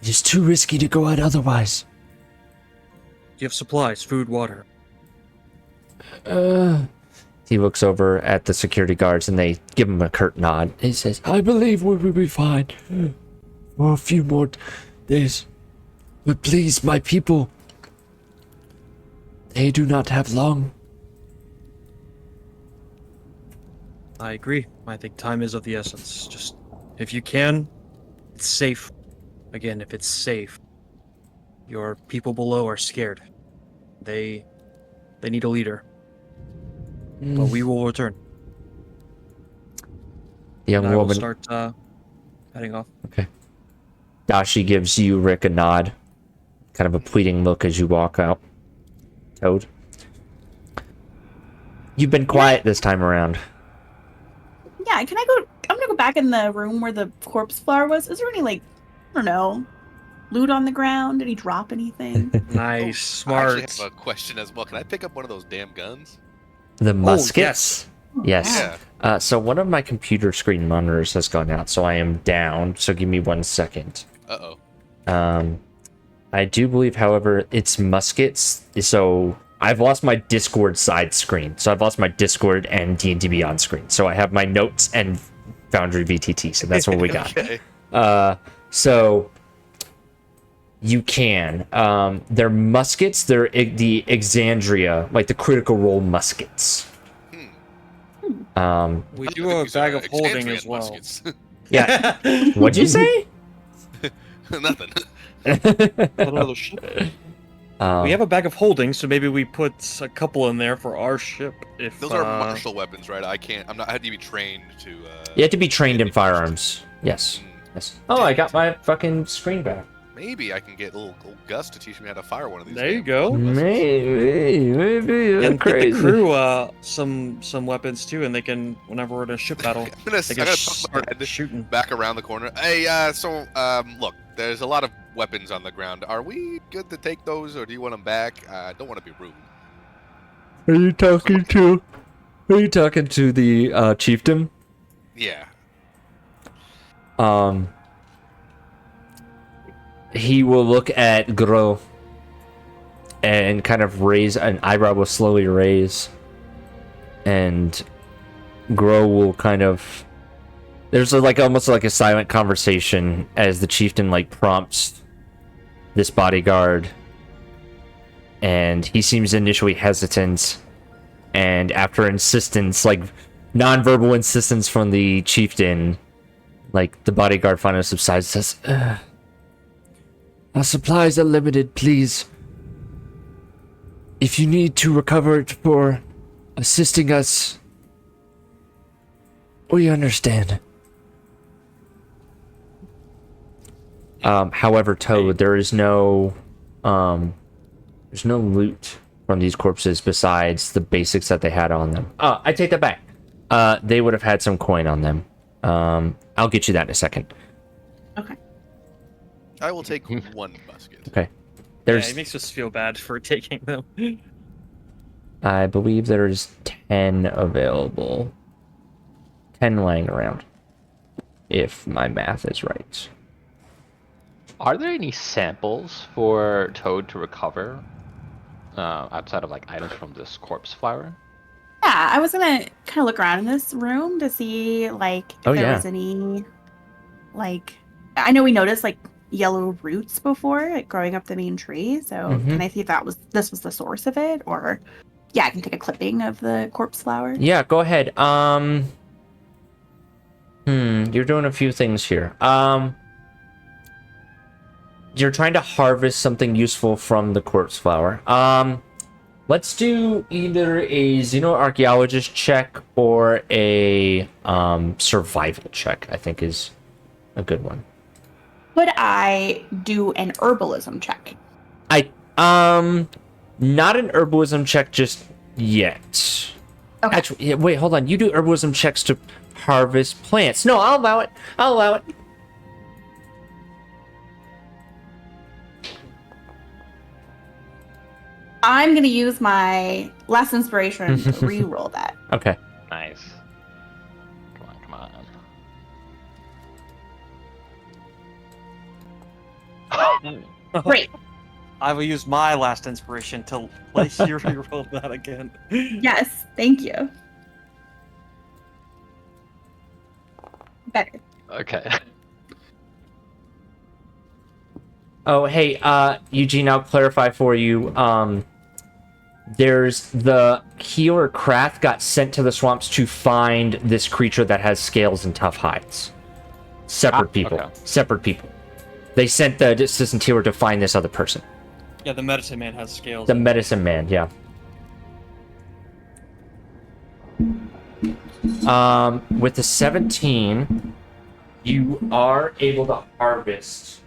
[SPEAKER 1] It is too risky to go out otherwise.
[SPEAKER 2] You have supplies, food, water.
[SPEAKER 1] He looks over at the security guards and they give him a curt nod. He says, I believe we will be fine for a few more days. But please, my people, they do not have long.
[SPEAKER 2] I agree. I think time is of the essence. Just, if you can, it's safe. Again, if it's safe, your people below are scared. They need a leader. But we will return.
[SPEAKER 1] The young
[SPEAKER 2] And I will
[SPEAKER 1] woman.
[SPEAKER 2] start heading off.
[SPEAKER 1] Okay. Dashi gives you, Rick, a nod. Kind of a pleading look as you walk out. Toad. You've been quiet this time around.
[SPEAKER 3] Yeah, can I go? I'm gonna go back in the room where the corpse flower was. Is there any, like, I don't know, loot on the ground? Did he drop anything?
[SPEAKER 2] Nice,
[SPEAKER 5] I actually
[SPEAKER 2] smart.
[SPEAKER 5] have a question as well. Can I pick up one of those damn guns?
[SPEAKER 1] The muskets?
[SPEAKER 2] yes.
[SPEAKER 1] Yes. So one of my computer screen monitors has gone out, so I am down. So give me 1 second.
[SPEAKER 5] Uh-oh.
[SPEAKER 1] I do believe, however, it's muskets. So I've lost my Discord side screen. So I've lost my Discord and D&D Beyond screen. So I have my notes and Foundry VTT. So that's what we got.
[SPEAKER 5] Okay.
[SPEAKER 1] So you can. They're muskets. They're the Exandria, like the Critical Role muskets.
[SPEAKER 2] We do have a bag of holding as well.
[SPEAKER 5] Muskets.
[SPEAKER 1] Yeah. What'd you say?
[SPEAKER 5] Nothing.
[SPEAKER 2] Another ship. We have a bag of holding, so maybe we put a couple in there for our ship. If
[SPEAKER 5] Those are martial weapons, right? I had to be trained to.
[SPEAKER 1] You have to be trained in firearms. Yes. Yes. Oh, I got my fucking screen back.
[SPEAKER 5] Maybe I can get little Gus to teach me how to fire one of these.
[SPEAKER 2] There you
[SPEAKER 5] damn
[SPEAKER 2] go.
[SPEAKER 5] muskets.
[SPEAKER 1] Maybe.
[SPEAKER 2] And get the crew some weapons too, and they can, whenever we're in a ship battle,
[SPEAKER 5] I'm gonna
[SPEAKER 2] they can
[SPEAKER 5] pop my
[SPEAKER 2] start
[SPEAKER 5] head
[SPEAKER 2] shooting.
[SPEAKER 5] back around the corner. Hey, look, there's a lot of weapons on the ground. Are we good to take those, or do you want them back? I don't want to be rude.
[SPEAKER 1] Are you talking to the chieftain?
[SPEAKER 5] Yeah.
[SPEAKER 1] He will look at Gro and kind of raise an eyebrow, will slowly raise, and Gro will kind of. There's almost like a silent conversation as the chieftain prompts this bodyguard, and he seems initially hesitant, and after insistence, non-verbal insistence from the chieftain, the bodyguard finally subsides, says, our supplies are limited, please. If you need to recover it for assisting us, we understand. However, Toad, there's no loot from these corpses besides the basics that they had on them. I take that back. They would have had some coin on them. I'll get you that in a second.
[SPEAKER 3] Okay.
[SPEAKER 5] I will take one musket.
[SPEAKER 1] Okay.
[SPEAKER 2] Yeah, it makes us feel bad for taking them.
[SPEAKER 1] I believe there's 10 available. 10 lying around. If my math is right.
[SPEAKER 4] Are there any samples for Toad to recover outside of items from this corpse flower?
[SPEAKER 3] Yeah, I was gonna kind of look around in this room to see if there was any I know we noticed yellow roots before growing up the main tree, so can I see if this was the source of it, or I can take a clipping of the corpse flower.
[SPEAKER 1] Yeah, go ahead. You're doing a few things here. You're trying to harvest something useful from the corpse flower. Let's do either a xenoarchaeologist check or a survival check, I think is a good one.
[SPEAKER 3] Could I do an herbalism check?
[SPEAKER 1] Not an herbalism check just yet.
[SPEAKER 3] Okay.
[SPEAKER 1] Actually, wait, hold on. You do herbalism checks to harvest plants. No, I'll allow it.
[SPEAKER 3] I'm gonna use my last inspiration to re-roll that.
[SPEAKER 1] Okay.
[SPEAKER 4] Nice. Come on.
[SPEAKER 3] Great.
[SPEAKER 2] I will use my last inspiration to let you reroll that again.
[SPEAKER 3] Yes, thank you. Better.
[SPEAKER 4] Okay.
[SPEAKER 1] Oh, hey, Eugene, I'll clarify for you. There's the healer Krath got sent to the swamps to find this creature that has scales and tough hides. Separate people.
[SPEAKER 4] okay.
[SPEAKER 1] Separate people. They sent the assistant healer to find this other person.
[SPEAKER 2] Yeah, the medicine man has scales.
[SPEAKER 1] The medicine man, yeah. With the 17, you are able to harvest.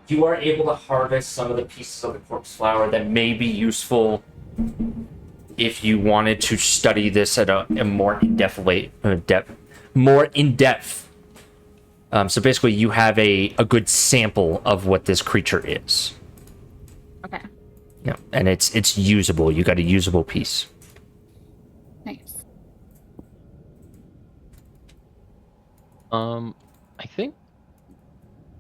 [SPEAKER 1] You are able to harvest some of the pieces of the corpse flower that may be useful if you wanted to study this at a more in-depth. So basically, you have a good sample of what this creature is.
[SPEAKER 3] Okay.
[SPEAKER 1] Yeah, and it's usable. You got a usable piece.
[SPEAKER 3] Nice.
[SPEAKER 4] I think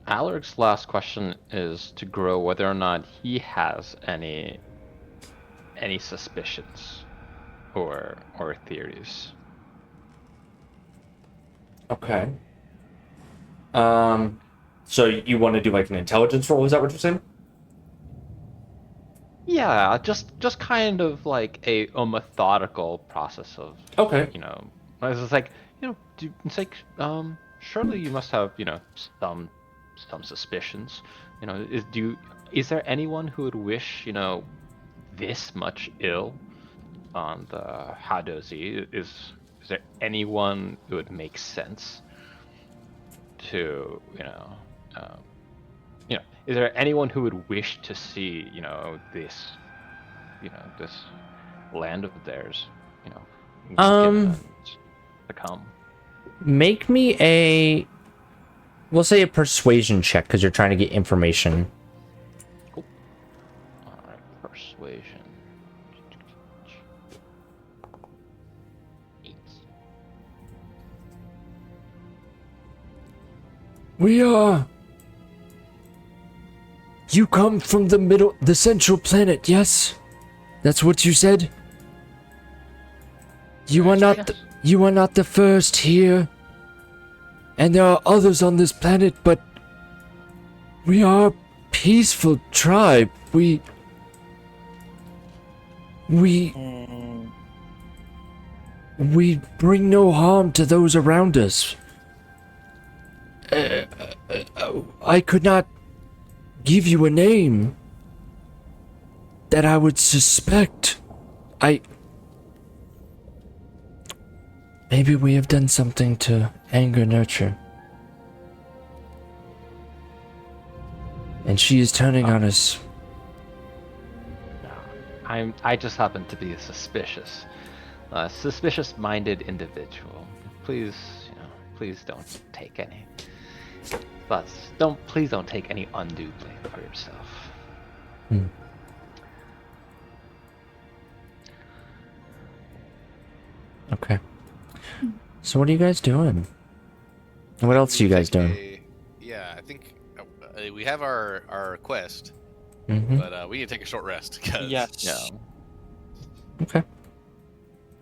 [SPEAKER 4] Alaric's last question is to Grow whether or not he has any suspicions or theories.
[SPEAKER 1] Okay. So you want to do like an intelligence roll? Is that what you're saying?
[SPEAKER 4] Yeah, just kind of like a methodical process of
[SPEAKER 1] Okay.
[SPEAKER 4] it's just like it's like surely you must have some suspicions. Is there anyone who would wish this much ill on the Hadozi? Is there anyone who would make sense to is there anyone who would wish to see this this land of theirs to come?
[SPEAKER 1] Make me we'll say a persuasion check because you're trying to get information.
[SPEAKER 4] Cool. All right, persuasion. 8.
[SPEAKER 1] We are. You come from the central planet, yes? That's what you said? You are not the first here. And there are others on this planet, but we are a peaceful tribe. We bring no harm to those around us. I could not give you a name that I would suspect. Maybe we have done something to anger nurture. And she is turning on us.
[SPEAKER 4] I just happen to be a suspicious-minded individual. Please, please don't take any. But please don't take any undue blame for yourself.
[SPEAKER 1] Okay. So what are you guys doing? What else are you guys doing?
[SPEAKER 5] I think we have our quest,
[SPEAKER 1] Mm-hmm.
[SPEAKER 5] but we need to take a short rest.
[SPEAKER 2] Yes.
[SPEAKER 4] Yeah.
[SPEAKER 1] Okay.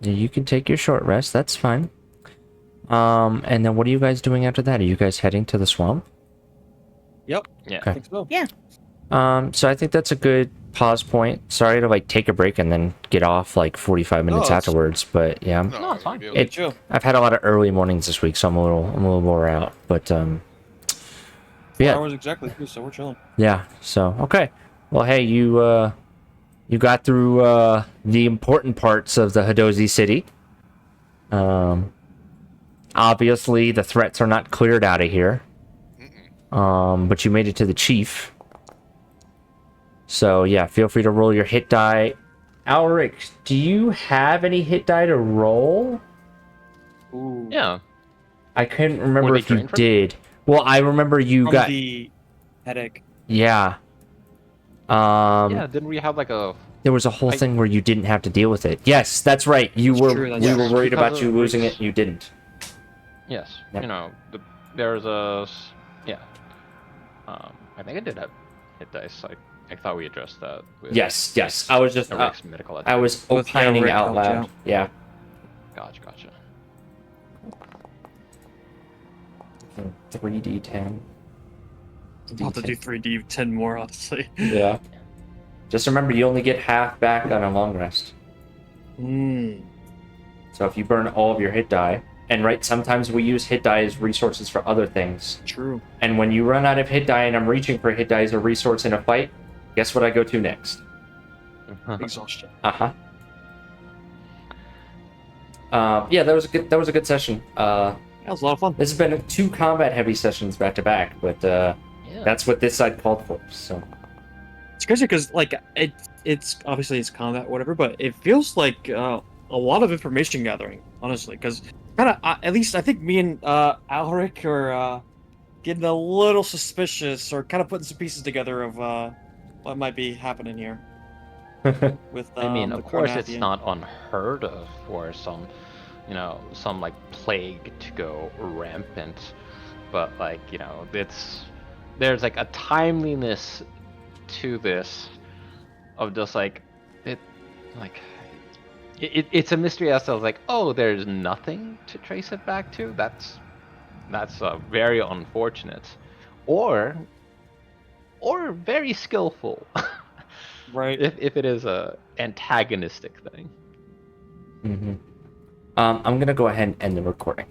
[SPEAKER 1] Yeah, you can take your short rest. That's fine. And then what are you guys doing after that? Are you guys heading to the swamp?
[SPEAKER 2] Yep.
[SPEAKER 4] Yeah.
[SPEAKER 1] Okay.
[SPEAKER 2] I think so.
[SPEAKER 3] Yeah.
[SPEAKER 1] So I think that's a good pause point. Sorry to take a break and then get off 45 minutes
[SPEAKER 2] it's-
[SPEAKER 1] afterwards, but yeah.
[SPEAKER 4] No, it's fine.
[SPEAKER 5] you're
[SPEAKER 1] It-
[SPEAKER 2] Chill.
[SPEAKER 1] I've had a lot of early mornings this week, so I'm a little more out. But
[SPEAKER 2] 4
[SPEAKER 1] yeah,
[SPEAKER 2] hours exactly, too, so we're chilling.
[SPEAKER 1] yeah. So okay. Well, hey, you got through the important parts of the Hadozi city. Obviously the threats are not cleared out of here. But you made it to the chief. So yeah, feel free to roll your hit die. Alric, do you have any hit die to roll?
[SPEAKER 2] Ooh.
[SPEAKER 4] Yeah.
[SPEAKER 1] I couldn't remember
[SPEAKER 4] Were they
[SPEAKER 1] if you
[SPEAKER 4] drained from?
[SPEAKER 1] did. Well, I remember you
[SPEAKER 2] From
[SPEAKER 1] got.
[SPEAKER 2] the headache.
[SPEAKER 1] Yeah.
[SPEAKER 4] Yeah, didn't we have like a?
[SPEAKER 1] There was a whole
[SPEAKER 4] I-
[SPEAKER 1] thing where you didn't have to deal with it. Yes, that's right. You
[SPEAKER 2] That's
[SPEAKER 1] were
[SPEAKER 2] true, that's
[SPEAKER 1] we
[SPEAKER 2] true.
[SPEAKER 1] were worried
[SPEAKER 4] Because
[SPEAKER 1] about you
[SPEAKER 4] of
[SPEAKER 1] losing
[SPEAKER 4] Reese.
[SPEAKER 1] it. You didn't.
[SPEAKER 4] Yes,
[SPEAKER 1] Yep.
[SPEAKER 4] you know, there's a yeah. I think I did have hit dice. I thought we addressed that. With
[SPEAKER 1] Yes. I was just
[SPEAKER 4] Eric's medical
[SPEAKER 1] I
[SPEAKER 4] attack.
[SPEAKER 1] was
[SPEAKER 2] With, yeah,
[SPEAKER 1] opining
[SPEAKER 2] Rick
[SPEAKER 1] out
[SPEAKER 2] helped
[SPEAKER 1] loud.
[SPEAKER 2] you out.
[SPEAKER 1] Yeah.
[SPEAKER 4] Gotcha.
[SPEAKER 1] 3d10.
[SPEAKER 2] I'll have to do 3D 10 more, honestly.
[SPEAKER 1] Yeah. Just remember, you only get half back on a long rest. So if you burn all of your hit die, and right, sometimes we use hit die as resources for other things.
[SPEAKER 2] True.
[SPEAKER 1] And when you run out of hit die and I'm reaching for hit die as a resource in a fight, guess what I go to next?
[SPEAKER 2] Exhaustion.
[SPEAKER 1] Uh-huh. Yeah, that was a good session.
[SPEAKER 2] That was a lot of fun.
[SPEAKER 1] This has been 2 combat heavy sessions back to back, but
[SPEAKER 4] Yeah.
[SPEAKER 1] that's what this side called for. So
[SPEAKER 2] It's crazy because like it's obviously it's combat whatever, but it feels like a lot of information gathering, honestly. Because kind of at least I think me and Alric are getting a little suspicious, or kind of putting some pieces together of what might be happening here. With
[SPEAKER 4] I mean,
[SPEAKER 2] the
[SPEAKER 4] of course, it's
[SPEAKER 2] Carnathian.
[SPEAKER 4] not unheard of for some, some like plague to go rampant, but like, there's like a timeliness to this of just like it's a mystery as to like, oh, there's nothing to trace it back to. That's very unfortunate, or very skillful.
[SPEAKER 2] Right.
[SPEAKER 4] If it is a antagonistic thing.
[SPEAKER 1] I'm gonna go ahead and end the recording.